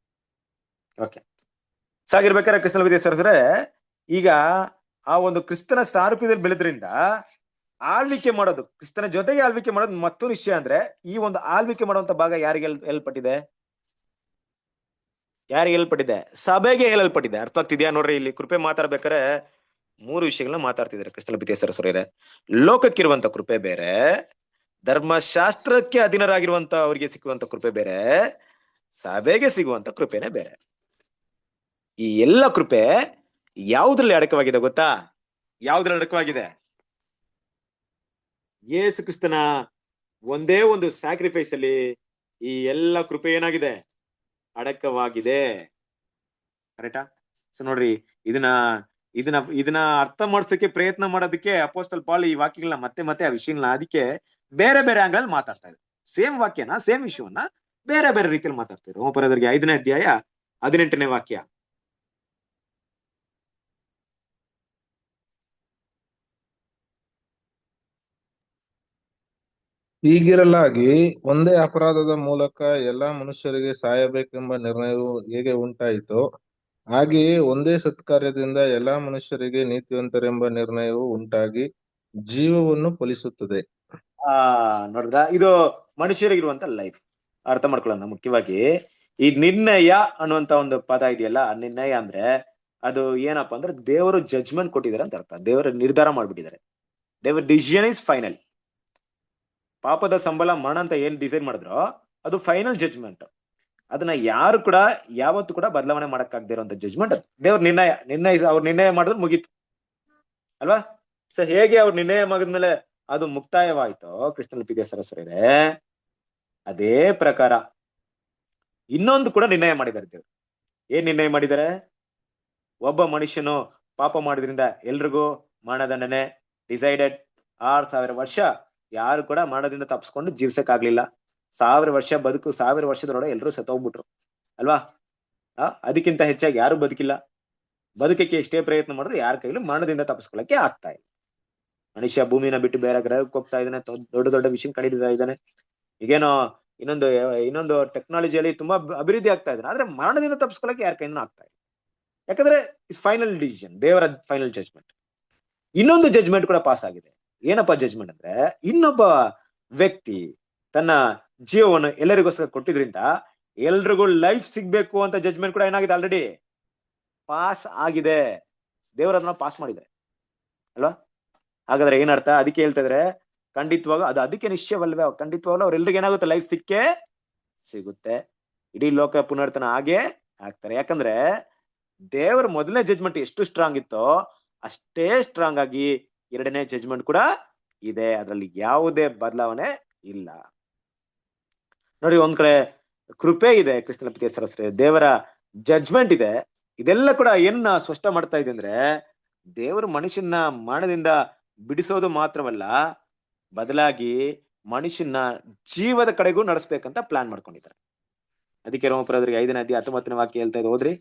[SPEAKER 2] ಓಕೆ, ಸಾಗಿರ್ಬೇಕಾದ್ರೆ ಕ್ರಿಸ್ತನ ವಿದ್ಯೆ ಸರಿಸ್ರೆ, ಈಗ ಆ ಒಂದು ಕ್ರಿಸ್ತನ ಸಾರೂಪ್ಯದಲ್ಲಿ ಬೆಳೆದ್ರಿಂದ ಆಳ್ವಿಕೆ ಮಾಡೋದು, ಕ್ರಿಸ್ತನ ಜೊತೆಗೆ ಆಳ್ವಿಕೆ ಮಾಡೋದು ಮತ್ತು ನಿಶ್ಚಯ ಅಂದ್ರೆ, ಈ ಒಂದು ಆಳ್ವಿಕೆ ಮಾಡುವಂತ ಭಾಗ ಯಾರಿಗೆ ಹೇಳಲ್ಪಟ್ಟಿದೆ? ಯಾರಿಗೆ ಹೇಳಲ್ಪಟ್ಟಿದೆ? ಸಭೆಗೆ ಹೇಳಲ್ಪಟ್ಟಿದೆ. ಅರ್ಥ ಆಗ್ತಿದ್ಯಾ? ನೋಡ್ರಿ, ಇಲ್ಲಿ ಕೃಪೆ ಮಾತಾಡ್ಬೇಕಾರೆ 3 ವಿಷಯಗಳನ್ನ ಮಾತಾಡ್ತಿದ್ದಾರೆ ಕ್ರಿಸ್ತನ ವಿದ್ಯೆ ಸರಸ್ವರೇ. ಲೋಕಕ್ಕಿರುವಂತ ಕೃಪೆ ಬೇರೆ, ಧರ್ಮಶಾಸ್ತ್ರಕ್ಕೆ ಅಧೀನರಾಗಿರುವಂತ ಅವರಿಗೆ ಸಿಗುವಂತ ಕೃಪೆ ಬೇರೆ, ಸಭೆಗೆ ಸಿಗುವಂತ ಕೃಪೆನೆ ಬೇರೆ. ಈ ಎಲ್ಲ ಕೃಪೆ ಯಾವುದ್ರಲ್ಲಿ ಅಡಕವಾಗಿದೆ ಗೊತ್ತಾ? ಯಾವುದ್ರಲ್ಲಿ ಅಡಕವಾಗಿದೆ? ಯೇಸು ಕ್ರಿಸ್ತನ ಒಂದೇ ಒಂದು ಸ್ಯಾಕ್ರಿಫೈಸ್ ಅಲ್ಲಿ ಈ ಎಲ್ಲ ಕೃಪೆ ಏನಾಗಿದೆ? ಅಡಕವಾಗಿದೆ. ಕರೆಕ್ಟಾ? ಸೊ ನೋಡ್ರಿ, ಇದನ್ನ ಅರ್ಥ ಮಾಡ್ಸೋಕೆ ಪ್ರಯತ್ನ ಮಾಡೋದಕ್ಕೆ ಅಪೋಸ್ತಲ ಪಾಲ್ ಈ ವಾಕ್ಯಗಳನ್ನ ಮತ್ತೆ ಮತ್ತೆ ಆ ವಿಷಯಗಳನ್ನ ಅದಕ್ಕೆ ಬೇರೆ ಬೇರೆ ಆಂಗಲ್ ಮಾತಾಡ್ತಾ ಇದ್ರು. ಸೇಮ್ ವಾಕ್ಯನ, ಸೇಮ್ ವಿಷಯವನ್ನ ಬೇರೆ ಬೇರೆ ರೀತಿಯಲ್ಲಿ ಮಾತಾಡ್ತಿದ್ರು. ರೋಮಪುರದವರಿಗೆ 5ನೇ ಅಧ್ಯಾಯ 18ನೇ ವಾಕ್ಯ.
[SPEAKER 8] ಹೀಗಿರಲಾಗಿ ಒಂದೇ ಅಪರಾಧದ ಮೂಲಕ ಎಲ್ಲಾ ಮನುಷ್ಯರಿಗೆ ಸಾಯಬೇಕೆಂಬ ನಿರ್ಣಯವು ಹೇಗೆ ಉಂಟಾಯಿತೋ, ಹಾಗೆಯೇ ಒಂದೇ ಸತ್ಕಾರ್ಯದಿಂದ ಎಲ್ಲಾ ಮನುಷ್ಯರಿಗೆ ನೀತಿವಂತರೆಂಬ ನಿರ್ಣಯವು ಉಂಟಾಗಿ ಜೀವವನ್ನು ಫಲಿಸುತ್ತದೆ.
[SPEAKER 2] ನೋಡಿದ್ರ, ಇದು ಮನುಷ್ಯರಿಗಿರುವಂತ ಲೈಫ್. ಅರ್ಥ ಮಾಡ್ಕೊಳ್ಳೋಣ. ಮುಖ್ಯವಾಗಿ ಈ ನಿರ್ಣಯ ಅನ್ನುವಂತ ಒಂದು ಪದ ಇದೆಯಲ್ಲ, ನಿರ್ಣಯ ಅಂದ್ರೆ ಅದು ಏನಪ್ಪಾ ಅಂದ್ರೆ ದೇವರು ಜಡ್ಜ್ಮೆಂಟ್ ಕೊಟ್ಟಿದ್ದಾರೆ ಅಂತ ಅರ್ಥ. ದೇವರು ನಿರ್ಧಾರ ಮಾಡ್ಬಿಟ್ಟಿದ್ದಾರೆ. ದೇವರ ಡಿಸಿಷನ್ ಇಸ್ ಫೈನಲ್. ಪಾಪದ ಸಂಬಳ ಮರಣ ಅಂತ ಏನ್ ಡಿಸೈಡ್ ಮಾಡಿದ್ರೋ ಅದು ಫೈನಲ್ ಜಡ್ಜ್ಮೆಂಟ್. ಅದನ್ನ ಯಾರು ಕೂಡ ಯಾವತ್ತು ಕೂಡ ಬದಲಾವಣೆ ಮಾಡಕ್ಕಾಗದೇ ಇರುವಂತ ಜಡ್ಜ್ಮೆಂಟ್ ಅದು. ದೇವ್ರ ಅವ್ರ ನಿರ್ಣಯ ಮಾಡಿದ್ರೆ ಮುಗೀತು ಅಲ್ವಾ? ಸೊ ಹೇಗೆ ಅವ್ರ ನಿರ್ಣಯ ಮಾಡಿದ್ಮೇಲೆ ಅದು ಮುಕ್ತಾಯವಾಯ್ತೋ ಕ್ರಿಸ್ತನ ವಿದ್ಯೆ ಸರಸ್ವರೇ, ಅದೇ ಪ್ರಕಾರ ಇನ್ನೊಂದು ಕೂಡ ನಿರ್ಣಯ ಮಾಡಿದ್ದಾರೆ ದೇವ್ರು. ಏನ್ ನಿರ್ಣಯ ಮಾಡಿದ್ದಾರೆ? ಒಬ್ಬ ಮನುಷ್ಯನು ಪಾಪ ಮಾಡಿದ್ರಿಂದ ಎಲ್ರಿಗೂ ಮರಣದಂಡನೆ ಡಿಸೈಡೆಡ್. 6000 ವರ್ಷ ಯಾರು ಕೂಡ ಮರಣದಿಂದ ತಪ್ಪಿಸ್ಕೊಂಡು ಜೀವ್ಸಕ್ಕಾಗ್ಲಿಲ್ಲ. 1000 ವರ್ಷ ಬದುಕು, 1000 ವರ್ಷದೊಳಗೆ ಎಲ್ಲರೂ ಸತ್ತೋಗ್ಬಿಟ್ರು ಅಲ್ವಾ? ಅದಕ್ಕಿಂತ ಹೆಚ್ಚಾಗಿ ಯಾರು ಬದುಕಿಲ್ಲ. ಬದುಕಕ್ಕೆ ಎಷ್ಟೇ ಪ್ರಯತ್ನ ಮಾಡಿದ್ರು ಯಾರ ಕೈಲೂ ಮರಣದಿಂದ ತಪ್ಪಿಸ್ಕೊಳ್ಳಕ್ಕೆ ಆಗ್ತಾ ಇಲ್ಲ. ಮನುಷ್ಯ ಭೂಮಿನ ಬಿಟ್ಟು ಬೇರೆ ಗ್ರಹಕ್ಕೆ ಹೋಗ್ತಾ ಇದ್ದಾನೆ, ದೊಡ್ಡ ದೊಡ್ಡ ಮಿಷನ್ ಕಂಡಿಡ್ತಾ ಇದ್ದಾನೆ. ಈಗೇನೋ ಇನ್ನೊಂದು ಟೆಕ್ನಾಲಜಿಯಲ್ಲಿ ತುಂಬಾ ಅಭಿವೃದ್ಧಿ ಆಗ್ತಾ ಇದ್ದಾನೆ, ಆದ್ರೆ ಮರಣದಿಂದ ತಪ್ಪಿಸ್ಕೊಳ್ಳಕ್ಕೆ ಯಾರ ಕೈನೂ ಆಗ್ತಾ ಇಲ್ಲ. ಯಾಕಂದ್ರೆ ಇಸ್ ಫೈನಲ್ ಡಿಸಿಷನ್, ದೇವರ ಫೈನಲ್ ಜಡ್ಜ್ಮೆಂಟ್. ಇನ್ನೊಂದು ಜಡ್ಜ್ಮೆಂಟ್ ಕೂಡ ಪಾಸ್ ಆಗಿದೆ. ಏನಪ್ಪಾ ಜಡ್ಜ್ಮೆಂಟ್ ಅಂದ್ರೆ, ಇನ್ನೊಬ್ಬ ವ್ಯಕ್ತಿ ತನ್ನ ಜೀವವನ್ನು ಎಲ್ಲರಿಗೋಸ್ಕರ ಕೊಟ್ಟಿದ್ರಿಂದ ಎಲ್ರಿಗೂ ಲೈಫ್ ಸಿಗ್ಬೇಕು ಅಂತ ಜಡ್ಜ್ಮೆಂಟ್ ಕೂಡ ಏನಾಗಿದೆ? ಆಲ್ರೆಡಿ ಪಾಸ್ ಆಗಿದೆ. ದೇವರನ್ನ ಪಾಸ್ ಮಾಡಿದೆ ಅಲ್ವಾ? ಹಾಗಾದ್ರೆ ಏನರ್ಥ? ಅದಕ್ಕೆ ಹೇಳ್ತಾ ಇದ್ರೆ ಖಂಡಿತವಾಗ ಅದು ಅದಕ್ಕೆ ನಿಶ್ಚಯವಲ್ವೇ, ಖಂಡಿತವಾಗ್ಲೂ ಅವ್ರೆಲ್ರಿಗೂ ಏನಾಗುತ್ತೆ? ಲೈಫ್ ಸಿಕ್ಕೇ ಸಿಗುತ್ತೆ. ಇಡೀ ಲೋಕ ಪುನರ್ತನ ಹಾಗೆ ಆಗ್ತಾರೆ. ಯಾಕಂದ್ರೆ ದೇವರ ಮೊದಲನೇ ಜಡ್ಜ್ಮೆಂಟ್ ಎಷ್ಟು ಸ್ಟ್ರಾಂಗ್ ಇತ್ತೋ ಅಷ್ಟೇ ಸ್ಟ್ರಾಂಗ್ ಆಗಿ 2ನೇ ಜಡ್ಜ್ಮೆಂಟ್ ಕೂಡ ಇದೆ. ಅದರಲ್ಲಿ ಯಾವುದೇ ಬದಲಾವಣೆ ಇಲ್ಲ. ನೋಡಿ, ಒಂದ್ ಕಡೆ ಕೃಪೆ ಇದೆ ಕ್ರಿಸ್ತನ ವಿದ್ಯೆ ಸರಸ್ವರೇ, ದೇವರ ಜಡ್ಜ್ಮೆಂಟ್ ಇದೆ. ಇದೆಲ್ಲ ಕೂಡ ಏನ್ನ ಸ್ಪಷ್ಟ ಮಾಡ್ತಾ ಇದೆ ಅಂದ್ರೆ, ದೇವರು ಮನುಷ್ಯನ ಮರಣದಿಂದ ಬಿಡಿಸೋದು ಮಾತ್ರವಲ್ಲ, ಬದಲಾಗಿ ಮನುಷ್ಯನ ಜೀವದ ಕಡೆಗೂ ನಡೆಸ್ಬೇಕಂತ ಪ್ಲಾನ್ ಮಾಡ್ಕೊಂಡಿದ್ದಾರೆ. ಅದಕ್ಕೆ ರೋಮಪುರದವರಿಗೆ 5ನೇ ಅಧ್ಯಾಯ 19ನೇ ವಾಕ್ಯ ಹೇಳ್ತಾ ಇದೆ, ಹೋದ್ರಿ.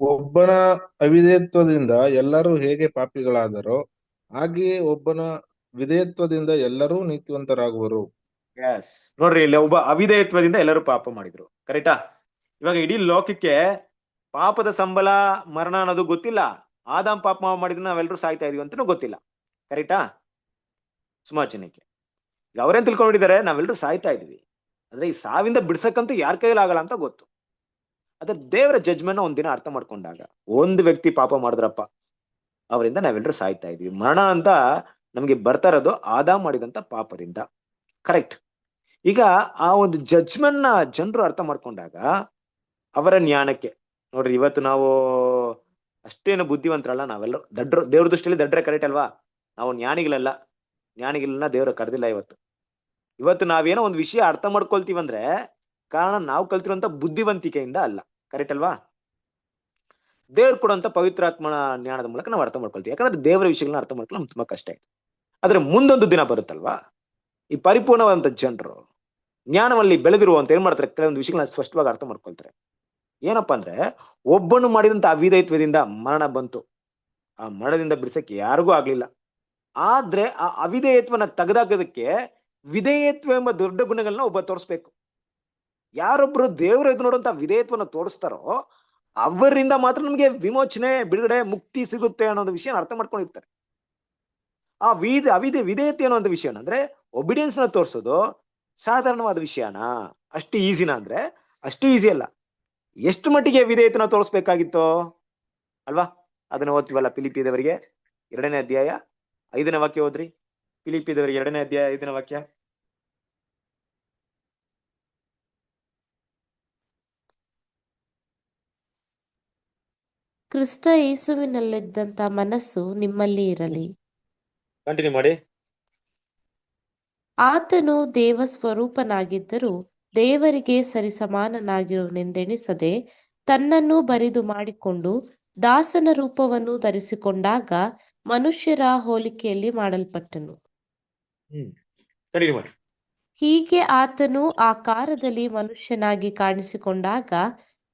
[SPEAKER 8] ಒಬ್ಬನ ಅವಿಧೇಯತ್ವದಿಂದ ಎಲ್ಲರೂ ಹೇಗೆ ಪಾಪಿಗಳಾದರೋ, ಹಾಗೆಯೇ ಒಬ್ಬನ ವಿಧೇಯತ್ವದಿಂದ ಎಲ್ಲರೂ ನೀತಿವಂತರಾಗುವರು.
[SPEAKER 2] ಎಸ್, ನೋಡ್ರಿ, ಇಲ್ಲಿ ಒಬ್ಬ ಅವಿಧೇಯತ್ವದಿಂದ ಎಲ್ಲರೂ ಪಾಪ ಮಾಡಿದ್ರು. ಕರೆಕ್ಟಾ? ಇವಾಗ ಇಡೀ ಲೋಕಕ್ಕೆ ಪಾಪದ ಸಂಬಳ ಮರಣ ಅನ್ನೋದು ಗೊತ್ತಿಲ್ಲ. ಆದಾಮ್ ಪಾಪ ಮಾಡಿದ್ರೆ ನಾವೆಲ್ಲರೂ ಸಾಯ್ತಾ ಇದೀವಿ ಅಂತನೂ ಗೊತ್ತಿಲ್ಲ. ಕರೆಕ್ಟಾ? ಸುಮಾರು ಜನಕ್ಕೆ ಈಗ ಅವ್ರೇನ್ ತಿಳ್ಕೊಂಡಿದ್ದಾರೆ, ನಾವೆಲ್ಲರೂ ಸಾಯ್ತಾ ಇದೀವಿ, ಆದ್ರೆ ಈ ಸಾವಿಂದ ಬಿಡ್ಸಕ್ಕಂತೂ ಯಾರ ಕೈಯಲ್ಲಿ ಆಗಲ್ಲ ಅಂತ ಗೊತ್ತು. ಅದ್ರ ದೇವರ ಜಡ್ಜ್ಮೆಂಟ್ ಒಂದಿನ ಅರ್ಥ ಮಾಡ್ಕೊಂಡಾಗ, ಒಂದು ವ್ಯಕ್ತಿ ಪಾಪ ಮಾಡಿದ್ರಪ್ಪ, ಅವರಿಂದ ನಾವೆಲ್ಲರೂ ಸಾಯ್ತಾ ಇದೀವಿ. ಮರಣ ಅಂತ ನಮ್ಗೆ ಬರ್ತಾ ಇರೋದು ಆದಾಮ್ ಮಾಡಿದಂತ ಪಾಪದಿಂದ. ಕರೆಕ್ಟ್? ಈಗ ಆ ಒಂದು ಜಡ್ಜ್ಮೆಂಟ್ ನ ಜನರು ಅರ್ಥ ಮಾಡ್ಕೊಂಡಾಗ ಅವರ ಜ್ಞಾನಕ್ಕೆ, ನೋಡ್ರಿ, ಇವತ್ತು ನಾವು ಅಷ್ಟೇನು ಬುದ್ಧಿವಂತರಲ್ಲ, ನಾವೆಲ್ಲ ದಡ್ರು, ದೇವ್ರ ದೃಷ್ಟಿಯಲ್ಲಿ ದಡ್ರೆ. ಕರೆಕ್ಟ್ ಅಲ್ವಾ? ನಾವು ಜ್ಞಾನಿಗಳಲ್ಲ ದೇವ್ರ ಕರೆದಿಲ್ಲ ಇವತ್ತು. ಇವತ್ತು ನಾವೇನೋ ಒಂದು ವಿಷಯ ಅರ್ಥ ಮಾಡ್ಕೊಳ್ತೀವಂದ್ರೆ ಕಾರಣ ನಾವು ಕಲ್ತಿರುವಂತ ಬುದ್ಧಿವಂತಿಕೆಯಿಂದ ಅಲ್ಲ. ಕರೆಕ್ಟ್ ಅಲ್ವಾ? ದೇವ್ರು ಕೊಡುವಂತ ಪವಿತ್ರಾತ್ಮನ ಜ್ಞಾನದ ಮೂಲಕ ನಾವು ಅರ್ಥ ಮಾಡ್ಕೊಳ್ತೀವಿ. ಯಾಕಂದ್ರೆ ದೇವರ ವಿಷಯಗಳನ್ನ ಅರ್ಥ ಮಾಡ್ಕೊಳ್ಳೋ ನಮ್ಗೆ ತುಂಬಾ ಕಷ್ಟ ಇದೆ. ಆದ್ರೆ ಮುಂದೊಂದು ದಿನ ಬರುತ್ತಲ್ವಾ, ಈ ಪರಿಪೂರ್ಣವಾದಂತ ಜನರು ಜ್ಞಾನದಲ್ಲಿ ಬೆಳೆದಿರುವಂತ ಏನ್ ಮಾಡ್ತಾರೆ, ಕೆಲವೊಂದು ವಿಷಯಗಳನ್ನ ಸ್ಪಷ್ಟವಾಗಿ ಅರ್ಥ ಮಾಡ್ಕೊಳ್ತಾರೆ. ಏನಪ್ಪಾ ಅಂದ್ರೆ, ಒಬ್ಬನು ಮಾಡಿದಂತ ಅವಿಧೇಯತ್ವದಿಂದ ಮರಣ ಬಂತು. ಆ ಮರಣದಿಂದ ಬಿಡಿಸಕ್ಕೆ ಯಾರಿಗೂ ಆಗ್ಲಿಲ್ಲ. ಆದ್ರೆ ಆ ಅವಿಧೇಯತ್ವನ ತೆಗೆದಾಕೋದಕ್ಕೆ ವಿಧೇಯತ್ವ ಎಂಬ ದೊಡ್ಡ ಗುಣಗಳನ್ನ ಒಬ್ಬ ತೋರಿಸ್ಬೇಕು. ಯಾರೊಬ್ರು ದೇವರ ಎದುರು ನೋಡುವಂತ ವಿಧೇಯತ್ವನ ತೋರಿಸ್ತಾರೋ ಅವರಿಂದ ಮಾತ್ರ ನಮ್ಗೆ ವಿಮೋಚನೆ, ಬಿಡುಗಡೆ, ಮುಕ್ತಿ ಸಿಗುತ್ತೆ ಅನ್ನೋದು ವಿಷಯ ಅರ್ಥ ಮಾಡ್ಕೊಂಡಿರ್ತಾರೆ. ಆ ವಿಧೇಯತೆ ಅನ್ನೋ ವಿಷಯ ಅಂದ್ರೆ ಒಬಿಡಿಯನ್ಸ್ ನ ತೋರಿಸೋದು ಸಾಧಾರಣವಾದ ವಿಷಯನಾ? ಅಷ್ಟು ಈಸಿನಾ ಅಂದ್ರೆ ಅಷ್ಟು ಈಸಿ ಅಲ್ಲ. ಎಷ್ಟು ಮಟ್ಟಿಗೆ ವಿಧೇಯತೆನ ತೋರಿಸ್ಬೇಕಾಗಿತ್ತು ಅಲ್ವಾ? ಅದನ್ನ ಓದ್ತೀವಲ್ಲ ಫಿಲಿಪ್ಪಿಯದವರಿಗೆ 2ನೇ ಅಧ್ಯಾಯ 5ನೇ ವಾಕ್ಯ ಓದ್ರಿ. ಫಿಲಿಪ್ಪಿಯದವರಿಗೆ 2ನೇ ಅಧ್ಯಾಯ 5ನೇ ವಾಕ್ಯ.
[SPEAKER 4] ಕ್ರಿಸ್ತ ಯೇಸುವಿನಲ್ಲಿದ್ದಂಥ ಮನಸ್ಸು ನಿಮ್ಮಲ್ಲಿ ಇರಲಿ.
[SPEAKER 2] ಕಂಟಿನ್ಯೂ ಮಾಡಿ.
[SPEAKER 4] ಆತನು ದೇವ ಸ್ವರೂಪನಾಗಿದ್ದರೂ ದೇವರಿಗೆ ಸರಿಸಮಾನನಾಗಿರುವನೆಂದೆಣಿಸದೆ ತನ್ನನ್ನು ಬರಿದು ಮಾಡಿಕೊಂಡು ದಾಸನ ರೂಪವನ್ನು ಧರಿಸಿಕೊಂಡಾಗ ಮನುಷ್ಯರ ಹೋಲಿಕೆಯಲ್ಲಿ ಮಾಡಲ್ಪಟ್ಟನು.
[SPEAKER 2] ಕಂಟಿನ್ಯೂ ಮಾಡಿ.
[SPEAKER 4] ಹೀಗೆ ಆತನು ಆಕಾರದಲ್ಲಿ ಮನುಷ್ಯನಾಗಿ ಕಾಣಿಸಿಕೊಂಡಾಗ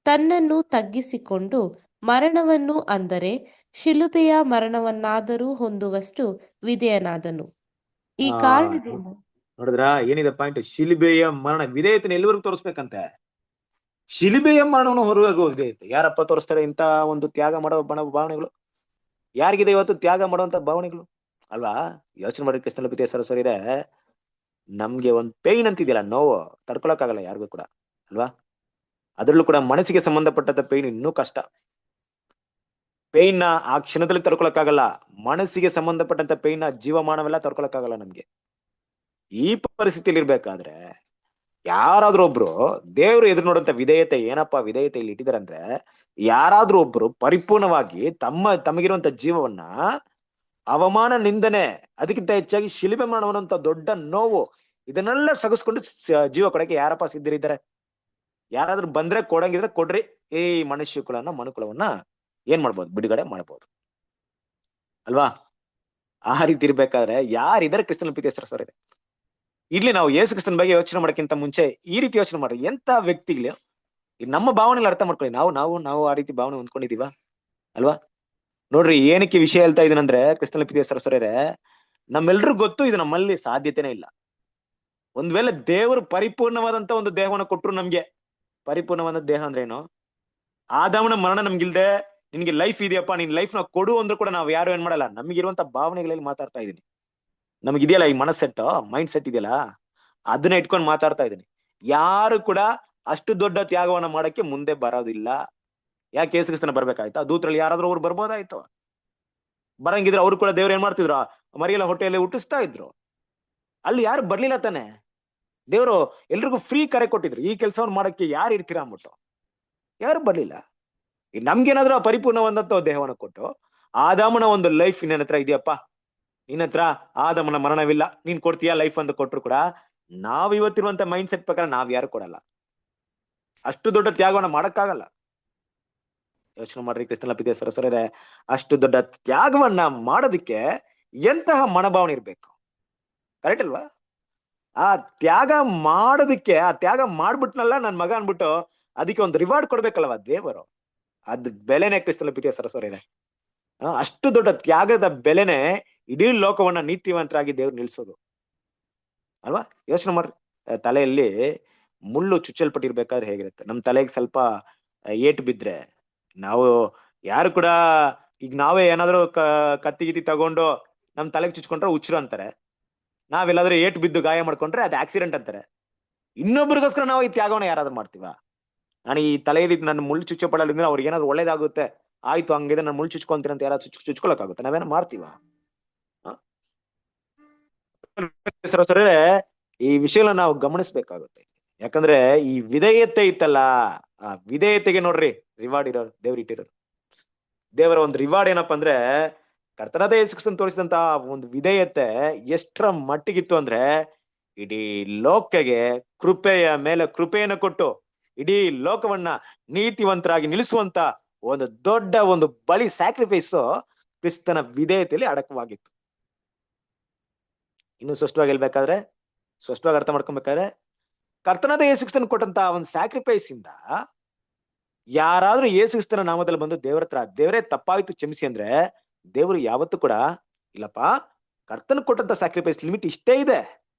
[SPEAKER 4] ತನ್ನನ್ನು ತಗ್ಗಿಸಿಕೊಂಡು ಮರಣವನ್ನು, ಅಂದರೆ ಶಿಲುಬೆಯ ಮರಣವನ್ನಾದರೂ ಹೊಂದುವಷ್ಟು ವಿಧೇಯನಾದನು. ಈ ಕಾರಣದಿಂದ
[SPEAKER 2] ನೋಡಿದ್ರ ಏನಿದೆ ಪಾಯಿಂಟ್? ಶಿಲುಬೆಯ ಮರಣ, ವಿಧೇಯತೆನ ಎಲ್ಲಿವರೆಗೂ ತೋರಿಸ್ಬೇಕಂತೆ? ಶಿಲುಬೆಯ ಮರಣವನ್ನು ಹೊರಗೆ ವಿಧೇಯತೆ. ಯಾರಪ್ಪ ತೋರಿಸ್ತಾರೆ ಇಂತ ಒಂದು ತ್ಯಾಗ ಮಾಡೋ ಭಾವನೆಗಳು? ಯಾರಿಗಿದೆ ಇವತ್ತು ತ್ಯಾಗ ಮಾಡುವಂತ ಭಾವನೆಗಳು ಅಲ್ವಾ? ಯೋಚನೆ ಮಾಡಿ ಕೃಷ್ಣಲಪಿತ ಸರಸ್ವರಿರೇ, ನಮ್ಗೆ ಒಂದ್ ಪೇಯ್ನ್ ಅಂತಿದೆಯಲ್ಲ, ನೋವು ತಡ್ಕೊಳಕ್ಕಾಗಲ್ಲ ಯಾರಿಗೂ ಕೂಡ ಅಲ್ವಾ? ಅದ್ರಲ್ಲೂ ಕೂಡ ಮನಸ್ಸಿಗೆ ಸಂಬಂಧಪಟ್ಟಂತ ಪೇಯ್ನ್ ಇನ್ನೂ ಕಷ್ಟ. ಪೇಯ್ನ್ ನ ಆ ಕ್ಷಣದಲ್ಲಿ ತಡ್ಕೊಳಕ್ಕಾಗಲ್ಲ. ಮನಸ್ಸಿಗೆ ಸಂಬಂಧಪಟ್ಟಂತ ಪೇಯ್ನ್ ನ ಜೀವಮಾನವೆಲ್ಲ ತಡ್ಕೊಳಕ್ಕಾಗಲ್ಲ ನಮ್ಗೆ. ಈ ಪರಿಸ್ಥಿತಿಯಲ್ಲಿ ಇರ್ಬೇಕಾದ್ರೆ ಯಾರಾದ್ರೂ ಒಬ್ರು ದೇವ್ರು ಎದುರು ನೋಡುವಂತ ವಿಧೇಯತೆ, ಏನಪ್ಪಾ ವಿಧೇಯತೆ ಇಲ್ಲಿ ಇಟ್ಟಿದ್ದಾರೆ ಅಂದ್ರೆ, ಯಾರಾದ್ರೂ ಒಬ್ರು ಪರಿಪೂರ್ಣವಾಗಿ ತಮಗಿರುವಂತ ಜೀವವನ್ನ ಅವಮಾನ, ನಿಂದನೆ, ಅದಕ್ಕಿಂತ ಹೆಚ್ಚಾಗಿ ಶಿಲುಬೆ ಮಾಡುವಂತ ದೊಡ್ಡ ನೋವು, ಇದನ್ನೆಲ್ಲ ಸಗಿಸ್ಕೊಂಡು ಜೀವ ಕೊಡಕ್ಕೆ ಯಾರಪ್ಪ ಸಿದ್ಧರಿದ್ದಾರೆ? ಯಾರಾದ್ರೂ ಬಂದ್ರೆ ಕೊಡಂಗಿದ್ರೆ ಕೊಡ್ರಿ. ಈ ಮನುಕುಲವನ್ನ ಏನ್ ಮಾಡ್ಬೋದು? ಬಿಡುಗಡೆ ಮಾಡ್ಬೋದು ಅಲ್ವಾ? ಆ ರೀತಿ ಇರ್ಬೇಕಾದ್ರೆ ಯಾರಿದ್ದಾರೆ ಕ್ರಿಸ್ತನ ಪ್ರೀತಿಯ ಸರಸ್ವರ ಇದೆ? ಇಲ್ಲಿ ನಾವು ಯೇಸು ಕ್ರಿಸ್ತನ ಬಗ್ಗೆ ಯೋಚನೆ ಮಾಡೋಕ್ಕಿಂತ ಮುಂಚೆ ಈ ರೀತಿ ಯೋಚನೆ ಮಾಡ್ರಿ. ಎಂತ ವ್ಯಕ್ತಿಗಳು ನಮ್ಮ ಭಾವನೆಗಳು ಅರ್ಥ ಮಾಡ್ಕೊಳ್ಳಿ. ನಾವು ಆ ರೀತಿ ಭಾವನೆ ಹೊಂದ್ಕೊಂಡಿದೀವ ಅಲ್ವಾ? ನೋಡ್ರಿ, ಏನಕ್ಕೆ ವಿಷಯ ಹೇಳ್ತಾ ಇದೀನಂದ್ರೆ, ಕ್ರಿಸ್ತನ ಪ್ರೀತಿಯ ಸರಸ್ವರರೇ, ನಮ್ಮೆಲ್ರಿಗೂ ಗೊತ್ತು ಇದು ನಮ್ಮಲ್ಲಿ ಸಾಧ್ಯತೆನೇ ಇಲ್ಲ. ಒಂದ್ ವೇಳೆ ದೇವರು ಪರಿಪೂರ್ಣವಾದಂತ ಒಂದು ದೇಹವನ್ನು ಕೊಟ್ರು ನಮ್ಗೆ, ಪರಿಪೂರ್ಣವಾದ ದೇಹ ಅಂದ್ರೆ ಏನು? ಆದಾಮನ ಮರಣ ನಮ್ಗಿಲ್ದೆ ನಿನ್ಗೆ ಲೈಫ್ ಇದೆಯಪ್ಪ, ನಿನ್ ಲೈಫ್ ನ ಕೊಡು ಅಂದ್ರೂ ಕೂಡ ನಾವ್ ಯಾರು ಏನ್ ಮಾಡಲ್ಲ. ನಮ್ಗಿರುವಂತ ಭಾವನೆಗಳಲ್ಲಿ ಮಾತಾಡ್ತಾ ಇದೀನಿ. ನಮಗಿದೆಯಲ್ಲ ಈ ಮನಸ್ಸೆಟ್, ಮೈಂಡ್ ಸೆಟ್ ಇದೆಯಲ್ಲ, ಅದನ್ನ ಇಟ್ಕೊಂಡು ಮಾತಾಡ್ತಾ ಇದೀನಿ. ಯಾರು ಕೂಡ ಅಷ್ಟು ದೊಡ್ಡ ತ್ಯಾಗವನ್ನ ಮಾಡಕ್ಕೆ ಮುಂದೆ ಬರೋದಿಲ್ಲ. ಯಾಕೆ? ಯೇಸು ಕ್ರಿಸ್ತನ ಬರ್ಬೇಕಾಯ್ತಾ? ದೂತರಲ್ಲಿ ಯಾರಾದ್ರೂ ಅವ್ರು ಬರ್ಬೋದಾಯ್ತು? ಬರಂಗಿದ್ರೆ ಅವ್ರು ಕೂಡ ದೇವ್ರು ಏನ್ ಮಾಡ್ತಿದ್ರು? ಮರಿಯಲ್ಲ ಹೊಟ್ಟೆಯಲ್ಲಿ ಹುಟ್ಟಿಸ್ತಾ ಇದ್ರು. ಅಲ್ಲಿ ಯಾರು ಬರ್ಲಿಲ್ಲ ತಾನೆ. ದೇವ್ರು ಎಲ್ರಿಗೂ ಫ್ರೀ ಕರೆ ಕೊಟ್ಟಿದ್ರು, ಈ ಕೆಲಸವನ್ನ ಮಾಡಕ್ಕೆ ಯಾರು ಇರ್ತೀರಾ ಅಂದ್ಬಿಟ್ಟು. ಯಾರು ಬರ್ಲಿಲ್ಲ. ನಮ್ಗೇನಾದ್ರೂ ಆ ಪರಿಪೂರ್ಣವಾದಂತ ದೇಹವನ್ನ ಕೊಟ್ಟು, ಆದಾಮನ ಒಂದು ಲೈಫ್ ನಿನ್ನ ಹತ್ರ ಇದೆಯಪ್ಪ, ನಿನ್ನ ಹತ್ರ ಆದಾಮನ ಮರಣವಿಲ್ಲ, ನೀನ್ ಕೊಡ್ತೀಯಾ ಲೈಫ್ ಅಂತ ಕೊಟ್ರು ಕೂಡ ನಾವ್ ಇವತ್ತಿರುವಂತ ಮೈಂಡ್ ಸೆಟ್ ಪ್ರಕಾರ ನಾವ್ ಯಾರು ಕೊಡಲ್ಲ. ಅಷ್ಟು ದೊಡ್ಡ ತ್ಯಾಗವನ್ನ ಮಾಡಕ್ಕಾಗಲ್ಲ. ಯೋಚನೆ ಮಾಡ್ರಿ ಕ್ರಿಸ್ತನ ಪ್ರೀತಿಯ ಸರಸ್ವರರೇ, ಅಷ್ಟು ದೊಡ್ಡ ತ್ಯಾಗವನ್ನ ಮಾಡೋದಕ್ಕೆ ಎಂತಹ ಮನೋಭಾವನೆ ಇರ್ಬೇಕು? ಕರೆಕ್ಟ್ ಅಲ್ವಾ? ಆ ತ್ಯಾಗ ಮಾಡೋದಕ್ಕೆ, ಆ ತ್ಯಾಗ ಮಾಡ್ಬಿಟ್ನಲ್ಲ ನನ್ ಮಗ ಅನ್ಬಿಟ್ಟು ಅದಕ್ಕೆ ಒಂದು ರಿವಾರ್ಡ್ ಕೊಡ್ಬೇಕಲ್ವಾ ದೇವರು? ಅದ್ ಬೆಲೆನೆ ಕ್ರಿಸ್ತನ ಪ್ರೀತಿಯ ಸರಸ್ವರರೇ. ಅಷ್ಟು ದೊಡ್ಡ ತ್ಯಾಗದ ಬೆಲೆನೆ ಇಡೀ ಲೋಕವನ್ನ ನೀತಿವಂತರಾಗಿ ದೇವ್ರು ನಿಲ್ಸೋದು ಅಲ್ವಾ? ಯೋಚನೆ ಮಾಡ್ರಿ, ತಲೆಯಲ್ಲಿ ಮುಳ್ಳು ಚುಚ್ಚಲ್ಪಟ್ಟಿರ್ಬೇಕಾದ್ರೆ ಹೇಗಿರುತ್ತೆ? ನಮ್ ತಲೆಗೆ ಸ್ವಲ್ಪ ಏಟು ಬಿದ್ರೆ ನಾವು ಯಾರು ಕೂಡ, ಈಗ ನಾವೇ ಏನಾದ್ರು ಕತ್ತಿ ಗಿತ್ತಿ ತಗೊಂಡು ನಮ್ ತಲೆಗೆ ಚುಚ್ಕೊಂಡ್ರೆ ಹುಚ್ಚರು ಅಂತಾರೆ. ನಾವೆಲ್ಲಾದ್ರೂ ಏಟು ಬಿದ್ದು ಗಾಯ ಮಾಡ್ಕೊಂಡ್ರೆ ಅದು ಆಕ್ಸಿಡೆಂಟ್ ಅಂತಾರೆ. ಇನ್ನೊಬ್ರಿಗೋಸ್ಕರ ನಾವು ಈ ತ್ಯಾಗವನ್ನ ಯಾರಾದ್ರೂ ಮಾಡ್ತೀವ? ನಾನು ಈ ತಲೆಯಲ್ಲಿ ನನ್ನ ಮುಳ್ಳು ಚುಚ್ಚಪಡಲಿಂದ್ರೆ ಅವ್ರಿಗೆ ಏನಾದ್ರು ಒಳ್ಳೇದಾಗುತ್ತೆ, ಆಯ್ತು ಹಂಗಿದೆ ನಾನು ಮುಳ್ಳು ಚುಚ್ಕೊಂತೀನಿ ಅಂತ ಯಾರಾದ್ರು ಚುಚ್ಕೊಳಕ್ಕಾಗುತ್ತೆ? ನಾವೇನೋ ಮಾಡ್ತೀವ? ಸರಸ್ವರರೇ, ಈ ವಿಷಯನ ನಾವು ಗಮನಿಸ್ಬೇಕಾಗುತ್ತೆ. ಯಾಕಂದ್ರೆ ಈ ವಿಧೇಯತೆ ಇತ್ತಲ್ಲ, ಆ ವಿಧೇಯತೆಗೆ ನೋಡ್ರಿ ರಿವಾರ್ಡ್ ಇರೋದು, ದೇವ್ರು ಇಟ್ಟಿರೋದು. ದೇವರ ಒಂದು ರಿವಾರ್ಡ್ ಏನಪ್ಪಾ ಅಂದ್ರೆ, ಕರ್ತನಾದ ಯೇಸು ಕ್ರಿಸ್ತನ ತೋರಿಸಿದಂತ ಒಂದು ವಿಧೇಯತೆ ಎಷ್ಟರ ಮಟ್ಟಿಗಿತ್ತು ಅಂದ್ರೆ, ಇಡೀ ಲೋಕಗೆ ಕೃಪೆಯ ಮೇಲೆ ಕೃಪೆಯನ್ನು ಕೊಟ್ಟು ಇಡೀ ಲೋಕವನ್ನ ನೀತಿವಂತರಾಗಿ ನಿಲ್ಲಿಸುವಂತ ಒಂದು ದೊಡ್ಡ ಒಂದು ಬಲಿ ಸ್ಯಾಕ್ರಿಫೈಸ್ ಕ್ರಿಸ್ತನ ವಿಧೇಯತೆಯಲ್ಲಿ ಅಡಕವಾಗಿತ್ತು. ಇನ್ನು ಸ್ಪಷ್ಟವಾಗಿ ಹೇಳ್ಬೇಕಾದ್ರೆ, ಸ್ಪಷ್ಟವಾಗಿ ಅರ್ಥ ಮಾಡ್ಕೊಬೇಕಾದ್ರೆ, ಕರ್ತನಾದ ಯೇಸು ಕ್ರಿಸ್ತನ ಕೊಟ್ಟಂತ ಒಂದು ಸ್ಯಾಕ್ರಿಫೈಸ್ ಇಂದ ಯಾರಾದ್ರೂ ಯೇಸು ಕ್ರಿಸ್ತನ ನಾಮದಲ್ಲಿ ಬಂದು ದೇವರ ಹತ್ರ ದೇವರೇ ತಪ್ಪಾಯ್ತು ಕ್ಷಮಿಸಿ ಅಂದ್ರೆ, ದೇವರು ಯಾವತ್ತೂ ಕೂಡ ಇಲ್ಲಪ್ಪ, ಕರ್ತನ ಕೊಟ್ಟಂತ ಸ್ಯಾಕ್ರಿಫೈಸ್ ಲಿಮಿಟ್ ಇಷ್ಟೇ ಇದೆ,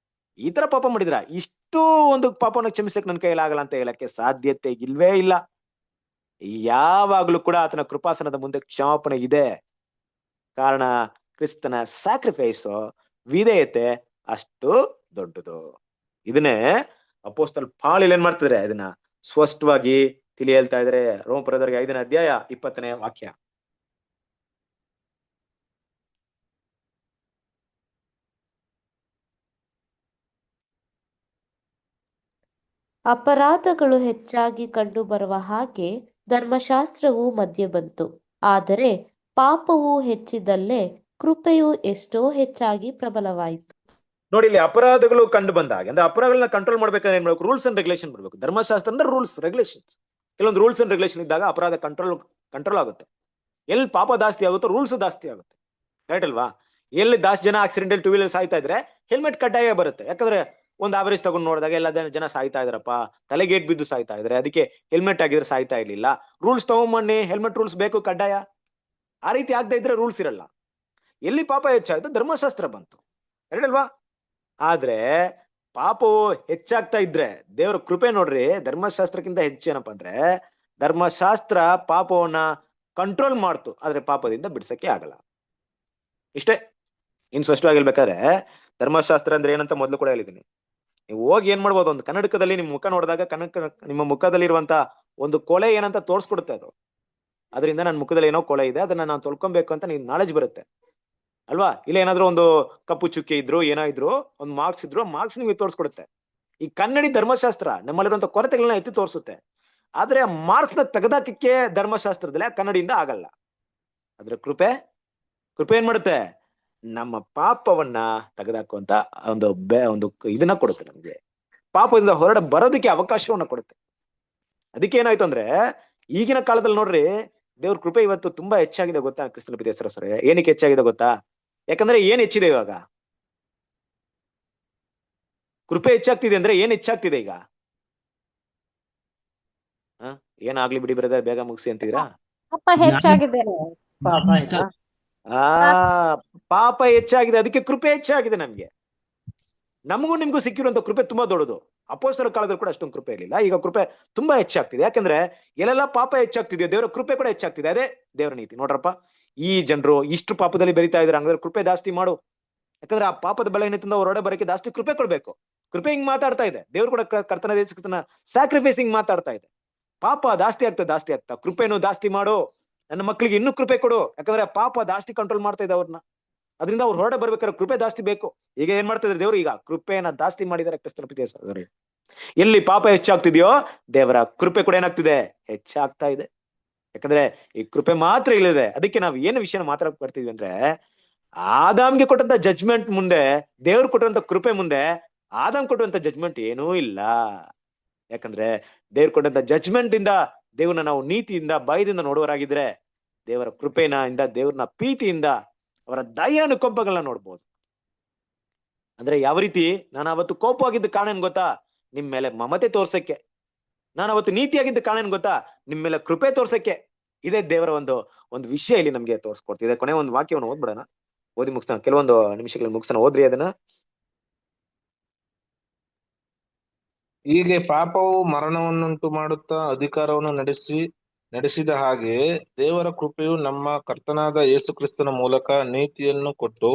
[SPEAKER 2] ಈ ತರ ಪಾಪ ಮಾಡಿದ್ರ ಇಷ್ಟು ಒಂದು ಪಾಪನ ಕ್ಷಮಿಸಕ್ ನನ್ ಕೈಲಾಗಲ್ಲ ಅಂತ ಹೇಳಕ್ಕೆ ಸಾಧ್ಯತೆ ಇಲ್ವೇ ಇಲ್ಲ. ಯಾವಾಗ್ಲೂ ಕೂಡ ಆತನ ಕೃಪಾಸನದ ಮುಂದೆ ಕ್ಷಮಾಪಣೆ ಇದೆ. ಕಾರಣ ಕ್ರಿಸ್ತನ ಸ್ಯಾಕ್ರಿಫೈಸ್, ವಿಧೇಯತೆ ಅಷ್ಟು ದೊಡ್ಡದು. ಇದನ್ನೇ ಅಪೊಸ್ತಲ ಪಾಲ್ ಏನ್ ಮಾಡ್ತಿದ್ರೆ ಇದನ್ನ ಸ್ಪಷ್ಟವಾಗಿ ತಿಳಿ ಹೇಳ್ತಾ ಇದಾರೆ. ರೋಮಪುರದವರಿಗೆ 5ನೇ ಅಧ್ಯಾಯ 20ನೇ ವಾಕ್ಯ.
[SPEAKER 4] ಅಪರಾಧಗಳು ಹೆಚ್ಚಾಗಿ ಕಂಡುಬರುವ ಹಾಗೆ ಧರ್ಮಶಾಸ್ತ್ರವು ಮಧ್ಯೆ ಬಂತು. ಆದರೆ ಪಾಪವು ಹೆಚ್ಚಿದಲ್ಲೇ ಕೃಪೆಯು ಎಷ್ಟೋ ಹೆಚ್ಚಾಗಿ ಪ್ರಬಲವಾಯಿತು.
[SPEAKER 2] ನೋಡಿ, ಇಲ್ಲಿ ಅಪರಾಧಗಳು ಕಂಡು ಬಂದಾಗ ಅಂದ್ರೆ ಅಪರಾಧಗಳನ್ನ ಕಂಟ್ರೋಲ್ ಮಾಡ್ಬೇಕಾದ್ರೆ ಏನ್ ಮಾಡ್ಬೇಕು? ರೂಲ್ಸ್ ಅಂಡ್ ರೆಗ್ಯುಲೇಷನ್ ಬರ್ಬೇಕು. ಧರ್ಮಶಾಸ್ತ್ರ ಅಂದ್ರೆ ರೂಲ್ಸ್ ರೆಗ್ಯುಲೇಷನ್. ಕೆಲವೊಂದು ರೂಲ್ಸ್ ಅಂಡ್ ರೆಗ್ಯುಲೇಷನ್ ಇದ್ದಾಗ ಅಪರಾಧ ಕಂಟ್ರೋಲ್ ಆಗುತ್ತೆ. ಎಲ್ಲಿ ಪಾಪ ಜಾಸ್ತಿ ಆಗುತ್ತೋ ರೂಲ್ಸ್ ಜಾಸ್ತಿ ಆಗುತ್ತೆ. ರೈಟ್ ಅಲ್ವಾ? ಎಲ್ಲಿ ಜಾಸ್ತಿ ಜನ ಆಕ್ಸಿಡೆಂಟಲ್ 2 ವೀಲರ್ ಸಾಯ್ತಾ ಇದ್ರೆ ಹೆಲ್ಮೆಟ್ ಕಡ್ಡಾಯ ಬರುತ್ತೆ. ಯಾಕಂದ್ರೆ ಒಂದು ಆವರೇಜ್ ತಗೊಂಡು ನೋಡಿದಾಗ ಎಲ್ಲ ಜನ ಸಾಯ್ತಾ ಇದಾರಪ್ಪ, ತಲೆಗೇಟ್ ಬಿದ್ದು ಸಾಯ್ತಾ ಇದ್ರೆ, ಅದಕ್ಕೆ ಹೆಲ್ಮೆಟ್ ಆಗಿದ್ರೆ ಸಾಯ್ತಾ ಇರ್ಲಿಲ್ಲ. ರೂಲ್ಸ್ ತಗೊಂಬನ್ನಿ, ಹೆಲ್ಮೆಟ್ ರೂಲ್ಸ್ ಬೇಕು ಕಡ್ಡಾಯ. ಆ ರೀತಿ ಆಗದೆ ಇದ್ರೆ ರೂಲ್ಸ್ ಇರಲ್ಲ. ಎಲ್ಲಿ ಪಾಪ ಹೆಚ್ಚಾಯ್ತು ಧರ್ಮಶಾಸ್ತ್ರ ಬಂತು. ಎರಡಲ್ವಾ? ಆದ್ರೆ ಪಾಪವು ಹೆಚ್ಚಾಗ್ತಾ ಇದ್ರೆ ದೇವರ ಕೃಪೆ ನೋಡ್ರಿ, ಧರ್ಮಶಾಸ್ತ್ರಕ್ಕಿಂತ ಹೆಚ್ಚೇನಪ್ಪ ಅಂದ್ರೆ ಧರ್ಮಶಾಸ್ತ್ರ ಪಾಪವನ್ನ ಕಂಟ್ರೋಲ್ ಮಾಡ್ತು, ಆದ್ರೆ ಪಾಪದಿಂದ ಬಿಡ್ಸಕ್ಕೆ ಆಗಲ್ಲ. ಇಷ್ಟೇ. ಇನ್ ಸ್ಪಷ್ಟವಾಗಿರ್ಬೇಕಾದ್ರೆ ಧರ್ಮಶಾಸ್ತ್ರ ಅಂದ್ರೆ ಏನಂತ ಮೊದಲು ಕೂಡ ಹೇಳಿದ್ದೀನಿ. ನೀವು ಹೋಗಿ ಏನ್ ಮಾಡ್ಬೋದು, ಒಂದು ಕನ್ನಡಕದಲ್ಲಿ ನಿಮ್ ಮುಖ ನೋಡಿದಾಗ ನಿಮ್ಮ ಮುಖದಲ್ಲಿರುವಂತ ಒಂದು ಕೊಳೆ ಏನಂತ ತೋರ್ಸ್ಕೊಡುತ್ತೆ ಅದು. ಅದರಿಂದ ನನ್ನ ಮುಖದಲ್ಲಿ ಏನೋ ಕೊಳೆ ಇದೆ, ಅದನ್ನ ನಾನು ತೊಳ್ಕೊಬೇಕು ಅಂತ ನಿನ್ ನಾಲೆಜ್ ಬರುತ್ತೆ ಅಲ್ವಾ? ಇಲ್ಲ ಏನಾದ್ರು ಒಂದು ಕಪ್ಪು ಚುಕ್ಕೆ ಇದ್ರು ಏನೋ ಇದ್ರು ಒಂದು ಮಾರ್ಕ್ಸ್ ಇದ್ರು ಮಾರ್ಕ್ಸ್ ನಿಮ್ಗೆ ತೋರ್ಸ್ಕೊಡುತ್ತೆ. ಈ ಕನ್ನಡಿ ಧರ್ಮಶಾಸ್ತ್ರ ನಮ್ಮಲ್ಲಿರುವಂತ ಕೊರತೆಗಳನ್ನ ಎತ್ತಿ ತೋರಿಸುತ್ತೆ. ಆದ್ರೆ ಮಾರ್ಕ್ಸ್ ನ ತೆಗೆದಾಕಕ್ಕೆ ಧರ್ಮಶಾಸ್ತ್ರದಲ್ಲಿ ಕನ್ನಡಿಯಿಂದ ಆಗಲ್ಲ. ಆದ್ರೆ ಕೃಪೆ ಏನ್ ಮಾಡುತ್ತೆ? ನಮ್ಮ ಪಾಪವನ್ನ ತೆಗೆದಾಕುವಂತ ಒಂದು ಇದನ್ನ ಕೊಡುತ್ತೆ. ನಮ್ಗೆ ಪಾಪದಿಂದ ಹೊರಡ ಬರೋದಕ್ಕೆ ಅವಕಾಶವನ್ನ ಕೊಡುತ್ತೆ. ಅದಕ್ಕೆ ಏನಾಯ್ತು ಅಂದ್ರೆ ಈಗಿನ ಕಾಲದಲ್ಲಿ ನೋಡ್ರಿ, ದೇವ್ರ ಕೃಪೆ ಇವತ್ತು ತುಂಬಾ ಹೆಚ್ಚಾಗಿದೆ ಗೊತ್ತಾ ಕ್ರಿಸ್ತನ ಪ್ರಿಯಸರಸರೇ? ಏನಕ್ಕೆ ಹೆಚ್ಚಾಗಿದೆ ಗೊತ್ತಾ? ಯಾಕಂದ್ರೆ ಏನ್ ಹೆಚ್ಚಿದೆ ಇವಾಗ? ಕೃಪೆ ಹೆಚ್ಚಾಗ್ತಿದೆ ಅಂದ್ರೆ ಏನ್ ಹೆಚ್ಚಾಗ್ತಿದೆ ಈಗ? ಏನಾಗ್ಲಿ ಬಿಡಿ ಬ್ರದರ್, ಬೇಗ ಮುಗಿಸಿ ಅಂತಿದ್ರಾ?
[SPEAKER 3] ಪಾಪ ಹೆಚ್ಚಾಗಿದೆ.
[SPEAKER 2] ಪಾಪ ಹೆಚ್ಚಾಗಿದೆ, ಅದಕ್ಕೆ ಕೃಪೆ ಹೆಚ್ಚಾಗಿದೆ. ನಮಗೂ ನಿಮ್ಗೂ ಸಿಕ್ಕಿರುವಂತ ಕೃಪೆ ತುಂಬಾ ದೊಡ್ಡದು. ಅಪೊಸ್ತಲರ ಕಾಲದಲ್ಲಿ ಕೂಡ ಅಷ್ಟೊಂದು ಕೃಪೆ ಇರಲಿಲ್ಲ, ಈಗ ಕೃಪೆ ತುಂಬಾ ಹೆಚ್ಚಾಗ್ತಿದೆ. ಯಾಕಂದ್ರೆ ಎಲ್ಲೆಲ್ಲ ಪಾಪ ಹೆಚ್ಚಾಗ್ತಿದೆಯೋ ದೇವರ ಕೃಪೆ ಕೂಡ ಹೆಚ್ಚಾಗ್ತಿದೆ. ಅದೇ ದೇವರ ನೀತಿ. ನೋಡ್ರಪ್ಪ, ಈ ಜನರು ಇಷ್ಟು ಪಾಪದಲ್ಲಿ ಬೆರೀತಾ ಇದಾರೆ, ಹಂಗಾದ್ರೆ ಕೃಪೆ ಜಾಸ್ತಿ ಮಾಡು. ಯಾಕಂದ್ರೆ ಆ ಪಾಪದ ಬಲಹೀನತೆಯಿಂದ ಹೊರಗಡೆ ಬರೋಕೆ ಜಾಸ್ತಿ ಕೃಪೆ ಕೊಡ್ಬೇಕು. ಕೃಪೆ ಹಿಂಗ್ ಮಾತಾಡ್ತಾ ಇದೆ. ದೇವ್ರು ಕೂಡ ಕರ್ತನ ಸ್ಯಾಕ್ರಿಫೈಸ್ ಹಿಂಗ್ ಮಾತಾಡ್ತಾ ಇದೆ. ಪಾಪ ಜಾಸ್ತಿ ಆಗ್ತಾ ಕೃಪೆನೂ ಜಾಸ್ತಿ ಮಾಡು, ನನ್ನ ಮಕ್ಕಳಿಗೆ ಇನ್ನೂ ಕೃಪೆ ಕೊಡು. ಯಾಕಂದ್ರೆ ಪಾಪ ಜಾಸ್ತಿ ಕಂಟ್ರೋಲ್ ಮಾಡ್ತಾ ಇದೆ ಅವ್ರನ್ನ. ಅದರಿಂದ ಅವ್ರು ಹೊರಡೆ ಬರ್ಬೇಕಾದ್ರೆ ಕೃಪೆ ಜಾಸ್ತಿ ಬೇಕು. ಈಗ ಏನ್ ಮಾಡ್ತಾ ಇದ್ದಾರೆ ದೇವ್ರು? ಈಗ ಕೃಪೆಯನ್ನ ಜಾಸ್ತಿ ಮಾಡಿದ್ದಾರೆ ಕ್ರಿಸ್ತನ ಪ್ರಿಯ ಸಹೋದರರೇ. ಎಲ್ಲಿ ಪಾಪ ಹೆಚ್ಚಾಗ್ತಿದೆಯೋ ದೇವರ ಕೃಪೆ ಕೂಡ ಏನಾಗ್ತಿದೆ? ಹೆಚ್ಚಾಗ್ತಾ ಇದೆ. ಯಾಕಂದ್ರೆ ಈ ಕೃಪೆ ಮಾತ್ರ ಇಲ್ಲಿದೆ. ಅದಕ್ಕೆ ನಾವು ಏನು ವಿಷಯನ ಮಾತಾಡಕ್ ಬರ್ತೀವಿ ಅಂದ್ರೆ, ಆದಾಮ್ಗೆ ಕೊಟ್ಟಂತ ಜಜ್ಮೆಂಟ್ ಮುಂದೆ ದೇವ್ರು ಕೊಟ್ಟಂತ ಕೃಪೆ ಮುಂದೆ ಆದಾಮ್ ಕೊಟ್ಟಂತ ಜಜ್ಮೆಂಟ್ ಏನೂ ಇಲ್ಲ. ಯಾಕಂದ್ರೆ ದೇವ್ರು ಕೊಟ್ಟಂತ ಜಜ್ಮೆಂಟ್ ಇಂದ ದೇವ್ರನ್ನ ನಾವು ನೀತಿಯಿಂದ ಭಯದಿಂದ ನೋಡುವರಾಗಿದ್ರೆ, ದೇವರ ಕೃಪೆನ ಇಂದ ದೇವ್ರನ್ನ ಪ್ರೀತಿಯಿಂದ ಅವರ ದಯಾನುಕಂಪಗಳನ್ನ ನೋಡ್ಬೋದು. ಅಂದ್ರೆ ಯಾವ ರೀತಿ ನಾನು ಅವತ್ತು ಕೋಪವಾಗಿದ್ದ ಕಾರಣ ಏನ್ ಗೊತ್ತಾ? ನಿಮ್ ಮೇಲೆ ಮಮತೆ ತೋರ್ಸಕ್ಕೆ. ನಾನು ಅವತ್ತು ನೀತಿಯಾಗಿದ್ದ ಕಾರಣ ಏನ್ ಗೊತ್ತಾ? ನಿಮ್ ಮೇಲೆ ಕೃಪೆ ತೋರ್ಸಕ್ಕೆ. ಇದೇ ದೇವರ ಒಂದು ವಿಷಯ ಇಲ್ಲಿ ನಮ್ಗೆ ತೋರ್ಸ್ಕೊಡ್ತಿದೆ. ಕೊನೆ ಒಂದು ವಾಕ್ಯವನ್ನು ಓದ್ಬಿಡೋಣ, ಓದಿ ಮುಗಿಸೋಣ. ಕೆಲವೊಂದು ನಿಮಿಷಗಳಲ್ಲಿ ಮುಗಿಸೋಣ. ಓದ್ರಿ ಅದನ್ನ.
[SPEAKER 8] ಹೀಗೆ ಪಾಪವು ಮರಣವನ್ನುಂಟು ಮಾಡುತ್ತಾ ಅಧಿಕಾರವನ್ನು ನಡೆಸಿದ ಹಾಗೆ ದೇವರ ಕೃಪೆಯು ನಮ್ಮ ಕರ್ತನಾದ ಯೇಸು ಕ್ರಿಸ್ತನ ಮೂಲಕ ನೀತಿಯನ್ನು ಕೊಟ್ಟು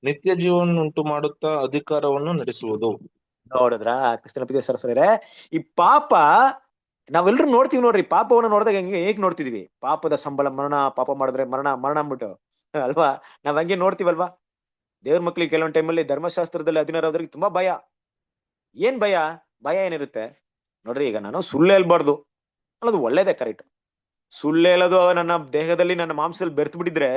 [SPEAKER 8] ನಿತ್ಯ ಜೀವವನ್ನುಂಟು ಮಾಡುತ್ತಾ ಅಧಿಕಾರವನ್ನು ನಡೆಸುವುದು.
[SPEAKER 2] ನೋಡಿದ್ರ ಕ್ರಿಸ್ತನ ಪ್ರಿಯ ಸಹೋದರರೇ, ಈ ಪಾಪ ನಾವೆಲ್ಲರೂ ನೋಡ್ತೀವಿ ನೋಡ್ರಿ. ಪಾಪವನ್ನು ನೋಡಿದಾಗ ಹೇಗ್ ನೋಡ್ತಿದೀವಿ? ಪಾಪದ ಸಂಬಳ ಮರಣ, ಪಾಪ ಮಾಡಿದ್ರೆ ಮರಣ ಅಂದ್ಬಿಟ್ಟು ಅಲ್ವಾ? ನಾವ್ ಹಂಗೆ ನೋಡ್ತೀವಲ್ವಾ? ದೇವ್ರ ಮಕ್ಳಿಗೆ ಕೆಲವೊಂದು ಟೈಮಲ್ಲಿ ಧರ್ಮಶಾಸ್ತ್ರದಲ್ಲಿ 16 ತುಂಬಾ ಭಯ. ಏನ್ ಭಯ ಏನಿರುತ್ತೆ ನೋಡ್ರಿ? ಈಗ ನಾನು ಸುಳ್ಳು ಹೇಳ್ಬಾರ್ದು ಅನ್ನೋದು ಒಳ್ಳೇದೇ, ಕರೆಕ್ಟ್. ಸುಳ್ಳು ಹೇಳೋದು ನನ್ನ ದೇಹದಲ್ಲಿ, ನನ್ನ ಮಾಂಸದಲ್ಲಿ ಬೆರ್ತು ಬಿಟ್ಟಿದ್ರೆ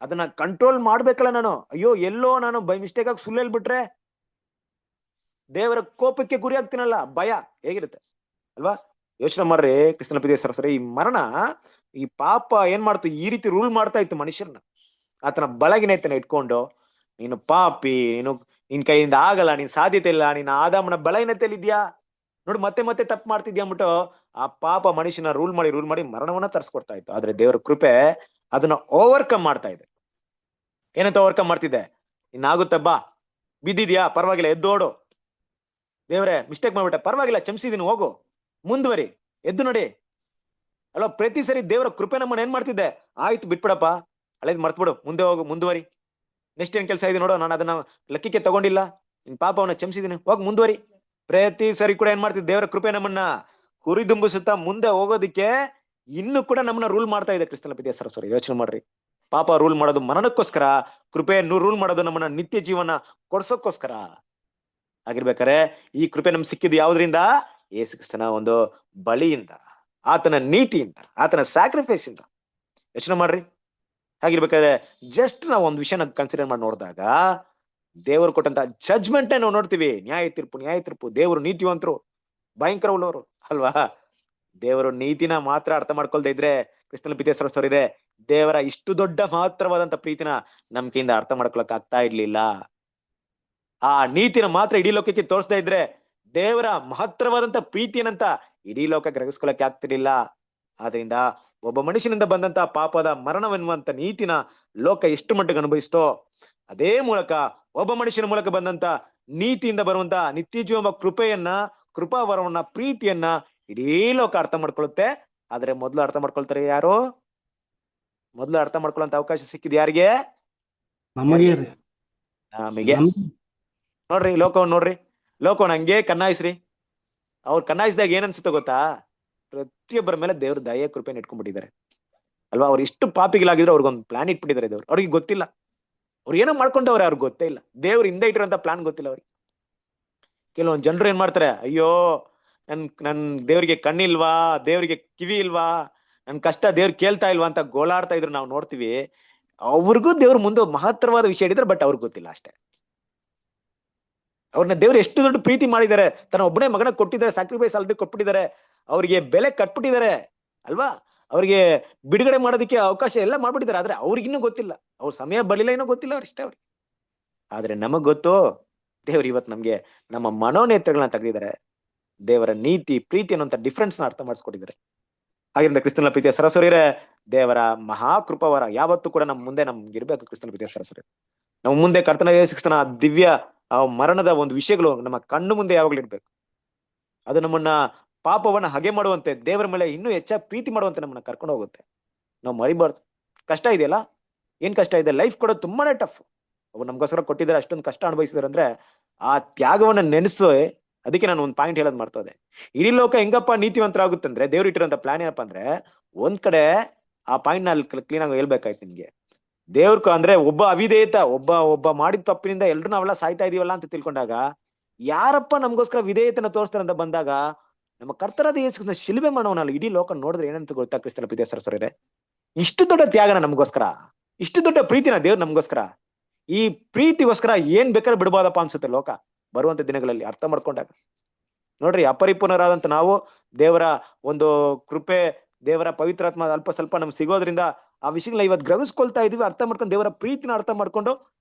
[SPEAKER 2] ಅದನ್ನ ಕಂಟ್ರೋಲ್ ಮಾಡ್ಬೇಕಲ್ಲ ನಾನು. ಅಯ್ಯೋ, ಎಲ್ಲೋ ನಾನು ಬೈ ಮಿಸ್ಟೇಕ್ ಆಗಿ ಸುಳ್ಳು ಹೇಳ್ಬಿಟ್ರೆ ದೇವರ ಕೋಪಕ್ಕೆ ಗುರಿ ಆಗ್ತೀನಲ್ಲ, ಭಯ ಹೇಗಿರುತ್ತೆ ಅಲ್ವಾ? ಯೋಚನೆ ಮಾಡ್ರಿ ಕ್ರಿಸ್ತನ ಪ್ರೀತಿಯ ಸಹೋದರರೇ, ಈ ಮರಣ, ಈ ಪಾಪ ಏನ್ ಮಾಡ್ತು, ಈ ರೀತಿ ರೂಲ್ ಮಾಡ್ತಾ ಇತ್ತು ಮನುಷ್ಯರನ್ನ. ಆತನ ಬಳಗಿನೆತನ ಇಟ್ಕೊಂಡು, ನೀನು ಪಾಪಿ, ನಿನ್ ಕೈಯಿಂದ ಆಗಲ್ಲ, ನೀನ್ ಸಾಧ್ಯತೆ ಇಲ್ಲ, ನೀನ್ ಆದಾಮನ ಬಲಹೀನತೆಯಲ್ಲಿ ಇದ್ಯಾ, ನೋಡು ಮತ್ತೆ ಮತ್ತೆ ತಪ್ಪು ಮಾಡ್ತಿದ್ಯಾ ಅಂದ್ಬಿಟ್ಟು ಆ ಪಾಪ ಮನುಷ್ಯನ ರೂಲ್ ಮಾಡಿ ಮರಣವನ್ನ ತರಿಸ್ಕೊಡ್ತಾ ಇತ್ತು. ಆದ್ರೆ ದೇವರ ಕೃಪೆ ಅದನ್ನ ಓವರ್ಕಮ್ ಮಾಡ್ತಾ ಇದೆ. ಏನಂತ ಓವರ್ಕಮ್ ಮಾಡ್ತಿದ್ದೆ? ಇನ್ನಾಗುತ್ತ ಬಾ, ಬಿದ್ದಿದ್ಯಾ ಪರವಾಗಿಲ್ಲ, ಎದ್ದೋಡು. ದೇವ್ರೆ ಮಿಸ್ಟೇಕ್ ಮಾಡ್ಬಿಟ್ಟೆ, ಪರವಾಗಿಲ್ಲ, ಕ್ಷಮಿಸಿದೀನಿ, ಹೋಗು, ಮುಂದುವರಿ, ಎದ್ದು ನೋಡಿ ಅಲ್ವಾ? ಪ್ರತಿ ಸರಿ ದೇವರ ಕೃಪೆ ನಮ್ಮನ್ನ ಏನ್ ಮಾಡ್ತಿದ್ದೆ? ಆಯ್ತು ಬಿಟ್ಬಿಡಪ್ಪ, ಹಳೇದ್ ಮರ್ತ್ಬಿಡು, ಮುಂದೆ ಹೋಗು, ಮುಂದುವರಿ, ನೆಕ್ಸ್ಟ್ ಏನ್ ಕೆಲಸ ಇದೆ ನೋಡು, ನಾನು ಅದನ್ನ ಲೆಕ್ಕಕ್ಕೆ ತಗೊಂಡಿಲ್ಲ, ನಿನ್ ಪಾಪವನ್ನ ಕ್ಷಮಿಸಿದೀನಿ, ಹೋಗ್ ಮುಂದುವರಿ. ಪ್ರತಿ ಸರಿ ಕೂಡ ಏನ್ ಮಾಡ್ತಿದ್ದೆ? ದೇವರ ಕೃಪೆ ನಮ್ಮನ್ನ ಹುರಿದುಂಬಿಸುತ್ತಾ ಮುಂದೆ ಹೋಗೋದಿಕ್ಕೆ ಇನ್ನು ಕೂಡ ನಮ್ಮನ್ನ ರೂಲ್ ಮಾಡ್ತಾ ಇದೆ. ಕ್ರಿಸ್ತನ ಪ್ರೀತಿಯ ಸಹೋದರರೇ, ಯೋಚನೆ ಮಾಡ್ರಿ. ಪಾಪ ರೂಲ್ ಮಾಡೋದು ಮರಣಕ್ಕೋಸ್ಕರ, ಕೃಪೆ ರೂಲ್ ಮಾಡೋದು ನಮ್ಮನ್ನ ನಿತ್ಯ ಜೀವನ ಕೊಡ್ಸೋಕ್ಕೋಸ್ಕರ. ಆಗಿರ್ಬೇಕಾರೆ ಈ ಕೃಪೆ ನಮ್ಗೆ ಸಿಕ್ಕಿದ್ದು ಯಾವ್ದ್ರಿಂದ? ಯೇಸು ಕ್ರಿಸ್ತನ ಒಂದು ಬಲಿಯಿಂದ, ಆತನ ನೀತಿಯಿಂದ, ಆತನ ಸ್ಯಾಕ್ರಿಫೈಸ್ ಇಂದ. ಯೋಚನೆ ಮಾಡ್ರಿ. ಹಾಗಿರ್ಬೇಕಾದ್ರೆ ಜಸ್ಟ್ ನಾವು ಒಂದು ವಿಷಯನ ಕನ್ಸಿಡರ್ ಮಾಡಿ ನೋಡಿದಾಗ, ದೇವರು ಕೊಟ್ಟಂತ ಜಡ್ಜ್ಮೆಂಟ್ ನಾವು ನೋಡ್ತೀವಿ. ನ್ಯಾಯ ತೀರ್ಪು. ದೇವರು ನೀತಿವಂತರು, ಭಯಂಕರ ಉಳ್ಳವರು ಅಲ್ವಾ? ದೇವರು ನೀತಿನ ಮಾತ್ರ ಅರ್ಥ ಮಾಡ್ಕೊಳ್ತಾ ಇದ್ರೆ, ಕ್ರಿಸ್ತನ ಪ್ರೀತಿಯ ಸಹೋದರರೇ, ದೇವರ ಇಷ್ಟು ದೊಡ್ಡ ಮಹತ್ತರವಾದಂತ ಪ್ರೀತಿನ ನಮ್ ಕೈಯಿಂದ ಅರ್ಥ ಮಾಡ್ಕೊಳಕ್ ಆಗ್ತಾ ಇರ್ಲಿಲ್ಲ. ಆ ನೀತಿನ ಮಾತ್ರ ಇಡೀ ಲೋಕಕ್ಕೆ ತೋರಿಸ್ತಾ ಇದ್ರೆ, ದೇವರ ಮಹತ್ತರವಾದಂತ ಪ್ರೀತಿಯನ್ನಂತ ಇಡೀ ಲೋಕ ಗ್ರಹಿಸ್ಕೊಳಕ್ಕೆ ಆಗ್ತಿರ್ಲಿಲ್ಲ. ಆದ್ರಿಂದ ಒಬ್ಬ ಮನುಷ್ಯನಿಂದ ಬಂದಂತ ಪಾಪದ ಮರಣವೆನ್ನುವಂತ ನೀತಿನ ಲೋಕ ಎಷ್ಟು ಮಟ್ಟಿಗೆ ಅನುಭವಿಸ್ತೋ, ಅದೇ ಮೂಲಕ ಒಬ್ಬ ಮನುಷ್ಯನ ಮೂಲಕ ಬಂದಂತ ನೀತಿಯಿಂದ ಬರುವಂತ ನಿತ್ಯ ಜೀವ ಕೃಪೆಯನ್ನ, ಕೃಪಾವರವನ್ನ, ಪ್ರೀತಿಯನ್ನ ಇಡೀ ಲೋಕ ಅರ್ಥ ಮಾಡ್ಕೊಳ್ಳುತ್ತೆ. ಆದ್ರೆ ಮೊದಲು ಅರ್ಥ ಮಾಡ್ಕೊಳ್ತಾರೆ ಯಾರು? ಮೊದಲು ಅರ್ಥ ಮಾಡ್ಕೊಳ್ಳೋಂತ ಅವಕಾಶ ಸಿಕ್ಕಿದ್ ಯಾರಿಗೆ?
[SPEAKER 1] ನಮಗೆ ರೀ.
[SPEAKER 2] ನಮಗೆ. ನೋಡ್ರಿ ಲೋಕವನ್ನ ಹಂಗೆ ಕನ್ನಾಯಿಸ್ರಿ. ಅವ್ರು ಕನ್ನಾಯಿಸಿದಾಗ ಏನ್ ಅನ್ಸುತ್ತೆ ಗೊತ್ತಾ? ಪ್ರತಿಯೊಬ್ಬರ ಮೇಲೆ ದೇವ್ರ ದಯೆ ಕೃಪೆನ ಇಟ್ಕೊಂಡ್ಬಿಟ್ಟಿದ್ದಾರೆ ಅಲ್ವಾ? ಅವ್ರು ಎಷ್ಟು ಪಾಪಿಗಳಾಗಿದ್ರು ಅವ್ರಿಗೊಂದು ಪ್ಲಾನ್ ಇಟ್ಬಿಟ್ಟಿದ್ದಾರೆ ದೇವ್ರು. ಅವ್ರಿಗೆ ಗೊತ್ತಿಲ್ಲ, ಅವ್ರು ಏನೋ ಮಾಡ್ಕೊಂಡವ್ರೆ, ಅವ್ರಿಗೆ ಗೊತ್ತೇ ಇಲ್ಲ. ದೇವ್ರು ಹಿಂದೆ ಇಟ್ಟಿರೋಂತ ಪ್ಲಾನ್ ಗೊತ್ತಿಲ್ಲ ಅವ್ರಿಗೆ. ಕೆಲವೊಂದು ಜನರು ಏನ್ ಮಾಡ್ತಾರೆ, ಅಯ್ಯೋ ನನ್ ದೇವ್ರಿಗೆ ಕಣ್ಣಿಲ್ವಾ, ದೇವ್ರಿಗೆ ಕಿವಿ ಇಲ್ವಾ, ನನ್ ಕಷ್ಟ ದೇವ್ರು ಕೇಳ್ತಾ ಇಲ್ವಾ ಅಂತ ಗೋಳಾಡ್ತಾ ಇದ್ರು ನಾವು ನೋಡ್ತೀವಿ. ಅವ್ರಿಗೂ ದೇವ್ರ ಮುಂದೆ ಮಹತ್ತರವಾದ ವಿಷಯ ಇಟ್ಟಿದ್ರೆ, ಬಟ್ ಅವ್ರಿಗೆ ಗೊತ್ತಿಲ್ಲ ಅಷ್ಟೇ. ಅವ್ರನ್ನ ದೇವ್ರು ಎಷ್ಟು ದೊಡ್ಡ ಪ್ರೀತಿ ಮಾಡಿದ್ದಾರೆ, ತನ್ನ ಒಬ್ಬನೇ ಮಗನ ಕೊಟ್ಟಿದ್ದಾರೆ, ಸ್ಯಾಕ್ರಿಫೈಸ್ ಆಲ್ರೆಡಿ ಕೊಟ್ಬಿಟ್ಟಿದ್ದಾರೆ, ಅವ್ರಿಗೆ ಬೆಲೆ ಕಟ್ಬಿಟ್ಟಿದ್ದಾರೆ ಅಲ್ವಾ? ಅವ್ರಿಗೆ ಬಿಡುಗಡೆ ಮಾಡೋದಕ್ಕೆ ಅವಕಾಶ ಎಲ್ಲ ಮಾಡ್ಬಿಟ್ಟಿದ್ದಾರೆ. ಆದ್ರೆ ಅವ್ರಿಗಿನ್ನೂ ಗೊತ್ತಿಲ್ಲ, ಅವ್ರ ಸಮಯ ಬರಲಿಲ್ಲ, ಏನೋ ಗೊತ್ತಿಲ್ಲ ಅವ್ರಿಷ್ಟೇ ಅವ್ರಿಗೆ. ಆದ್ರೆ ನಮಗ್ ಗೊತ್ತು, ದೇವ್ರು ಇವತ್ತು ನಮ್ಗೆ ನಮ್ಮ ಮನೋನೇತ್ರಗಳನ್ನ ತೆಗೆದಿದ್ದಾರೆ. ದೇವರ ನೀತಿ, ಪ್ರೀತಿ ಅನ್ನೋಂಥ ಡಿಫ್ರೆನ್ಸ್ ನ ಅರ್ಥ ಮಾಡಿಸ್ಕೊಟ್ಟಿದ್ದಾರೆ. ಹಾಗಿಂದ ಕ್ರಿಸ್ತನ ಪ್ರೀತಿಯ ಸಹೋದರರೇ, ದೇವರ ಮಹಾಕೃಪಾವರ ಯಾವತ್ತೂ ಕೂಡ ನಮ್ಗೆ ಇರ್ಬೇಕು. ಕ್ರಿಸ್ತನ ಪ್ರೀತಿಯ ಸಹೋದರರೇ, ನಮ್ಮ ಮುಂದೆ ಕರ್ತನ ಯೇಸು ಕ್ರಿಸ್ತನ ದಿವ್ಯ ಮರಣದ ಒಂದು ವಿಷಯಗಳು ನಮ್ಮ ಕಣ್ಣು ಮುಂದೆ ಯಾವಾಗ್ಲೂ ಇರ್ಬೇಕು. ಅದು ನಮ್ಮನ್ನ ಪಾಪವನ್ನ ಹಗೆ ಮಾಡುವಂತೆ, ದೇವರ ಮೇಲೆ ಇನ್ನೂ ಹೆಚ್ಚಾಗಿ ಪ್ರೀತಿ ಮಾಡುವಂತೆ ನಮ್ಮನ್ನ ಕರ್ಕೊಂಡು ಹೋಗುತ್ತೆ. ನಾವು ಮರಿಬಾರ್ದು. ಕಷ್ಟ ಇದೆಯಲ್ಲ, ಏನ್ ಕಷ್ಟ ಇದೆ? ಲೈಫ್ ಕೊಡೋದು ತುಂಬಾನೇ ಟಫ್. ಅವ್ರು ನಮ್ಗೋಸ್ಕರ ಕೊಟ್ಟಿದ್ದಾರೆ, ಅಷ್ಟೊಂದು ಕಷ್ಟ ಅನುಭವಿಸಿದಾರೆ ಅಂದ್ರೆ ಆ ತ್ಯಾಗವನ್ನ ನೆನೆಸೋ. ಅದಕ್ಕೆ ನಾನು ಒಂದು ಪಾಯಿಂಟ್ ಹೇಳೋದು ಮಾಡ್ತೋದೆ. ಇಡೀ ಲೋಕ ಹೆಂಗಪ್ಪ ನೀತಿವಂತರಾಗುತ್ತಂದ್ರೆ, ದೇವ್ರು ಇಟ್ಟಿರೋಂಥ ಪ್ಲಾನ್ ಏನಪ್ಪಾ ಅಂದ್ರೆ, ಒಂದ್ ಕಡೆ ಆ ಪಾಯಿಂಟ್ ನ ಕ್ಲೀನ್ ಆಗಿ ಹೇಳ್ಬೇಕಾಯ್ತು ನಿಮ್ಗೆ. ದೇವ್ರ ಅಂದ್ರೆ ಒಬ್ಬ ಅವಿಧೇಯತ, ಒಬ್ಬ ಮಾಡಿದ ತಪ್ಪಿನಿಂದ ಎಲ್ರು ನಾವೆಲ್ಲ ಸಾಯ್ತಾ ಇದೀವಲ್ಲ ಅಂತ ತಿಳ್ಕೊಂಡಾಗ, ಯಾರಪ್ಪ ನಮ್ಗೋಸ್ಕರ ವಿಧೇಯತನ ತೋರಿಸ್ತಾರೆ ಅಂತ ಬಂದಾಗ, ನಮ್ಮ ಕರ್ತನಾದ ಯೇಸು ಶಿಲುಬೆ ಮಾಡೋನಲ್ಲ ಇಡೀ ಲೋಕ ನೋಡಿದ್ರೆ ಏನಂತ ಗೊತ್ತಾ? ಕ್ರಿಸ್ತನ ಪ್ರೀತಿಯ ಸಹೋದರರೇ, ಇಷ್ಟು ದೊಡ್ಡ ತ್ಯಾಗನ ನಮಗೋಸ್ಕರ, ಇಷ್ಟು ದೊಡ್ಡ ಪ್ರೀತಿನ ದೇವ್ರು ನಮಗೋಸ್ಕರ, ಈ ಪ್ರೀತಿಗೋಸ್ಕರ ಏನ್ ಬೇಕಾದ್ರೆ ಬಿಡ್ಬೋದಪ್ಪ ಅನ್ಸುತ್ತೆ ಲೋಕ ಬರುವಂತ ದಿನಗಳಲ್ಲಿ ಅರ್ಥ ಮಾಡ್ಕೊಂಡಾಗ. ನೋಡ್ರಿ, ಅಪರಿಪೂರ್ಣರಾದಂತ ನಾವು ದೇವರ ಒಂದು ಕೃಪೆ, ದೇವರ ಪವಿತ್ರಾತ್ಮ ಅಲ್ಪ ಸ್ವಲ್ಪ ನಮ್ಗೆ ಸಿಗೋದ್ರಿಂದ ಆ ವಿಷಯಗಳನ್ನ ಇವತ್ತು ಗ್ರಹಿಸ್ಕೊಳ್ತಾ ಇದೀವಿ. ಅರ್ಥ ಮಾಡ್ಕೊಂಡು ದೇವರ ಪ್ರೀತಿನ ಅರ್ಥ ಮಾಡ್ಕೊಂಡು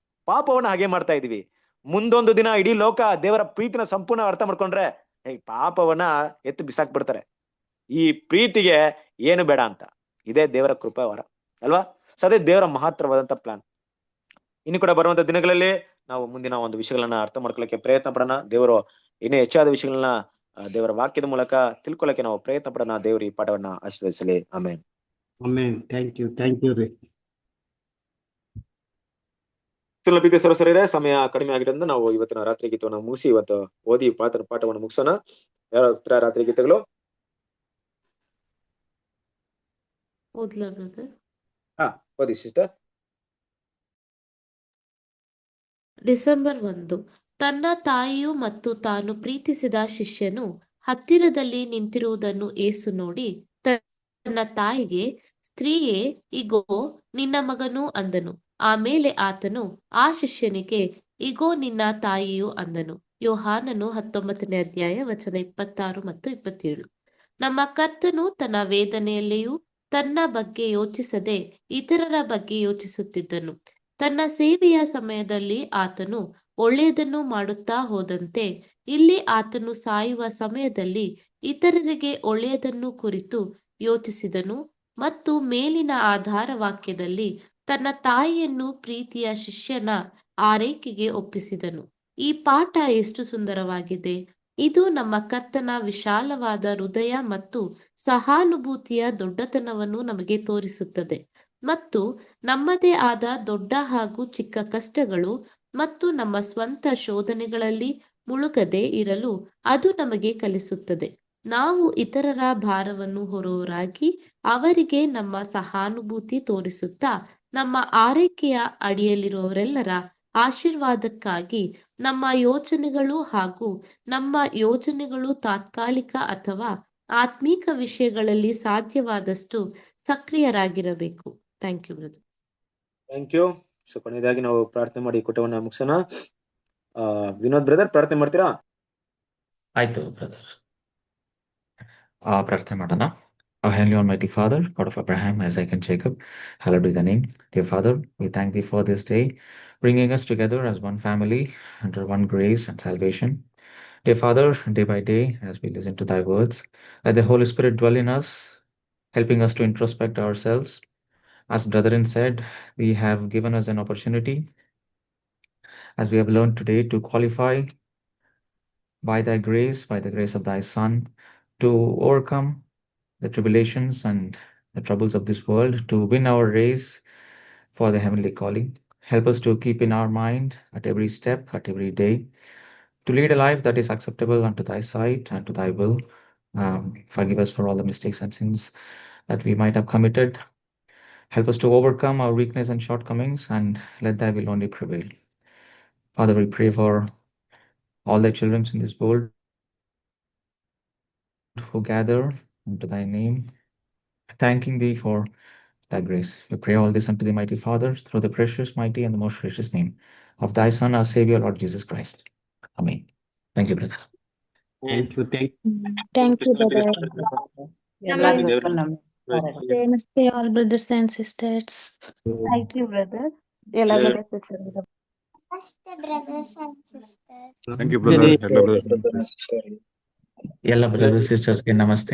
[SPEAKER 2] ಪಾಪವನ್ನ ಹಾಗೆ ಮಾಡ್ತಾ ಇದೀವಿ. ಮುಂದೊಂದು ದಿನ ಇಡೀ ಲೋಕ ದೇವರ ಪ್ರೀತಿನ ಸಂಪೂರ್ಣ ಅರ್ಥ ಮಾಡ್ಕೊಂಡ್ರೆ ಪಾಪವನ್ನ ಎತ್ತು ಬಿಸಾಕ್ಬಿಡ್ತಾರೆ. ಈ ಪ್ರೀತಿಗೆ ಏನು ಬೇಡ ಅಂತ. ಇದೇ ದೇವರ ಕೃಪಾವರ ಅಲ್ವಾ? ಅದೇ ದೇವರ ಮಹತ್ತರವಾದಂತ ಪ್ಲಾನ್. ಇನ್ನು ಕೂಡ ಬರುವಂತ ದಿನಗಳಲ್ಲಿ ನಾವು ಮುಂದಿನ ಒಂದು ವಿಷಯಗಳನ್ನ ಅರ್ಥ ಮಾಡ್ಕೊಳ್ಳಕ್ಕೆ ಪ್ರಯತ್ನ ಪಡೋಣ. ದೇವರು ಇನ್ನೂ ಹೆಚ್ಚಾದ ವಿಷಯಗಳನ್ನ ದೇವರ ವಾಕ್ಯದ ಮೂಲಕ ತಿಳ್ಕೊಳ್ಳಕ್ಕೆ ನಾವು ಪ್ರಯತ್ನ ಪಡೋಣ. ದೇವರು ಈ ಪಾಠವನ್ನ ಆಶೀರ್ವದಿಸಲಿ. ಆಮೇನ್.
[SPEAKER 1] ಆಮೇನ್. ಥ್ಯಾಂಕ್ ಯು ರೀ.
[SPEAKER 2] ಪ್ರೀತಿಯ ಸಹೋದರರೇ, ಸಮಯ ಕಡಿಮೆ ಆಗಿರೋದ್ರಿಂದ ನಾವು ಇವತ್ತಿನ ರಾತ್ರಿ ಗೀತವನ್ನು ಮುಗಿಸಿ ಇವತ್ತು ಓದಿ ಪಾಠವನ್ನು ಮುಗಿಸೋಣ. ಯಾರ ರಾತ್ರಿ ಗೀತೆಗಳು? ಓದಿ ಸಿಸ್ಟರ್.
[SPEAKER 4] ಡಿಸೆಂಬರ್ 1. ತನ್ನ ತಾಯಿಯು ಮತ್ತು ತಾನು ಪ್ರೀತಿಸಿದ ಶಿಷ್ಯನು ಹತ್ತಿರದಲ್ಲಿ ನಿಂತಿರುವುದನ್ನು ಯೇಸು ನೋಡಿ ತನ್ನ ತಾಯಿಗೆ, ಸ್ತ್ರೀಯೇ, ಇಗೋ ನಿನ್ನ ಮಗನು ಅಂದನು. ಆಮೇಲೆ ಆತನು ಆ ಶಿಷ್ಯನಿಗೆ, ಇಗೋ ನಿನ್ನ ತಾಯಿಯು ಅಂದನು. ಯೋಹಾನನು 19ನೇ ಅಧ್ಯಾಯ ವಚನ 26 ಮತ್ತು 27. ನಮ್ಮ ಕರ್ತನು ತನ್ನ ವೇದನೆಯಲ್ಲಿಯೂ ತನ್ನ ಬಗ್ಗೆ ಯೋಚಿಸದೆ ಇತರರ ಬಗ್ಗೆ ಯೋಚಿಸುತ್ತಿದ್ದನು. ತನ್ನ ಸೇವೆಯ ಸಮಯದಲ್ಲಿ ಆತನು ಒಳ್ಳೆಯದನ್ನು ಮಾಡುತ್ತಾ ಹೋದಂತೆ ಇಲ್ಲಿ ಆತನು ಸಾಯುವ ಸಮಯದಲ್ಲಿ ಇತರರಿಗೆ ಒಳ್ಳೆಯದನ್ನು ಕುರಿತು ಯೋಚಿಸಿದನು ಮತ್ತು ಮೇಲಿನ ಆಧಾರ ವಾಕ್ಯದಲ್ಲಿ ತನ್ನ ತಾಯಿಯನ್ನು ಪ್ರೀತಿಯ ಶಿಷ್ಯನ ಆರೈಕೆಗೆ ಒಪ್ಪಿಸಿದನು. ಈ ಪಾಠ ಎಷ್ಟು ಸುಂದರವಾಗಿದೆ. ಇದು ನಮ್ಮ ಕರ್ತನ ವಿಶಾಲವಾದ ಹೃದಯ ಮತ್ತು ಸಹಾನುಭೂತಿಯ ದೊಡ್ಡತನವನ್ನು ನಮಗೆ ತೋರಿಸುತ್ತದೆ ಮತ್ತು ನಮ್ಮದೇ ಆದ ದೊಡ್ಡ ಹಾಗೂ ಚಿಕ್ಕ ಕಷ್ಟಗಳು ಮತ್ತು ನಮ್ಮ ಸ್ವಂತ ಶೋಧನೆಗಳಲ್ಲಿ ಮುಳುಗದೆ ಇರಲು ಅದು ನಮಗೆ ಕಲಿಸುತ್ತದೆ. ನಾವು ಇತರರ ಭಾರವನ್ನು ಹೊರುವವರಾಗಿ ಅವರಿಗೆ ನಮ್ಮ ಸಹಾನುಭೂತಿ ತೋರಿಸುತ್ತಾ ನಮ್ಮ ಆರೈಕೆಯ ಅಡಿಯಲ್ಲಿರುವವರೆಲ್ಲರ ಆಶೀರ್ವಾದಕ್ಕಾಗಿ ನಮ್ಮ ಯೋಜನೆಗಳು ತಾತ್ಕಾಲಿಕ ಅಥವಾ ಆತ್ಮೀಕ ವಿಷಯಗಳಲ್ಲಿ ಸಾಧ್ಯವಾದಷ್ಟು ಸಕ್ರಿಯರಾಗಿರಬೇಕು. Thank you brother.
[SPEAKER 2] Thank you. So ಕೊನೆಯದಾಗಿ ನಾವು ಪ್ರಾರ್ಥನೆ ಮಾಡಿ ಕೂಟವನ್ನ ಮುಗಿಸೋಣ. ವಿನೋದ್ ಬ್ರದರ್ ಪ್ರಾರ್ಥನೆ ಮಾಡ್ತೀರಾ?
[SPEAKER 9] ಆಯ್ತು ಬ್ರದರ್, ಪ್ರಾರ್ಥನೆ ಮಾಡೋಣ. Our Heavenly Almighty Father, God of Abraham, Isaac, and Jacob, hallowed be thy name. Dear Father, we thank thee for this day, bringing us together as one family under one grace and salvation. Dear Father, day by day, as we listen to thy words, let the Holy Spirit dwell in us, helping us to introspect ourselves. As brethren said, we have given us an opportunity, as we have learned today, to qualify by thy grace, by the grace of thy Son, to overcome the tribulations and the troubles of this world, to win our race for the heavenly calling. Help us to keep in our mind at every step, at every day, to lead a life that is acceptable unto thy sight and to thy will. Forgive us for all the mistakes and sins that we might have committed. Help us to overcome our weakness and shortcomings, and let thy will only prevail. Father, we pray for all the children in this world who gather into thy name, thanking thee for thy grace. We pray all this unto the mighty Father, through the precious, mighty, and the most precious name of thy Son, our Savior, Lord Jesus Christ. Amen. Thank you, brother.
[SPEAKER 1] Thank you.
[SPEAKER 3] Thank you, brother.
[SPEAKER 7] ಎಲ್ಲರಿಗೂ ನಮಸ್ಕಾರ.
[SPEAKER 3] Namaste, all brothers and sisters.
[SPEAKER 6] Thank you brother. ಎಲ್ಲ brothers and sisters.
[SPEAKER 10] Thank you, brother. Hello, brother.
[SPEAKER 9] ಎಲ್ಲ brother ಸಿಸ್ಟರ್ಸ್ಗೆ ನಮಸ್ತೆ.